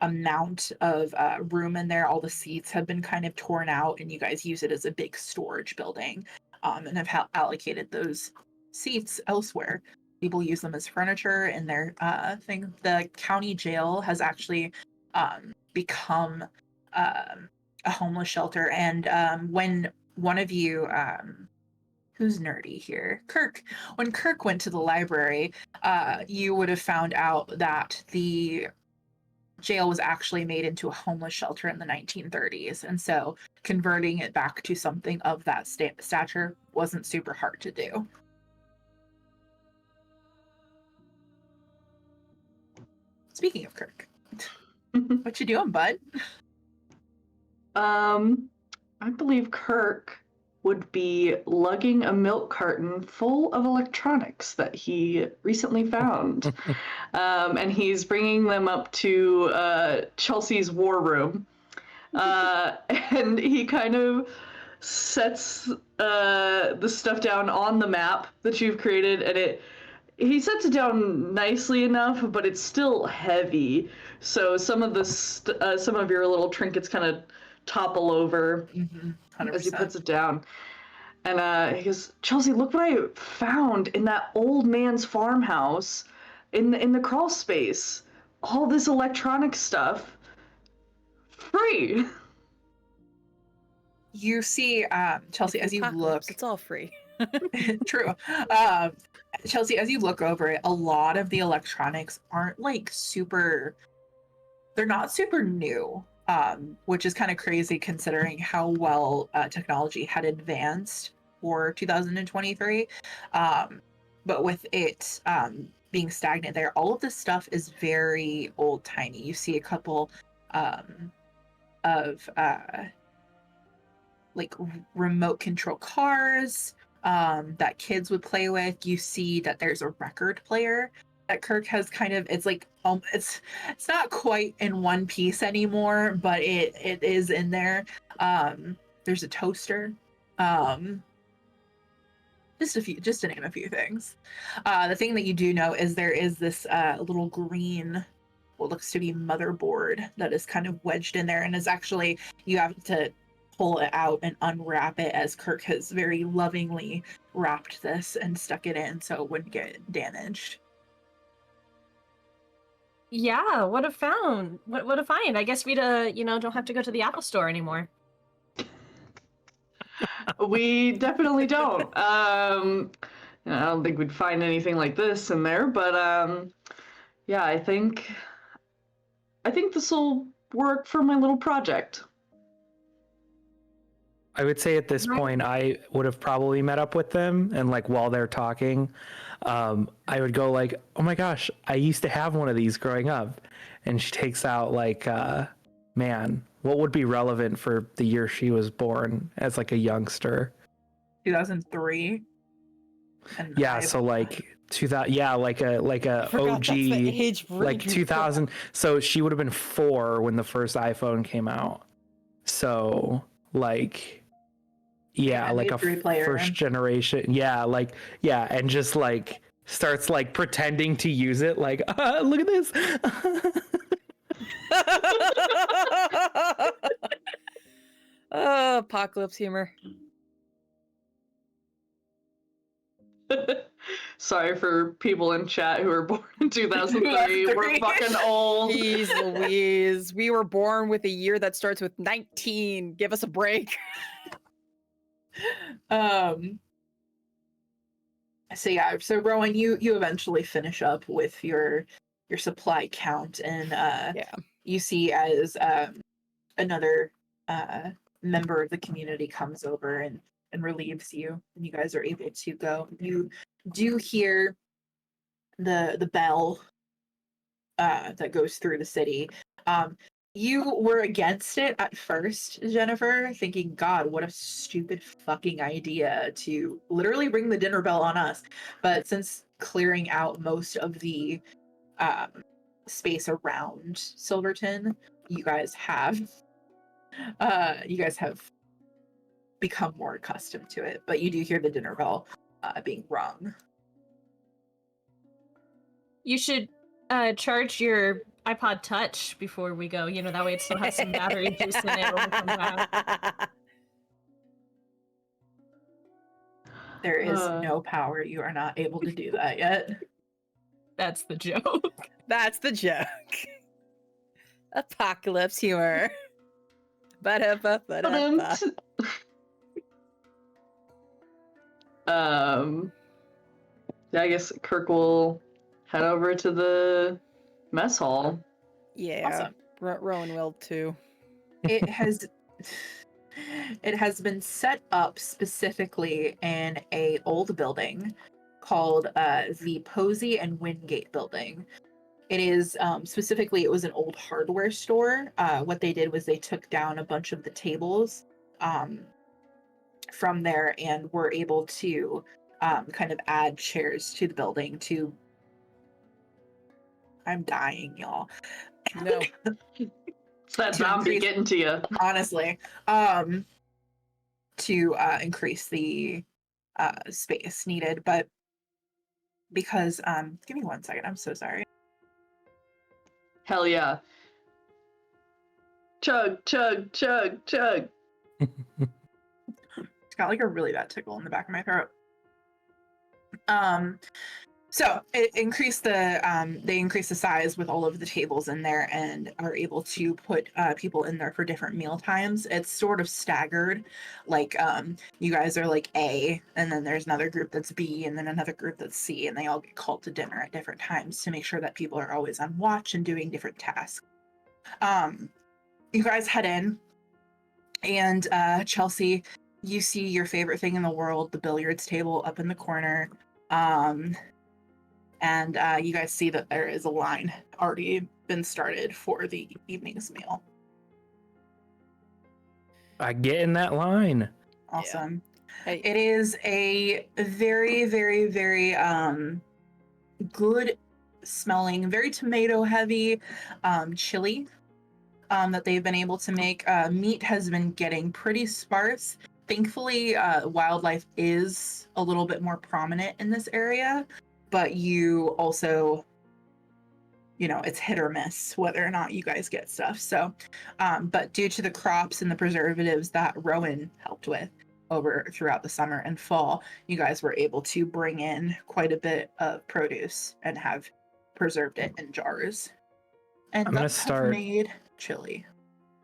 amount of room in there. All the seats have been kind of torn out, and you guys use it as a big storage building, and have allocated those seats elsewhere. People use them as furniture in their thing. The county jail has actually become a homeless shelter, and when one of you who's nerdy here? Kirk. When Kirk went to the library, you would have found out that the jail was actually made into a homeless shelter in the 1930s. And so converting it back to something of that stature wasn't super hard to do. Speaking of Kirk, what you doing, bud? I believe Kirk would be lugging a milk carton full of electronics that he recently found. And he's bringing them up to Chelsea's war room. And he kind of sets the stuff down on the map that you've created, and he sets it down nicely enough, but it's still heavy. So some of your little trinkets kind of topple over as he puts it down. And he goes, Chelsea, look what I found in that old man's farmhouse in the crawl space. All this electronic stuff. Free. You see, Chelsea, as you look... It's all free. True. Chelsea, as you look over it, a lot of the electronics aren't like super... They're not super new. Which is kind of crazy considering how well technology had advanced for 2023. But with it being stagnant there, all of this stuff is very old-timey. You see a couple of like remote control cars that kids would play with. You see that there's a record player that Kirk has kind of, it's like it's not quite in one piece anymore, but it is in there. There's a toaster, just to name a few things. The thing that you do know is there is this little green, what looks to be motherboard that is kind of wedged in there, and is actually, you have to pull it out and unwrap it, as Kirk has very lovingly wrapped this and stuck it in so it wouldn't get damaged. Yeah, what a find. What a find. I guess we don't have to go to the Apple Store anymore. We definitely don't. I don't think we'd find anything like this in there, but yeah, I think this will work for my little project. I would say at this point, I would have probably met up with them, and like while they're talking, I would go like, "Oh my gosh, I used to have one of these growing up," and she takes out like, man, what would be relevant for the year she was born as like a youngster? 2003. Yeah, so like 2000. Yeah, like a OG, like 2000. So she would have been 4 when the first iPhone came out. So like. Yeah, like a first generation. Yeah, like, yeah, and just like starts like pretending to use it, like, look at this. Oh, apocalypse humor. Sorry for people in chat who were born in 2003. We're 2003. fucking old. Jeez Louise. We were born with a year that starts with 19. Give us a break. So yeah, so Rowan, you eventually finish up with your supply count, and Yeah. you see as another member of the community comes over and relieves you, and you guys are able to go. You do hear the bell that goes through the city. You were against it at first, Jennifer, thinking, God, what a stupid fucking idea to literally ring the dinner bell on us. But since clearing out most of the space around Silverton, you guys have become more accustomed to it. But you do hear the dinner bell being rung. You should charge your iPod Touch before we go. You know, that way it still has some battery juice in it when we come back. There is no power. You are not able to do that yet. That's the joke. That's the joke. Apocalypse humor. Ba-da-ba-ba-da-ba. I guess Kirk will head over to the mess hall. Yeah. Awesome. Rowan will too. It has been set up specifically in a old building called the Posey and Wingate building. It is specifically, it was an old hardware store. What they did was they took down a bunch of the tables from there and were able to kind of add chairs to the building to... I'm dying, y'all. No. It's that To zombie increase- getting to you. Honestly, to increase the space needed, but because give me 1 second, I'm so sorry. Hell yeah. Chug, chug, chug, chug. It's got like a really bad tickle in the back of my throat. So it increased the they increased the size with all of the tables in there and are able to put people in there for different meal times. It's sort of staggered, like you guys are like A, and then there's another group that's B, and then another group that's C, and they all get called to dinner at different times to make sure that people are always on watch and doing different tasks. You guys head in, and Chelsea, you see your favorite thing in the world, the billiards table up in the corner. And you guys see that there is a line already been started for the evening's meal. I get in that line. Awesome. Hey. It is a very, very, very good smelling, very tomato heavy chili that they've been able to make. Meat has been getting pretty sparse. Thankfully, wildlife is a little bit more prominent in this area, but you also, you know, it's hit or miss whether or not you guys get stuff. So, but due to the crops and the preservatives that Rowan helped with over throughout the summer and fall, you guys were able to bring in quite a bit of produce and have preserved it in jars. And I'm gonna thus have made chili.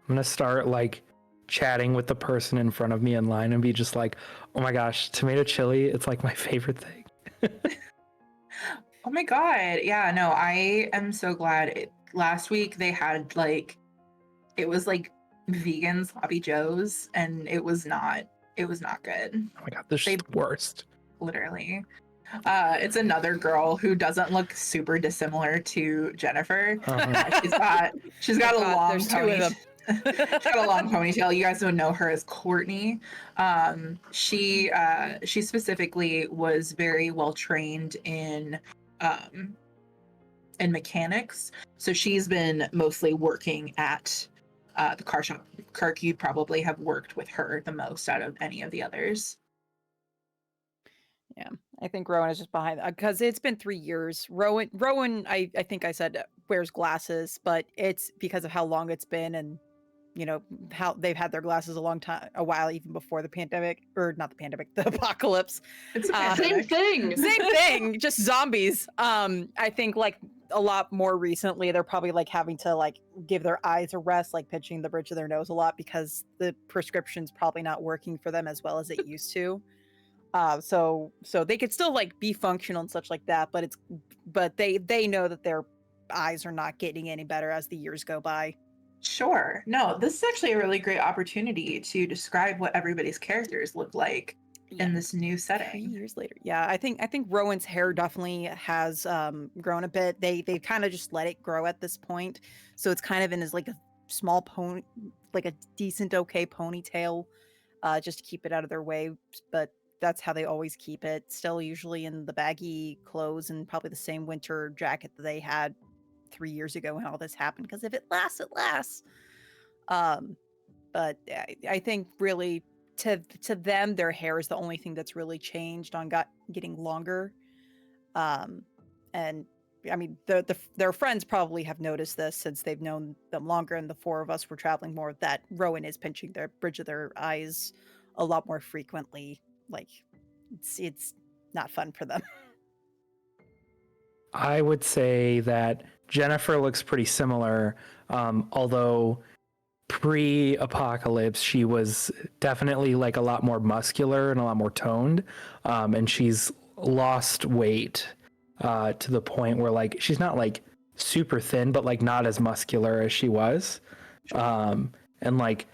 I'm gonna start like chatting with the person in front of me in line and be just like, oh my gosh, tomato chili, it's like my favorite thing. Oh my God. Yeah, no, I am so glad. Last week they had like, it was like vegan sloppy joes, and it was not good. Oh my god, this is the worst. Literally. It's another girl who doesn't look super dissimilar to Jennifer. She's got a long there's two of them. She's got a long ponytail. You guys don't know her as Courtney. She specifically was very well trained in mechanics. So she's been mostly working at the car shop. Kirk, you'd probably have worked with her the most out of any of the others. Yeah. I think Rowan is just behind because it's been 3 years. Rowan, I think I said wears glasses, but it's because of how long it's been and how they've had their glasses a while, even before the pandemic, or not the pandemic, the apocalypse. It's a Same pandemic. thing. Same thing, just zombies. I think like a lot more recently, they're probably like having to like give their eyes a rest, like pinching the bridge of their nose a lot because the prescription's probably not working for them as well as it used to. So they could still like be functional and such like that, but they know that their eyes are not getting any better as the years go by. Sure. No, this is actually a really great opportunity to describe what everybody's characters look like in this new 3 setting. years later. Yeah, I think Rowan's hair definitely has grown a bit. They kind of just let it grow at this point. So it's kind of in his like a small pony, like a decent okay ponytail, just to keep it out of their way. But that's how they always keep it. Still usually in the baggy clothes and probably the same winter jacket that they had 3 years ago when all this happened, because if it lasts, it lasts. But I think really to them, their hair is the only thing that's really changed on getting longer. And I mean, their friends probably have noticed this since they've known them longer, and the four of us were traveling more, that Rowan is pinching their bridge of their eyes a lot more frequently. Like, it's not fun for them. I would say that Jennifer looks pretty similar, although pre-apocalypse she was definitely like a lot more muscular and a lot more toned, and she's lost weight to the point where like she's not like super thin, but like not as muscular as she was, and like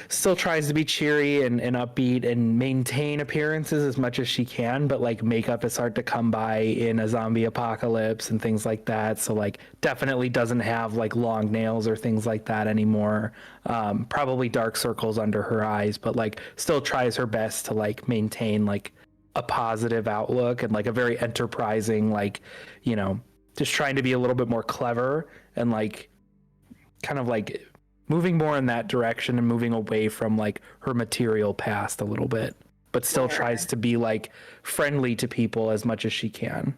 still tries to be cheery and upbeat and maintain appearances as much as she can, but like makeup is hard to come by in a zombie apocalypse and things like that. So like definitely doesn't have like long nails or things like that anymore. Probably dark circles under her eyes, but like still tries her best to like maintain like a positive outlook and like a very enterprising, like, just trying to be a little bit more clever and like kind of like moving more in that direction and moving away from like her material past a little bit, but still tries to be like friendly to people as much as she can.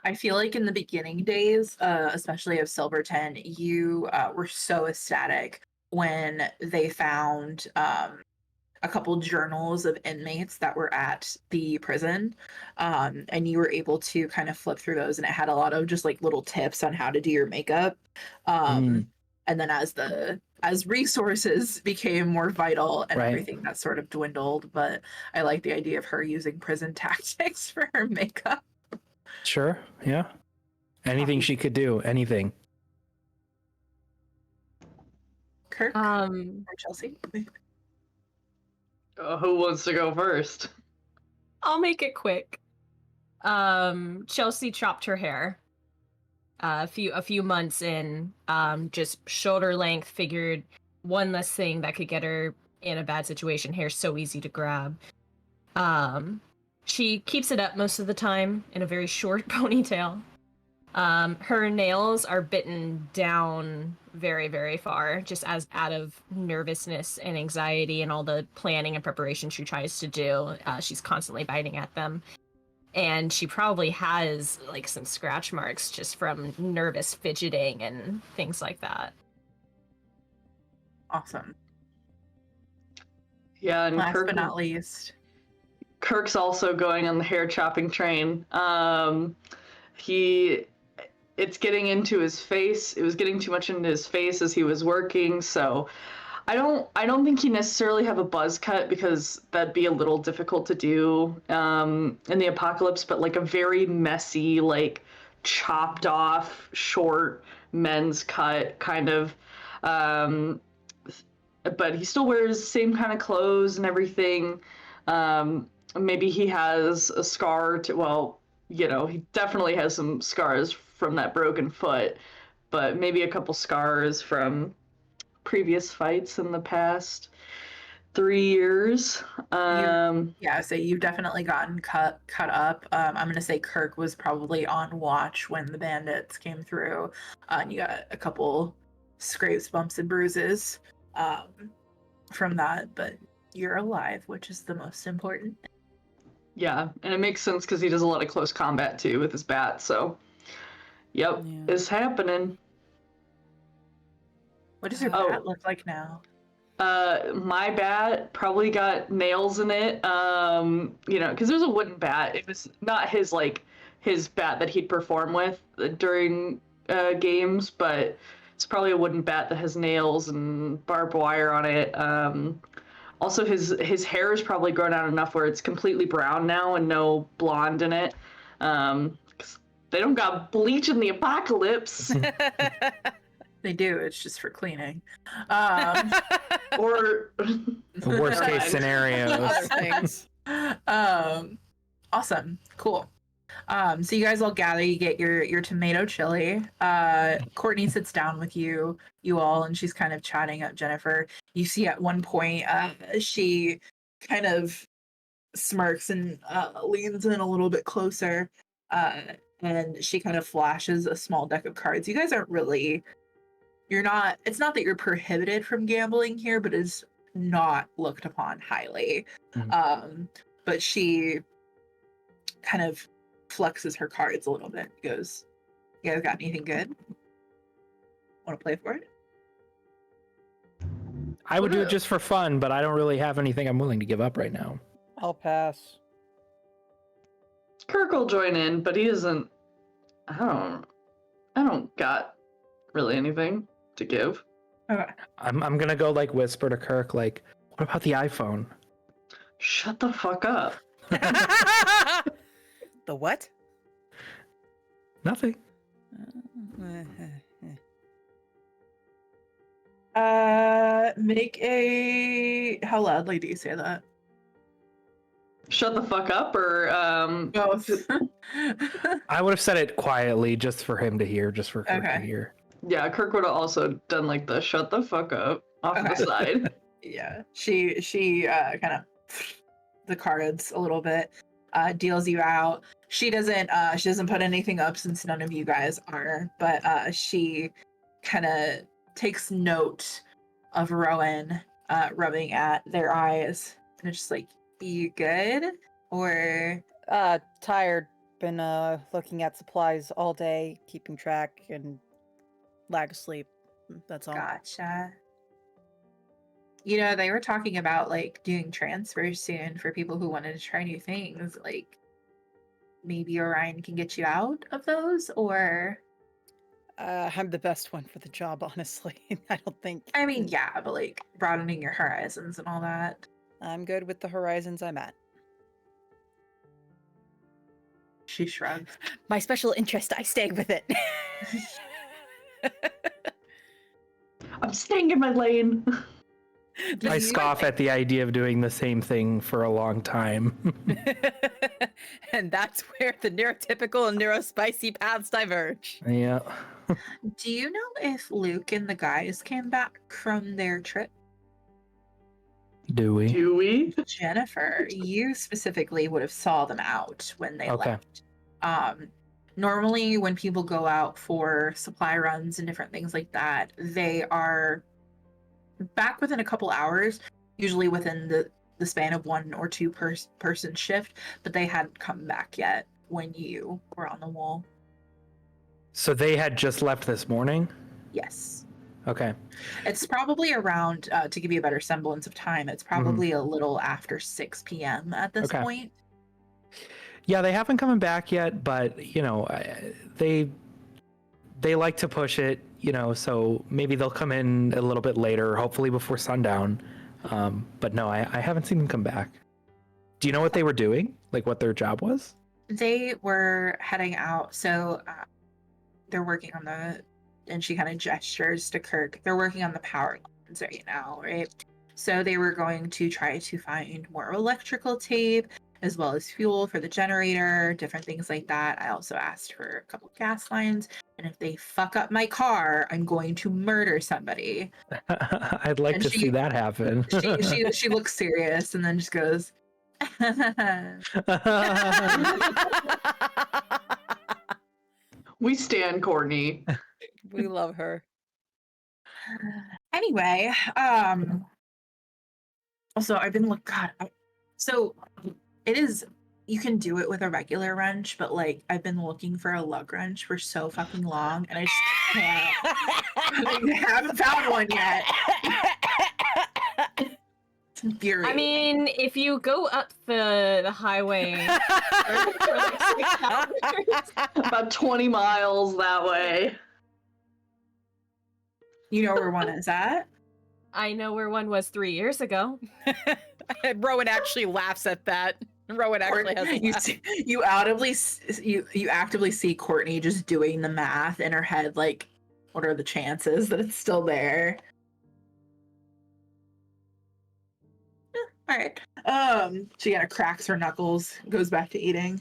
I feel like in the beginning days, especially of Silverton, you were so ecstatic when they found a couple journals of inmates that were at the prison, and you were able to kind of flip through those, and it had a lot of just like little tips on how to do your makeup. And then as resources became more vital and everything, that sort of dwindled. But I like the idea of her using prison tactics for her makeup. Sure. Yeah. Anything she could do. Anything. Kirk or Chelsea? Who wants to go first? I'll make it quick. Chelsea chopped her hair a few months in, just shoulder length, figured one less thing that could get her in a bad situation. Hair's so easy to grab. She keeps it up most of the time in a very short ponytail. Her nails are bitten down very, very far, just as out of nervousness and anxiety and all the planning and preparation she tries to do. She's constantly biting at them. And she probably has like some scratch marks just from nervous fidgeting and things like that. Awesome. Yeah, and Last but not least, Kirk's also going on the hair chopping train. It's getting into his face. It was getting too much into his face as he was working, so I don't think he necessarily have a buzz cut, because that'd be a little difficult to do in the apocalypse, but like a very messy, like chopped off short men's cut kind of. But he still wears the same kind of clothes and everything. Maybe he has a scar he definitely has some scars from that broken foot, but maybe a couple scars from previous fights in the past 3 years. So you've definitely gotten cut up. I'm gonna say Kirk was probably on watch when the bandits came through, and you got a couple scrapes, bumps, and bruises from that, but you're alive, which is the most important. Yeah, and it makes sense because he does a lot of close combat too with his bat. So, yep, Yeah. it's happening. What does your Oh. bat look like now? My bat probably got nails in it. Because it was a wooden bat. It was not his bat that he'd perform with during games, but it's probably a wooden bat that has nails and barbed wire on it. Also, his hair is probably grown out enough where it's completely brown now and no blonde in it. 'Cause they don't got bleach in the apocalypse. They do. It's just for cleaning. Or Worst case Mind. scenarios. Other things. Awesome. Cool. So you guys all gather, you get your tomato chili. Courtney sits down with you all, and she's kind of chatting up Jennifer. You see at one point, she kind of smirks and leans in a little bit closer, and she kind of flashes a small deck of cards. You guys aren't really, it's not that you're prohibited from gambling here, but it's not looked upon highly. Mhm. But she kind of flexes her cards a little bit. Goes, "You guys got anything good? Want to play for it?" I would do it just for fun, but I don't really have anything I'm willing to give up right now. I'll pass. Kirk will join in, but he isn't. I don't got really anything to give. Okay. I'm gonna go like whisper to Kirk, like, what about the iPhone? Shut the fuck up. The what? Nothing. Make a. How loudly do you say that? Shut the fuck up, or Both. I would have said it quietly just for him to hear, just for Kirk Okay. to hear. yeah, Kirk would have also done like the shut the fuck up off to Okay. the side. Yeah. She kind of the cards a little bit. Deals you out. She doesn't put anything up since none of you guys are, but she kind of takes note of Rowan rubbing at their eyes, and it's just like, "You good?" Or Tired. Been looking at supplies all day, keeping track, and lack of sleep. That's all. "Gotcha." They were talking about like doing transfers soon for people who wanted to try new things. Like, maybe Orion can get you out of those, or I'm the best one for the job, honestly. I don't think. I mean, yeah, but like broadening your horizons and all that. I'm good with the horizons I'm at. She shrugs. My special interest, I stay with it. I'm staying in my lane. I scoff at the idea of doing the same thing for a long time. And that's where the neurotypical and neurospicy paths diverge. Yeah. Do you know if Luke and the guys came back from their trip? Do we? Do we? Jennifer, you specifically would have saw them out when they Okay. left. Normally when people go out for supply runs and different things like that, they are back within a couple hours, usually within the span of 1 or 2 person shift, but they hadn't come back yet when you were on the wall. So they had just left this morning? Yes. Okay. It's probably around, to give you a better semblance of time, it's probably a little after 6 p.m. at this Okay. point. Yeah, they haven't come back yet, but they like to push it, so maybe they'll come in a little bit later, hopefully before sundown. But no, I haven't seen them come back. Do you know what they were doing? Like what their job was? They were heading out, so they're working on and she kind of gestures to Kirk, they're working on the power lines right now, right? So they were going to try to find more electrical tape, as well as fuel for the generator, different things like that. I also asked for a couple gas lines, and if they fuck up my car, I'm going to murder somebody. I'd like And to see that happen. She looks serious and then just goes, We stand Courtney. We love her. Anyway, also I've been so it is you can do it with a regular wrench, but like I've been looking for a lug wrench for so fucking long, and I just can't. I haven't found one yet. It's infuriating. I mean, if you go up the highway for like 6 hours, About 20 miles that way. You know where one is at? I know where one was 3 years ago. Rowan actually laughs at that. Rowan actually has a you laugh. see, you actively see Courtney just doing the math in her head, like, what are the chances that it's still there? All right. She kind of cracks her knuckles, goes back to eating.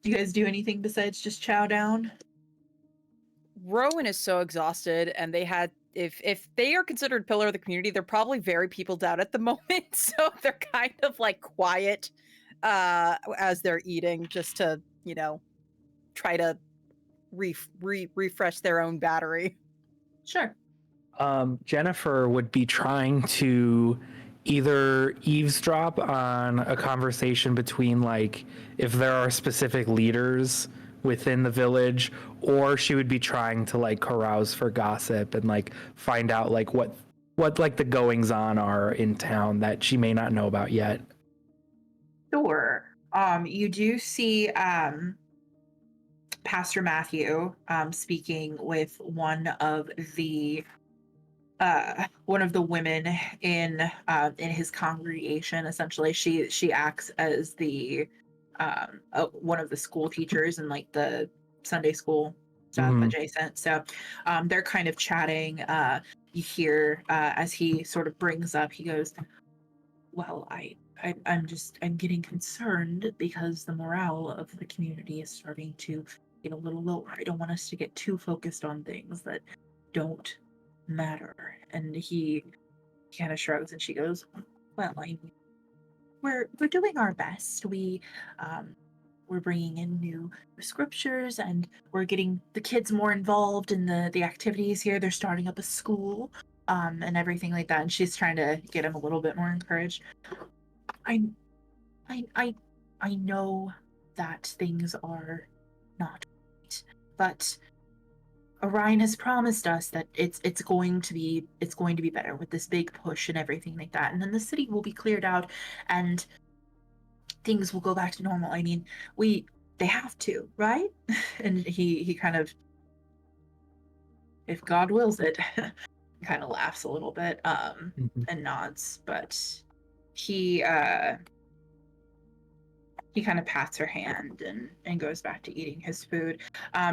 Do you guys do anything besides just chow down? Rowan is so exhausted, and they had if they are considered pillar of the community, they're probably very peopled out at the moment, so they're kind of like quiet as they're eating, just to try to refresh their own battery. Sure. Jennifer would be trying to either eavesdrop on a conversation between, like, if there are specific leaders within the village, or she would be trying to like carouse for gossip and like find out like what like the goings on are in town that she may not know about yet. Sure. You do see Pastor Matthew speaking with one of the women in his congregation. Essentially, she acts as the one of the school teachers and like the Sunday school stuff adjacent. So they're kind of chatting. You hear as he sort of brings up, he goes, well, I'm getting concerned because the morale of the community is starting to get a little lower. I don't want us to get too focused on things that don't matter. And he kind of shrugs, and she goes, well, we're doing our best. We're bringing in new scriptures, and we're getting the kids more involved in the activities here. They're starting up a school and everything like that, and she's trying to get him a little bit more encouraged. I know that things are not right, but Orion has promised us that it's going to be better with this big push and everything like that, and then the city will be cleared out and things will go back to normal. I mean, they have to, right? And he kind of, if God wills it, kind of laughs a little bit and nods, but he kind of pats her hand and goes back to eating his food.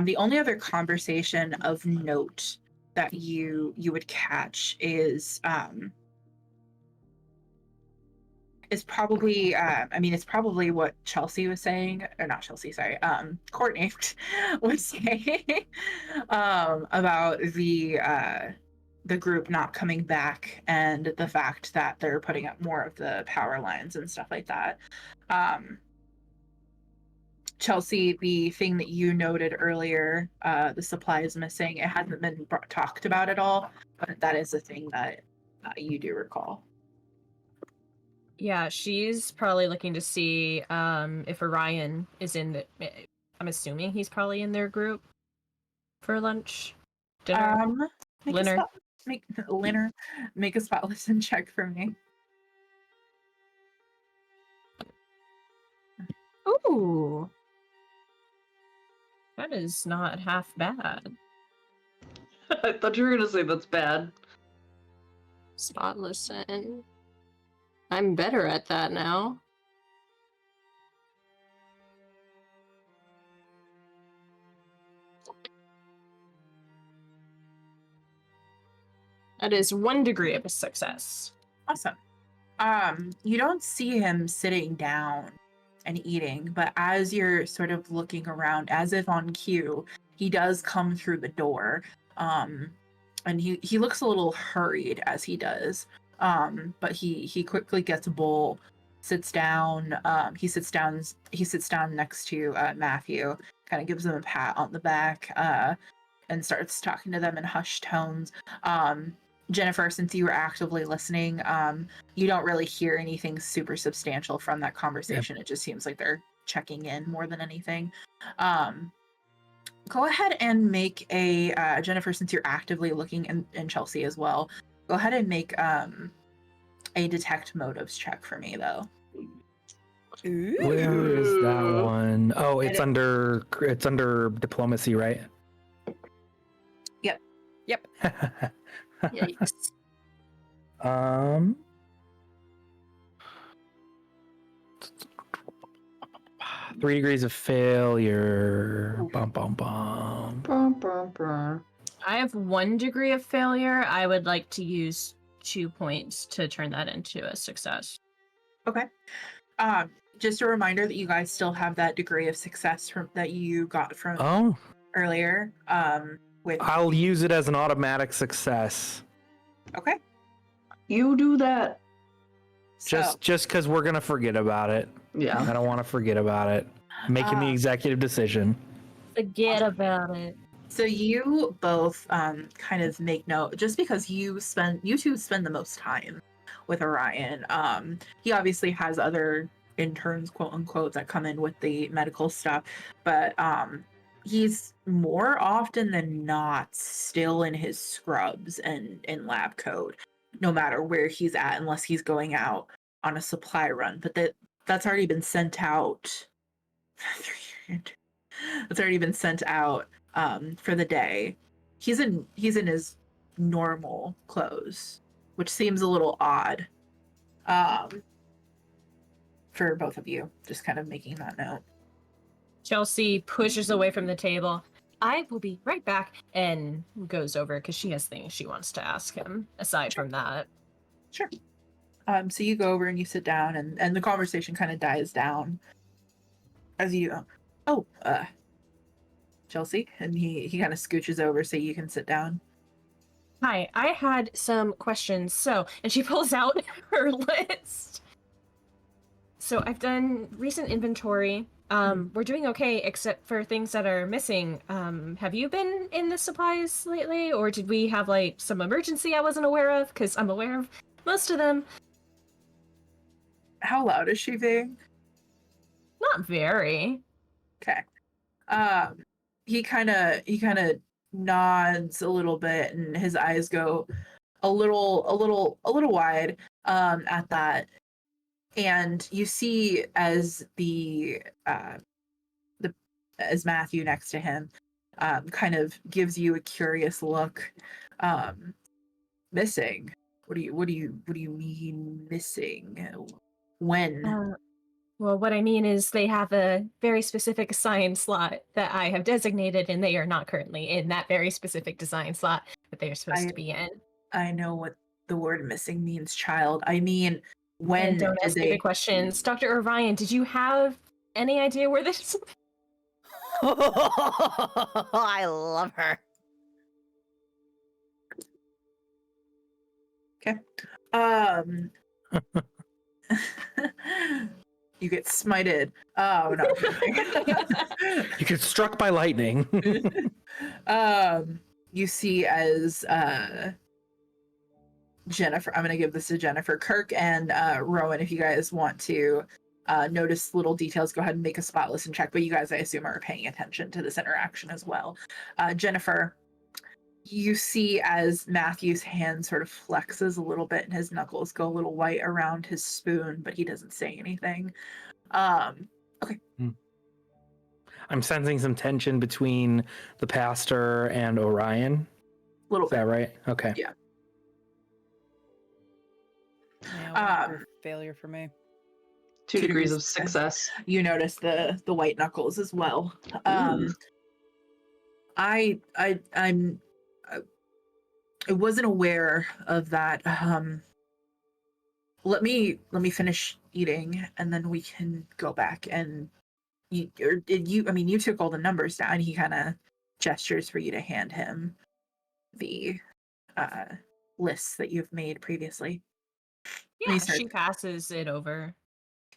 The only other conversation of note that you would catch is probably it's probably what Chelsea was saying, or not Chelsea, sorry, Courtney was saying about the group not coming back and the fact that they're putting up more of the power lines and stuff like that. Chelsea, the thing that you noted earlier, the supply is missing. It hasn't been talked about at all, but that is a thing that you do recall. Yeah, she's probably looking to see if Orion is in the. I'm assuming he's probably in their group for lunch, dinner, dinner. Make a spot listen check for me. Ooh, that is not half bad. I thought you were gonna say that's bad. Spot listen. I'm better at that now. That is 1 degree of a success. Awesome. You don't see him sitting down and eating, but as you're sort of looking around, as if on cue, he does come through the door. And he looks a little hurried as he does. But he quickly gets a bowl, sits down. He sits down next to Matthew, kind of gives him a pat on the back, and starts talking to them in hushed tones. Jennifer, since you were actively listening, you don't really hear anything super substantial from that conversation. It just seems like they're checking in more than anything. Go ahead and make a Jennifer, since you're actively looking, and Chelsea as well. Go ahead and make a detect motives check for me, though. Where is that one? Oh, it's And under diplomacy, right? Yep. Yikes. 3 degrees of failure. Bum bum bum. Brum, brum, brum. I have 1 degree of failure. I would like to use 2 points to turn that into a success. Okay. Just a reminder that you guys still have that degree of success that you got from earlier. I'll use it as an automatic success. Okay. You do that. Just because we're gonna forget about it. Yeah. I don't want to forget about it. Making the executive decision. Forget about it. So you both kind of make note, just because you two spend the most time with Orion. He obviously has other interns, quote unquote, that come in with the medical stuff, but he's more often than not still in his scrubs and in lab coat, no matter where he's at, unless he's going out on a supply run. But that's already been sent out. It's already been sent out for the day. He's in his normal clothes, which seems a little odd for both of you. Just kind of making that note. Chelsea pushes away from the table. I will be right back, and goes over because she has things she wants to ask him aside from that. Sure. So you go over and you sit down, and the conversation kind of dies down as you Chelsea, and he kind of scooches over so you can sit down. Hi, I had some questions. So, and she pulls out her list. So I've done recent inventory. We're doing okay except for things that are missing. Have you been in the supplies lately, or did we have like some emergency I wasn't aware of? Because I'm aware of most of them. How loud is she being? Not very. Okay. He kind of nods a little bit, and his eyes go a little wide at that. And you see as as Matthew next to him kind of gives you a curious look. Missing? What do you mean missing? When? Well, what I mean is they have a very specific assigned slot that I have designated, and they are not currently in that very specific design slot that they are supposed to be in. I know what the word missing means, child. I mean, when And don't did ask me the questions. Dr. Orion, did you have any idea where this... I love her. Okay. You get smited. Oh no. You get struck by lightning. You see as Jennifer, I'm going to give this to Jennifer, Kirk, and Rowan, if you guys want to notice little details, go ahead and make a spot listen check. But you guys, I assume, are paying attention to this interaction as well. Jennifer, you see as Matthew's hand sort of flexes a little bit and his knuckles go a little white around his spoon, but he doesn't say anything. Okay. I'm sensing some tension between the pastor and Orion. Little Is that bit. right? Okay. Yeah. Yeah, failure for me. 2 degrees of success. You notice the white knuckles as well. I wasn't aware of that. Let me finish eating, and then we can go back. And you took all the numbers down. He kind of gestures for you to hand him the lists that you've made previously. Yeah, she passes it over.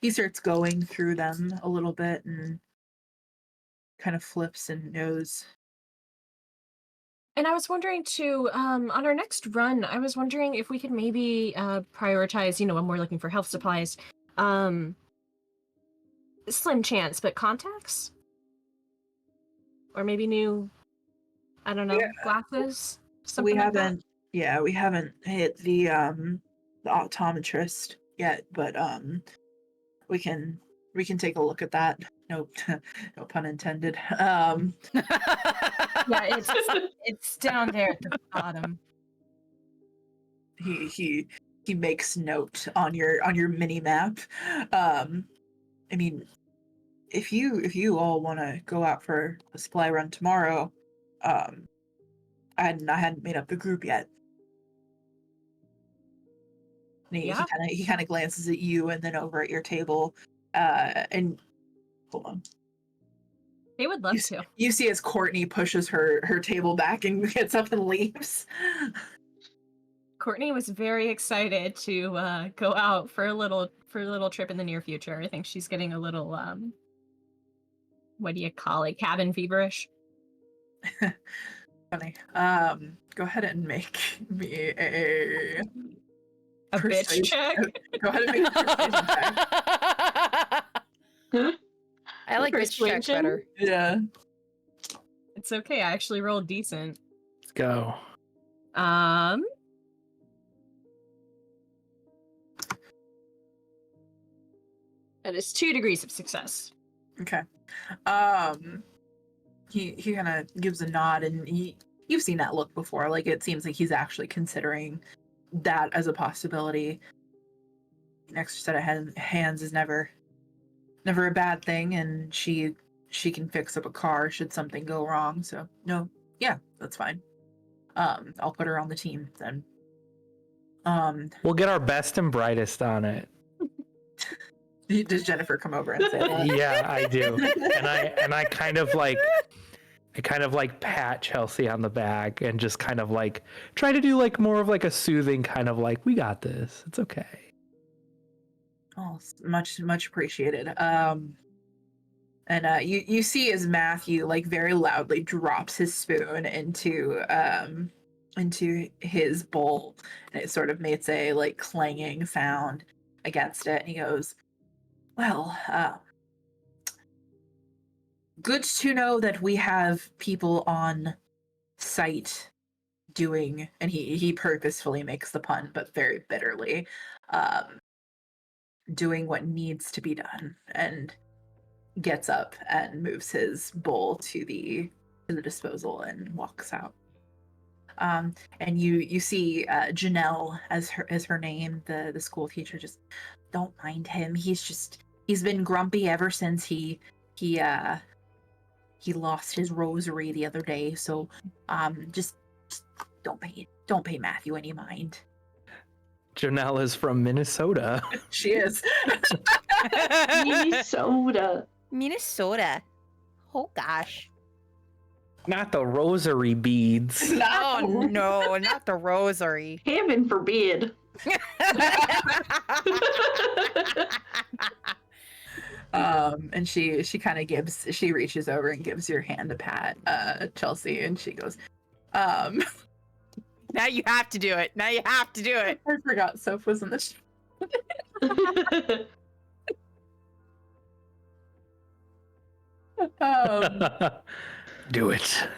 He starts going through them a little bit and kind of flips and knows. And I was wondering too, on our next run, I was wondering if we could maybe prioritize, when we're looking for health supplies, slim chance, but contacts? Or maybe new, I don't know, glasses? Something like that? We haven't hit the optometrist yet, but we can take a look at that. No, no pun intended. Yeah, it's down there at the bottom. He makes note on your mini map. I mean, if you all want to go out for a supply run tomorrow, I hadn't made up the group yet. And Yeah. he kind of glances at you and then over at your table, and hold on. They would love to. You see as Courtney pushes her table back and gets up and leaves. Courtney was very excited to go out for a little trip in the near future. I think she's getting a little what do you call it? Cabin feverish. Funny. Go ahead and make me a bitch check. Go ahead and make a persuasion check. I like bitch check better. Yeah. It's okay. I actually rolled decent. Let's go. That is 2 degrees of success. Okay. He kind of gives a nod, and you've seen that look before. Like, it seems like he's actually considering that as a possibility. An extra set of hands is never a bad thing, and she can fix up a car should something go wrong. So no, yeah, that's fine. I'll put her on the team then. We'll get our best and brightest on it. Does Jennifer come over and say that? Yeah, I do. And I kind of like pat Chelsea on the back and just kind of like try to do like more of like a soothing kind of like, we got this. It's okay. Oh, much appreciated. And you see as Matthew like very loudly drops his spoon into his bowl, and it sort of makes a like clanging sound against it, and he goes, well, good to know that we have people on site doing, and he purposefully makes the pun, but very bitterly, doing what needs to be done, and gets up and moves his bowl to the disposal and walks out. And you see Janelle as her name, the school teacher. Just don't mind him. He's been grumpy ever since he lost his rosary the other day. So just don't pay Matthew any mind. Janelle is from Minnesota. She is. Minnesota. Oh gosh. Not the rosary beads. Oh no, not the rosary. Heaven forbid. And she kind of she reaches over and gives your hand a pat, Chelsea, and she goes, Now you have to do it. I forgot Soph was in this. Do it.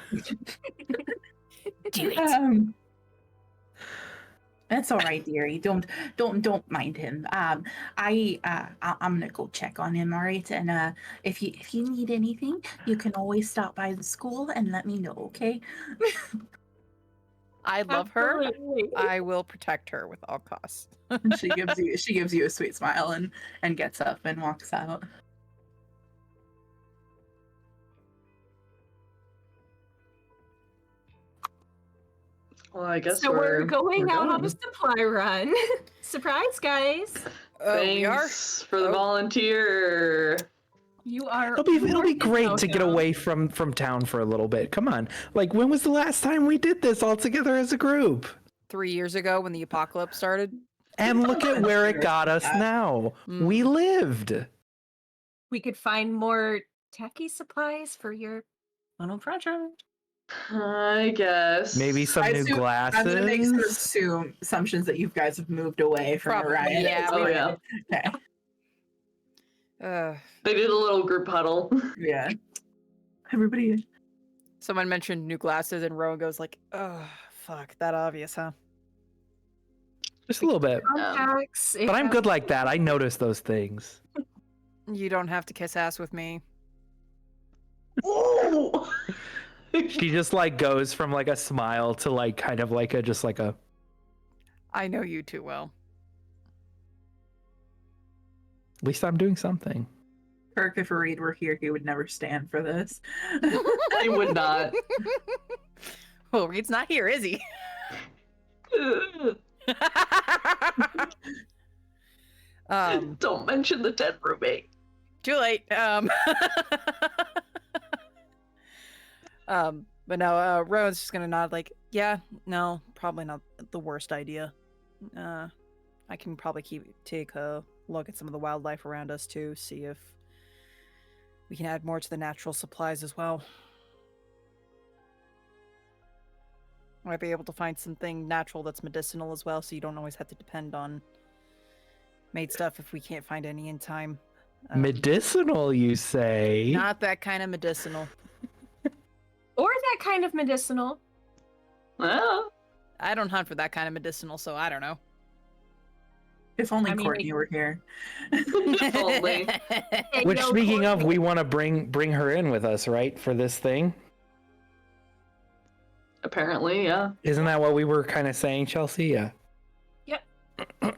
Do it. That's all right, dearie. Don't mind him. I'm gonna go check on him, all right? And if you need anything, you can always stop by the school and let me know, okay? I love her. Absolutely. I will protect her with all costs. And she gives you a sweet smile and gets up and walks out. Well, I guess So we're going out on a going. supply run. Surprise, guys! We are. Thanks for the volunteer. You are. It'll be great to get away from town for a little bit. Come on. Like, when was the last time we did this all together as a group? 3 years ago when the apocalypse started. And look at where it got us now. We lived. We could find more techie supplies for your little project. I guess. Maybe some new glasses. I'm gonna make some assumptions that you guys have moved away from Probably, Orion. yeah. Oh yeah. Okay. They did a little group huddle. Yeah. Everybody. Someone mentioned new glasses, and Rowan goes like, "Oh, fuck, that obvious, huh?" Just a little bit. Contacts. But I'm good like that. I notice those things. You don't have to kiss ass with me. Ooh! She just like goes from like a smile to like kind of like a I know you too well. at least I'm doing something. Kirk, if Reed were here, he would never stand for this. I would not. Well, Reed's not here, is he? Don't mention the dead roommate. Too late. But no, Rowan's just gonna nod like, yeah, no, probably not the worst idea. I can probably take a look at some of the wildlife around us too, see if we can add more to the natural supplies as well. Might be able to find something natural that's medicinal as well, so you don't always have to depend on made stuff if we can't find any in time. Medicinal, you say? Not that kind of medicinal. Or that kind of medicinal. Well, I don't hunt for that kind of medicinal, so I don't know. If only I mean, Courtney were here. if only. Hey, Which, yo, speaking of, Courtney. we want to bring her in with us, right, for this thing? Apparently, yeah. Isn't that what we were kind of saying, Chelsea? Yeah.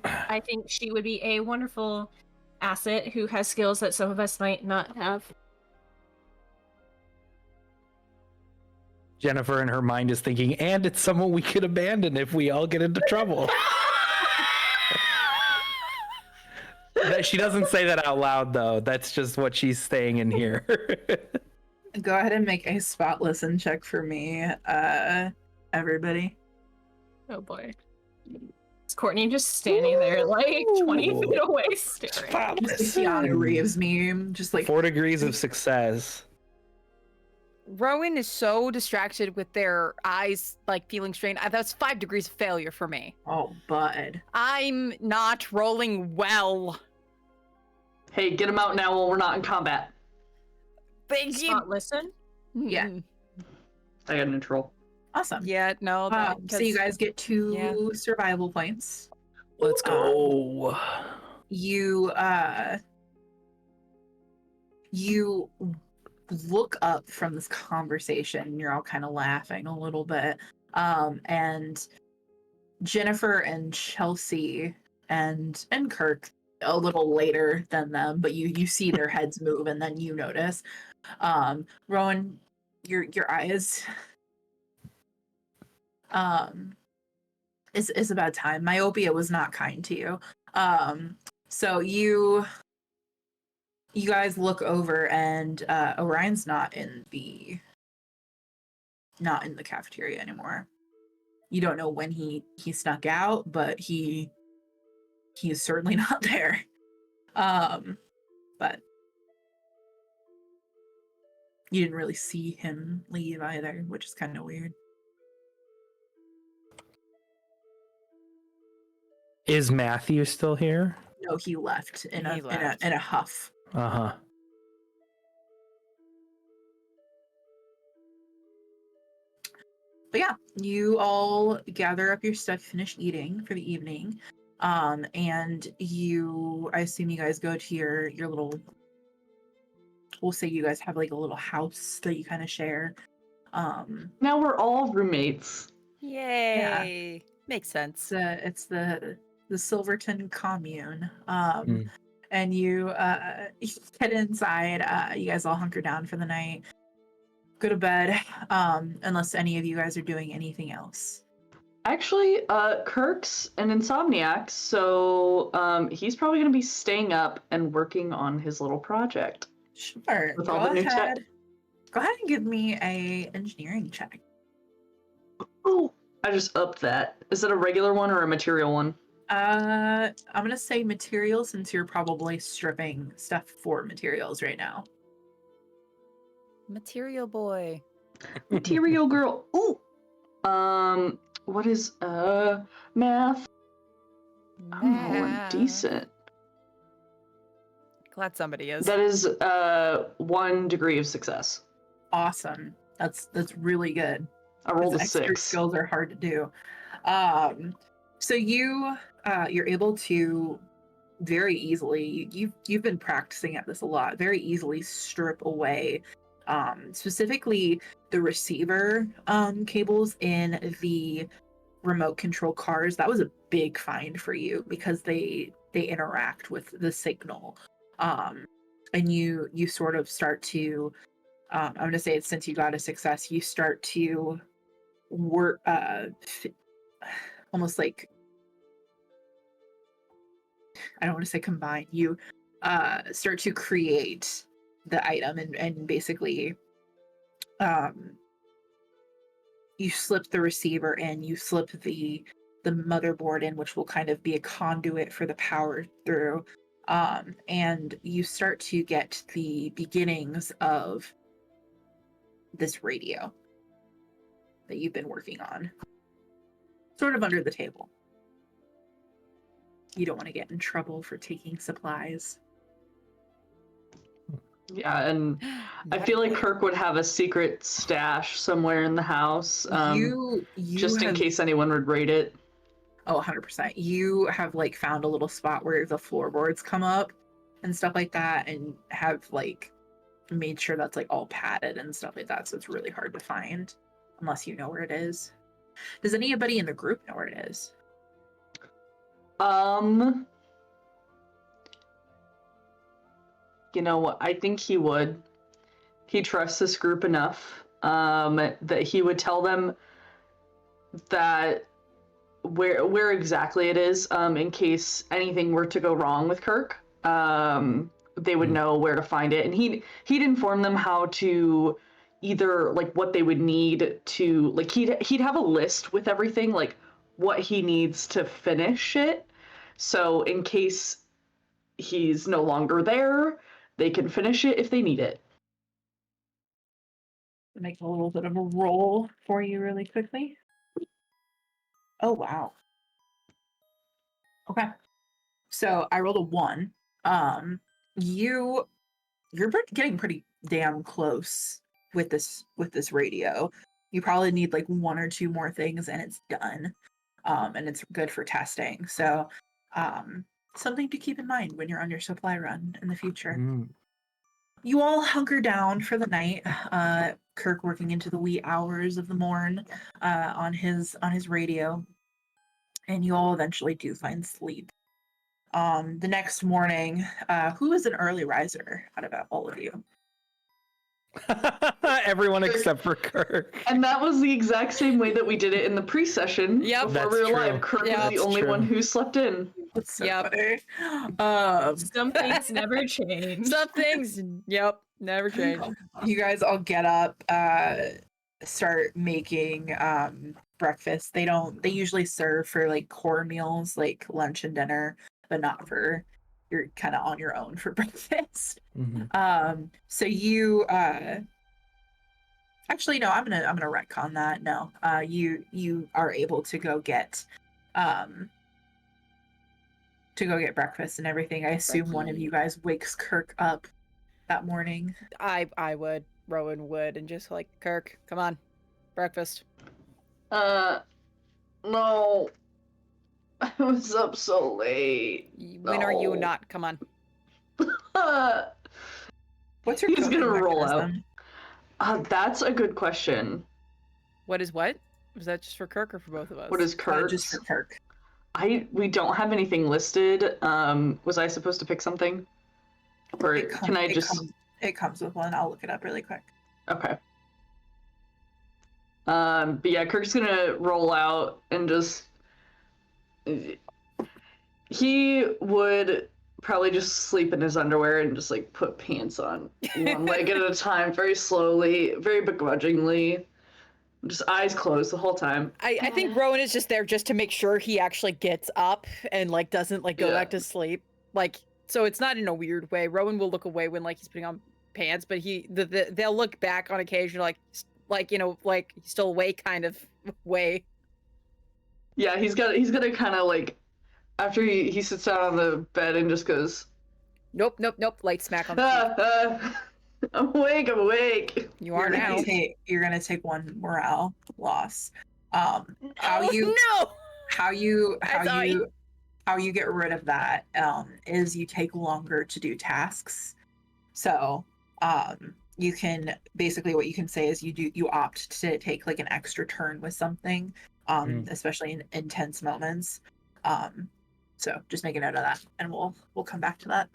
I think she would be a wonderful asset who has skills that some of us might not have. Jennifer in her mind is thinking, and it's someone we could abandon if we all get into trouble. That she doesn't say that out loud, though. That's just what she's saying in here. Go ahead and make a spot listen check for me, everybody. Oh boy. Is Courtney just standing there like 20 Ooh. feet away staring? Just the Keanu Reeves meme, just like 4 degrees of success. Rowan is so distracted with their eyes, like feeling strained. That's 5 degrees of failure for me. oh, bud. I'm not rolling well. Hey, get him out now while we're not in combat. Thank you. Spot listen. Yeah. I got neutral. Awesome. Yeah, no. So you guys get 2 yeah. survival points. Let's go. You you look up from this conversation. You're all kind of laughing a little bit. And Jennifer and Chelsea and Kirk a little later than them, but you see their heads move and then you notice. Rowan, your eyes is about time. Myopia was not kind to you. So you guys look over and Orion's not in the cafeteria anymore. You don't know when he snuck out, but he is certainly not there. But you didn't really see him leave either, which is kind of weird. Is Matthew still here? No, he left in He left. a huff. Uh-huh. But yeah, you all gather up your stuff, finish eating for the evening. And I assume you guys go to your little, we'll say you guys have like a little house that you kind of share. Now we're all roommates. Yay. Makes sense. It's the Silverton commune. Mm. And you get inside, you guys all hunker down for the night, go to bed, unless any of you guys are doing anything else. Actually, Kirk's an insomniac, so he's probably going to be staying up and working on his little project. Sure. With all the new tech. Go ahead and give me a engineering check. Oh, I just upped that. Is it a regular one or a material one? I'm gonna say materials since you're probably stripping stuff for materials right now. Material boy. Material girl. Ooh. What is math? I'm rolling decent. Glad somebody is. That is 1 degree of success. Awesome. That's really good. I rolled a Extra 6. skills are hard to do. So you're able to very easily, you've been practicing at this a lot, very easily strip away specifically the receiver cables in the remote control cars. That was a big find for you because they interact with the signal. And you sort of start to I'm going to say, since you got a success, you start to work almost like, I don't want to say combine, you start to create the item and basically you slip the receiver in, you slip the motherboard in, which will kind of be a conduit for the power through, and you start to get the beginnings of this radio that you've been working on, sort of under the table. You don't want to get in trouble for taking supplies. Yeah, and I feel like Kirk would have a secret stash somewhere in the house, You just in case anyone would raid it. Oh, 100%. You have like found a little spot where the floorboards come up and stuff like that, and have like made sure that's like all padded and stuff like that, so it's really hard to find unless you know where it is. Does anybody in the group know where it is? You know what? I think he would. He trusts this group enough that he would tell them that where exactly it is, in case anything were to go wrong with Kirk. They would know where to find it, and he'd inform them how to either like what they would need to like he'd have a list with everything, like what he needs to finish it. So in case he's no longer there, they can finish it if they need it. Make a little bit of a roll for you really quickly. Oh, wow. Okay. So I rolled a 1. You're getting pretty damn close with this radio. You probably need like 1 or 2 more things and it's done. And it's good for testing. So something to keep in mind when you're on your supply run in the future. You all hunker down for the night. Kirk working into the wee hours of the morn on his radio, and you all eventually do find sleep. The next morning, who is an early riser out of all of you? Everyone except for Kirk. And that was the exact same way that we did it in the pre-session. Yep. Before That's we were true. live, Kirk Yeah, was the that's only true. one who slept in. That's so Yep. funny. Some things never change. Some things, yep, never change. You guys all get up, start making breakfast. They usually serve for like core meals, like lunch and dinner, but not for, you're kind of on your own for breakfast. So you actually no, I'm gonna retcon that. No, you are able to go get breakfast and everything. I assume one of you guys wakes Kirk up that morning. I would, Rowan would, and just like, Kirk, come on, breakfast. No. I was up so late. When are you No. not? Come on. What's your He's coping gonna roll out. mechanism? That's a good question. What is what? Was that just for Kirk or for both of us? What is Kirk's? Just for Kirk. We don't have anything listed. Was I supposed to pick something? Or can I just... It comes with one. I'll look it up really quick. Okay. But yeah, Kirk's gonna roll out and just... He would probably just sleep in his underwear and just like put pants on one leg at a time, very slowly, very begrudgingly, just eyes closed the whole time. I think Rowan is just there just to make sure he actually gets up and like doesn't like go back to sleep. Like, so it's not in a weird way. Rowan will look away when like he's putting on pants, but they'll look back on occasion like, like, like still awake kind of way. Yeah, he's gonna kind of like, after he sits down on the bed and just goes, Nope, light smack on the cheek. I'm awake. You are now. You're gonna take one morale loss. How Oh, you no! how you Sorry. how you get rid of that is you take longer to do tasks. So you can basically, what you can say is you opt to take like an extra turn with something, especially in intense moments. So just make a note of that, and we'll come back to that.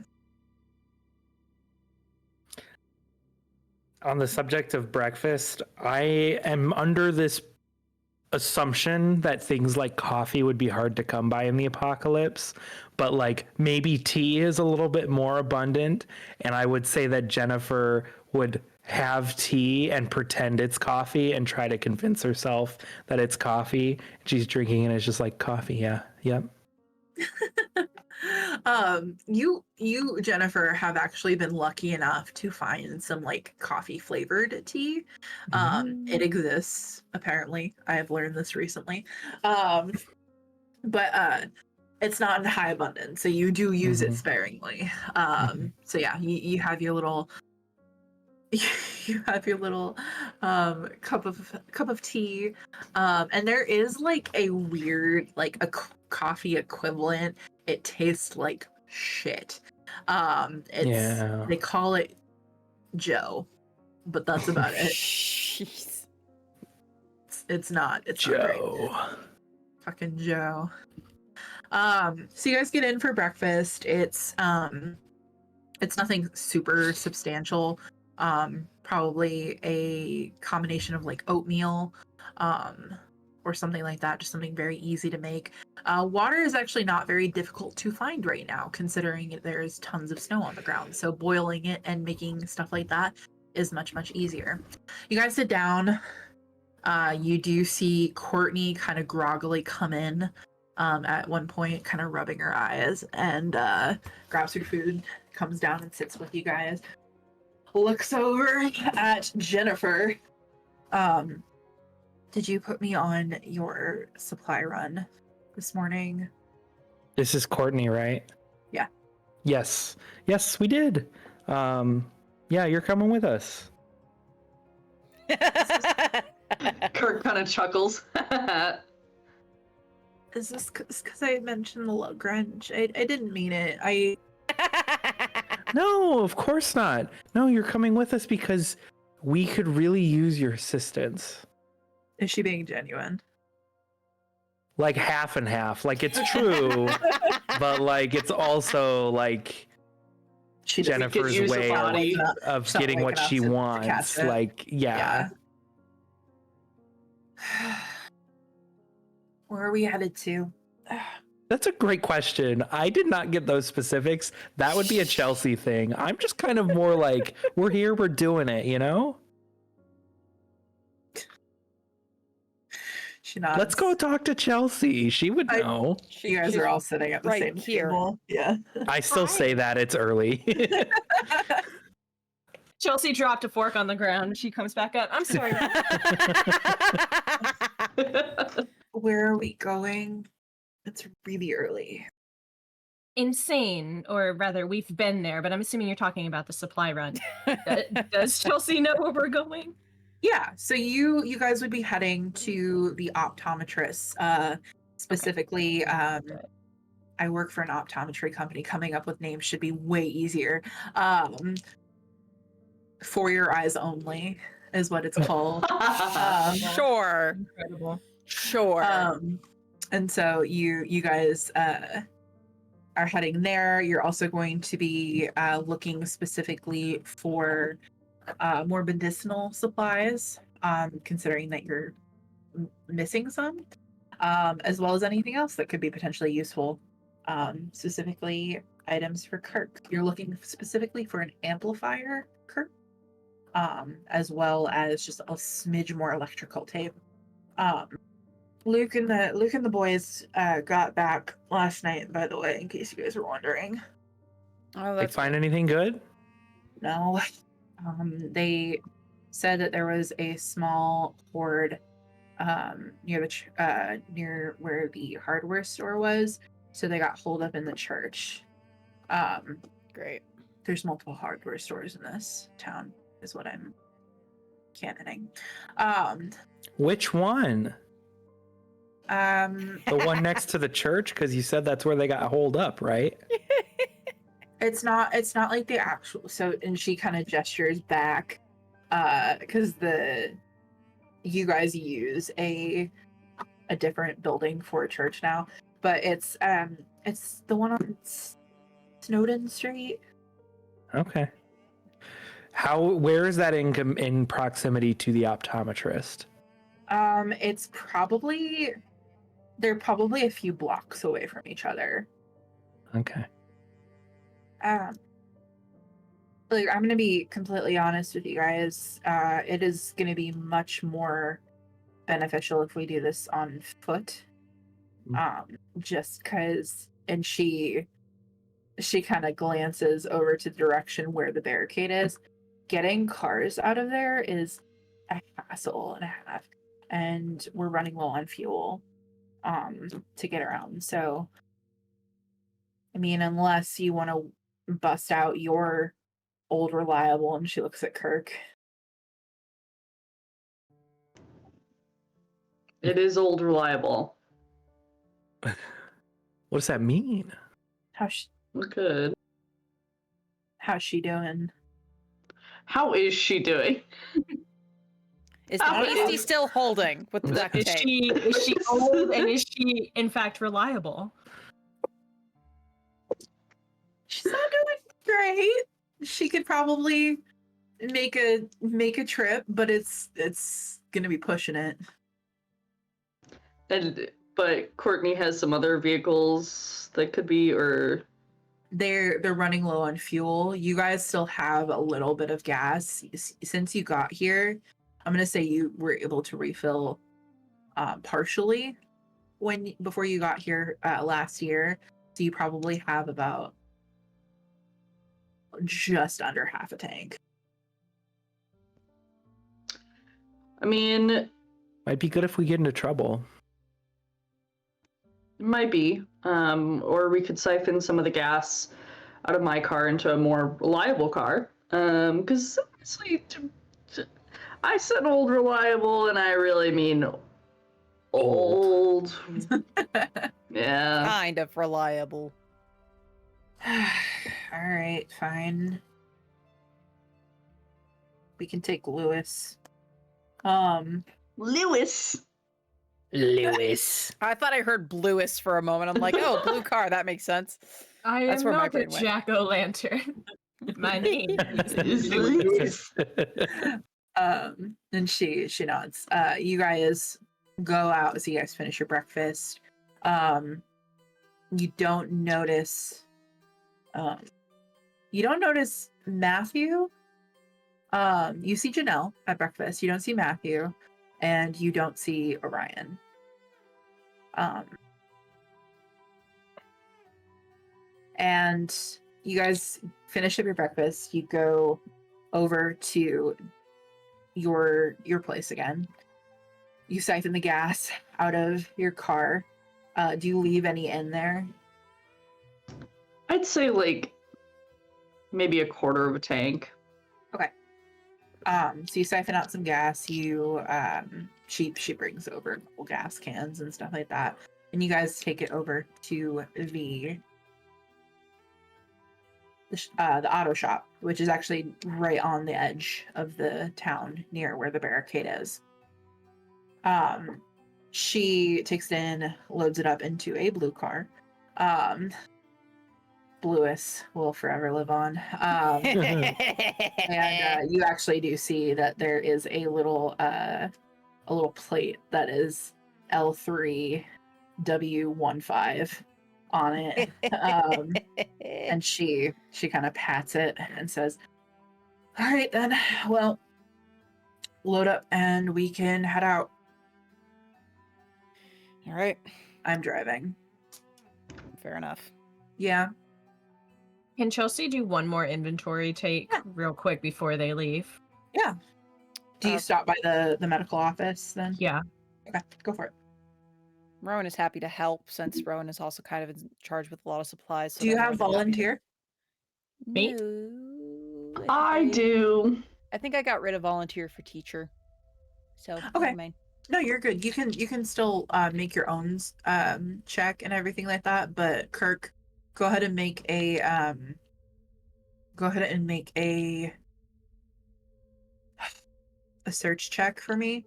On the subject of breakfast, I am under this assumption that things like coffee would be hard to come by in the apocalypse, but like maybe tea is a little bit more abundant, and I would say that Jennifer would have tea and pretend it's coffee and try to convince herself that it's coffee. She's drinking and it's just like coffee. Yeah. Yep. You Jennifer have actually been lucky enough to find some like coffee flavored tea. It exists, apparently. I have learned this recently. But it's not in high abundance, so you do use it sparingly. So yeah, you have your little cup of tea, and there is like a weird, like a coffee equivalent. It tastes like shit. They call it Joe, but that's about it. Jeez. It's not Joe. Not great. Fucking Joe. So you guys get in for breakfast. It's nothing super substantial. Probably a combination of like oatmeal, or something like that, just something very easy to make. Water is actually not very difficult to find right now, considering there's tons of snow on the ground. So boiling it and making stuff like that is much, much easier. You guys sit down. You do see Courtney kind of groggily come in at one point, kind of rubbing her eyes, and grabs her food, comes down and sits with you guys. Looks over at Jennifer. Did you put me on your supply run this morning? This is Courtney, right? Yeah. Yes, we did. Yeah, you're coming with us. Kirk kind of chuckles. Is this because I mentioned the Lagrange? I didn't mean it. No, of course not. No, you're coming with us because we could really use your assistance. Is she being genuine? Like half and half. Like it's true, but like it's also like She Jennifer's way of getting what she wants. Like, yeah. Where are we headed to? That's a great question. I did not get those specifics. That would be a Chelsea thing. I'm just kind of more like, we're here, we're doing it, you know? She nods. Let's go talk to Chelsea. She would know. You guys are all sitting at the right same here. table. Yeah. I still say that it's early. Chelsea dropped a fork on the ground. She comes back up. I'm sorry. Where are we going? It's really early. Insane, or rather, we've been there, but I'm assuming you're talking about the supply run. Does Chelsea know where we're going? Yeah, so you guys would be heading to the optometrist. Specifically, I work for an optometry company. Coming up with names should be way easier. For Your Eyes Only is what it's called. Sure. Incredible. Sure. And so you guys are heading there. You're also going to be looking specifically for more medicinal supplies, considering that you're missing some, as well as anything else that could be potentially useful, specifically items for Kirk. You're looking specifically for an amplifier, Kirk, as well as just a smidge more electrical tape. Luke and the boys got back last night, by the way, in case you guys were wondering. Oh, Like, find anything good? No. They said that there was a small horde near where the hardware store was, so they got holed up in the church. Great. There's multiple hardware stores in this town, is what I'm canoning. Which one? The The one next to the church? Because you said that's where they got holed up, right? it's not like the actual, so, and she kind of gestures back, because you guys use a different building for a church now, but it's the one on Snowden Street. Okay. Where is that in proximity to the optometrist? They're probably a few blocks away from each other. Okay. Like, I'm gonna be completely honest with you guys. It is gonna be much more beneficial if we do this on foot. Just because, and she kind of glances over to the direction where the barricade is. Getting cars out of there is a hassle and a half, and we're running low on fuel to get around. So, I mean, unless you want to bust out your old reliable, and she looks at Kirk. It is old reliable. What does that mean? Good. How's she doing? How is she doing? Is the How pasty is- still holding with the duct Is tape? she old and is she in fact reliable? She's not doing great. She could probably make a trip, but it's gonna be pushing it. But Courtney has some other vehicles that could be, or They're running low on fuel. You guys still have a little bit of gas. Since you got here, I'm gonna say you were able to refill partially before you got here last year. So you probably have about just under half a tank. I mean, it Might be good if we get into trouble. might be. Or we could siphon some of the gas out of my car into a more reliable car. Because honestly, I said old reliable, and I really mean old. Yeah. Kind of reliable. All right, fine. We can take Lewis. Lewis. Lewis. I thought I heard bluest for a moment. I'm like, oh, blue car. That makes sense. I That's am where my not a brain went. jack-o'-lantern. My name Is is Lewis. And she nods. You guys go out as you guys finish your breakfast. You don't notice Matthew. You see Janelle at breakfast. You don't see Matthew, and you don't see Orion. And you guys finish up your breakfast. You go over to your place again. You siphon the gas out of your car. Do you leave any in there? I'd say like maybe a quarter of a tank. So you siphon out some gas. You she brings over a couple gas cans and stuff like that, and you guys take it over to the auto shop, which is actually right on the edge of the town near where the barricade is. She takes it in, loads it up into a blue car. Bluis will forever live on. And you actually do see that there is a little plate that is L3W15 on it. And she kind of pats it and says, "All right then, well, load up and we can head out." All right. I'm driving. Fair enough. Yeah. Can Chelsea do one more inventory take real quick before they leave? Yeah. Do you stop by the medical office then? Yeah. Okay, go for it. Rowan is happy to help since Rowan is also kind of in charge with a lot of supplies. So Do you they're have more than happy to- volunteer? Me? No. I do. I think I got rid of volunteer for teacher. So Okay. never mind. No, you're good. You can still make your own check and everything like that. But Kirk, go ahead and make a search check for me.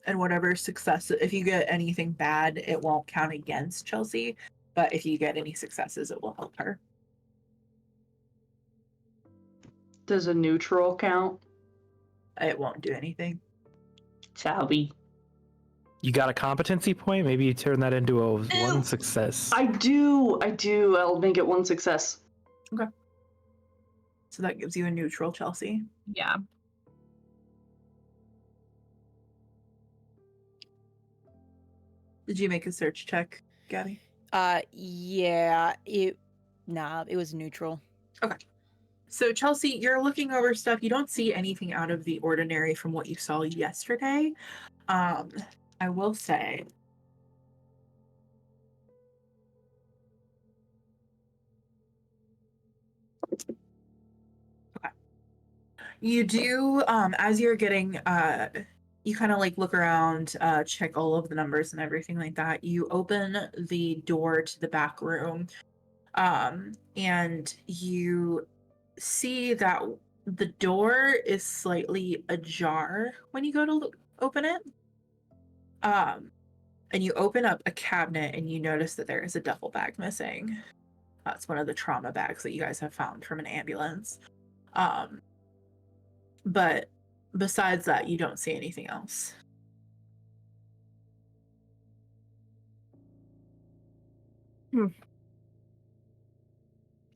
And whatever success, if you get anything bad, it won't count against Chelsea. But if you get any successes, it will help her. Does a neutral count? It won't do anything. Tabby. You got a competency point? Maybe you turn that into a one success. I do. I'll make it one success. So that gives you a neutral, Chelsea. Yeah. Did you make a search check, Gabby? Yeah, it was neutral. So Chelsea, you're looking over stuff. You don't see anything out of the ordinary from what you saw yesterday. I will say. Okay. You do, as you're getting, you kind of like look around, check all of the numbers and everything like that. You open the door to the back room, and you see that the door is slightly ajar when you go to open it. And you open up a cabinet and you notice that there is a duffel bag missing. That's one of the trauma bags that you guys have found from an ambulance. But besides that, you don't see anything else.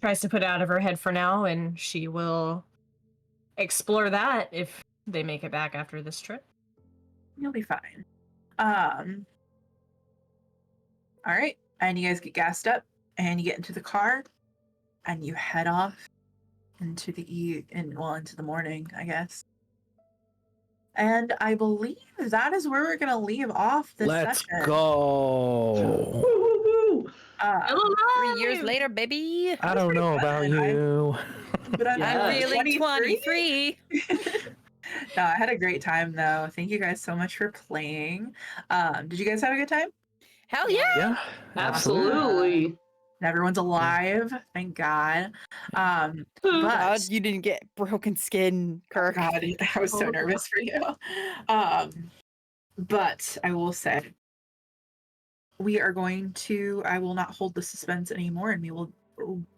Tries to put it out of her head for now, and she will explore that if they make it back after this trip. You'll be fine. All right, and you guys get gassed up, and you get into the car, and you head off into into the morning, I guess. And I believe that is where we're gonna leave off this Let's session. go. Woo-hoo-hoo. Hello, 3 years later, baby. I don't know about you. But I'm Yeah. I'm feeling 23. 23. No, I had a great time though. Thank you guys so much for playing. Did you guys have a good time? Hell yeah. Yeah, Absolutely. Everyone's alive, thank God. God, But you didn't get broken skin, Kirk. God, I was so nervous for you. But I will say, I will not hold the suspense anymore, and we will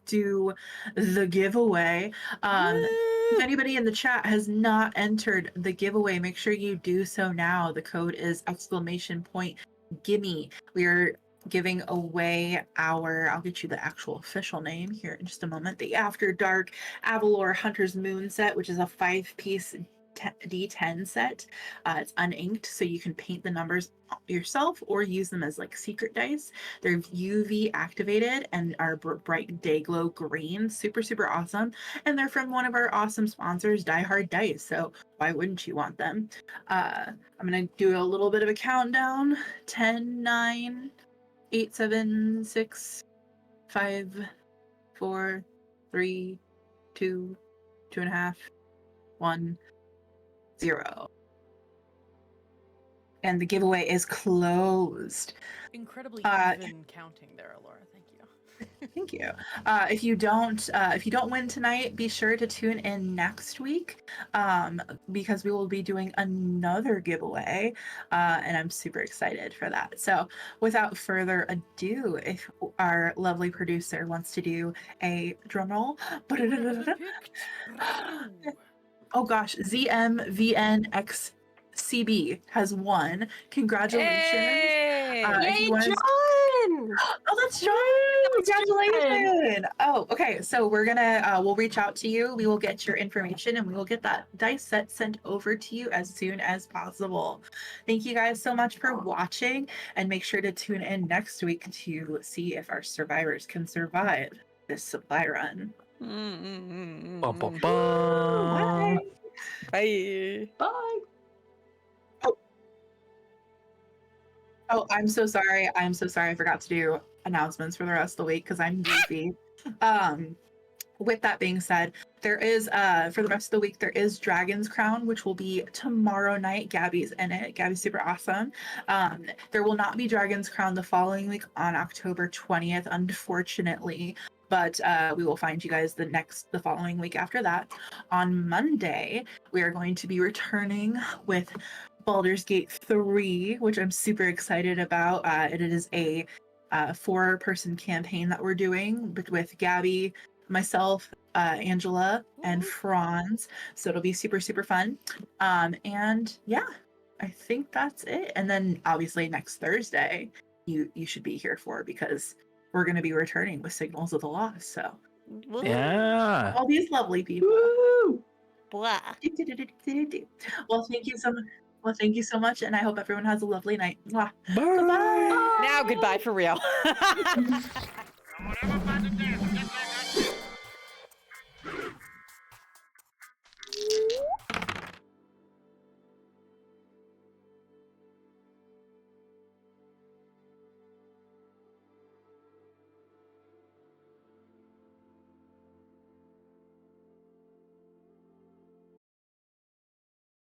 do the giveaway. If anybody in the chat has not entered the giveaway, make sure you do so now. The code is !gimme. We are giving away I'll get you the actual official name here in just a moment, the After Dark Avalor Hunter's Moon set, which is a 5-piece D10 set. It's uninked, so you can paint the numbers yourself or use them as like secret dice. They're UV activated and are bright day glow green. Super, super awesome. And they're from one of our awesome sponsors, Die Hard Dice. So why wouldn't you want them? I'm going to do a little bit of a countdown. 10, 9, 8, 7, 6, 5, 4, 3, 2, 2.5, 1, 0. And the giveaway is closed. Incredibly even counting there, Laura. Thank you. Thank you. If you don't win tonight, be sure to tune in next week, because we will be doing another giveaway, and I'm super excited for that. So, without further ado, if our lovely producer wants to do a drum roll. Oh gosh, ZMVNXCB has won. Congratulations. Hey! Yay, he wins- John! Oh, that's John! Congratulations! Oh, okay. So we're gonna we'll reach out to you. We will get your information and we will get that dice set sent over to you as soon as possible. Thank you guys so much for watching, and make sure to tune in next week to see if our survivors can survive this supply run. Bum, bum, bum. Bye. Bye. Bye. Oh, I'm so sorry. I'm so sorry. I forgot to do announcements for the rest of the week because I'm goofy. With that being said, there is for the rest of the week there is Dragon's Crown, which will be tomorrow night. Gabby's in it. Gabby's super awesome. There will not be Dragon's Crown the following week on October 20th, unfortunately. But we will find you guys the following week after that. On Monday, we are going to be returning with Baldur's Gate 3, which I'm super excited about. It is a 4-person campaign that we're doing with Gabby, myself, Angela, and Franz. So it'll be super, super fun. And yeah, I think that's it. And then obviously next Thursday, you should be here for, because we're going to be returning with Signals of the Lost. So Yeah. all these lovely people. Woo! Blah. Well, thank you so much. Well, thank you so much, and I hope everyone has a lovely night. Mwah. Bye. Goodbye. Now goodbye for real.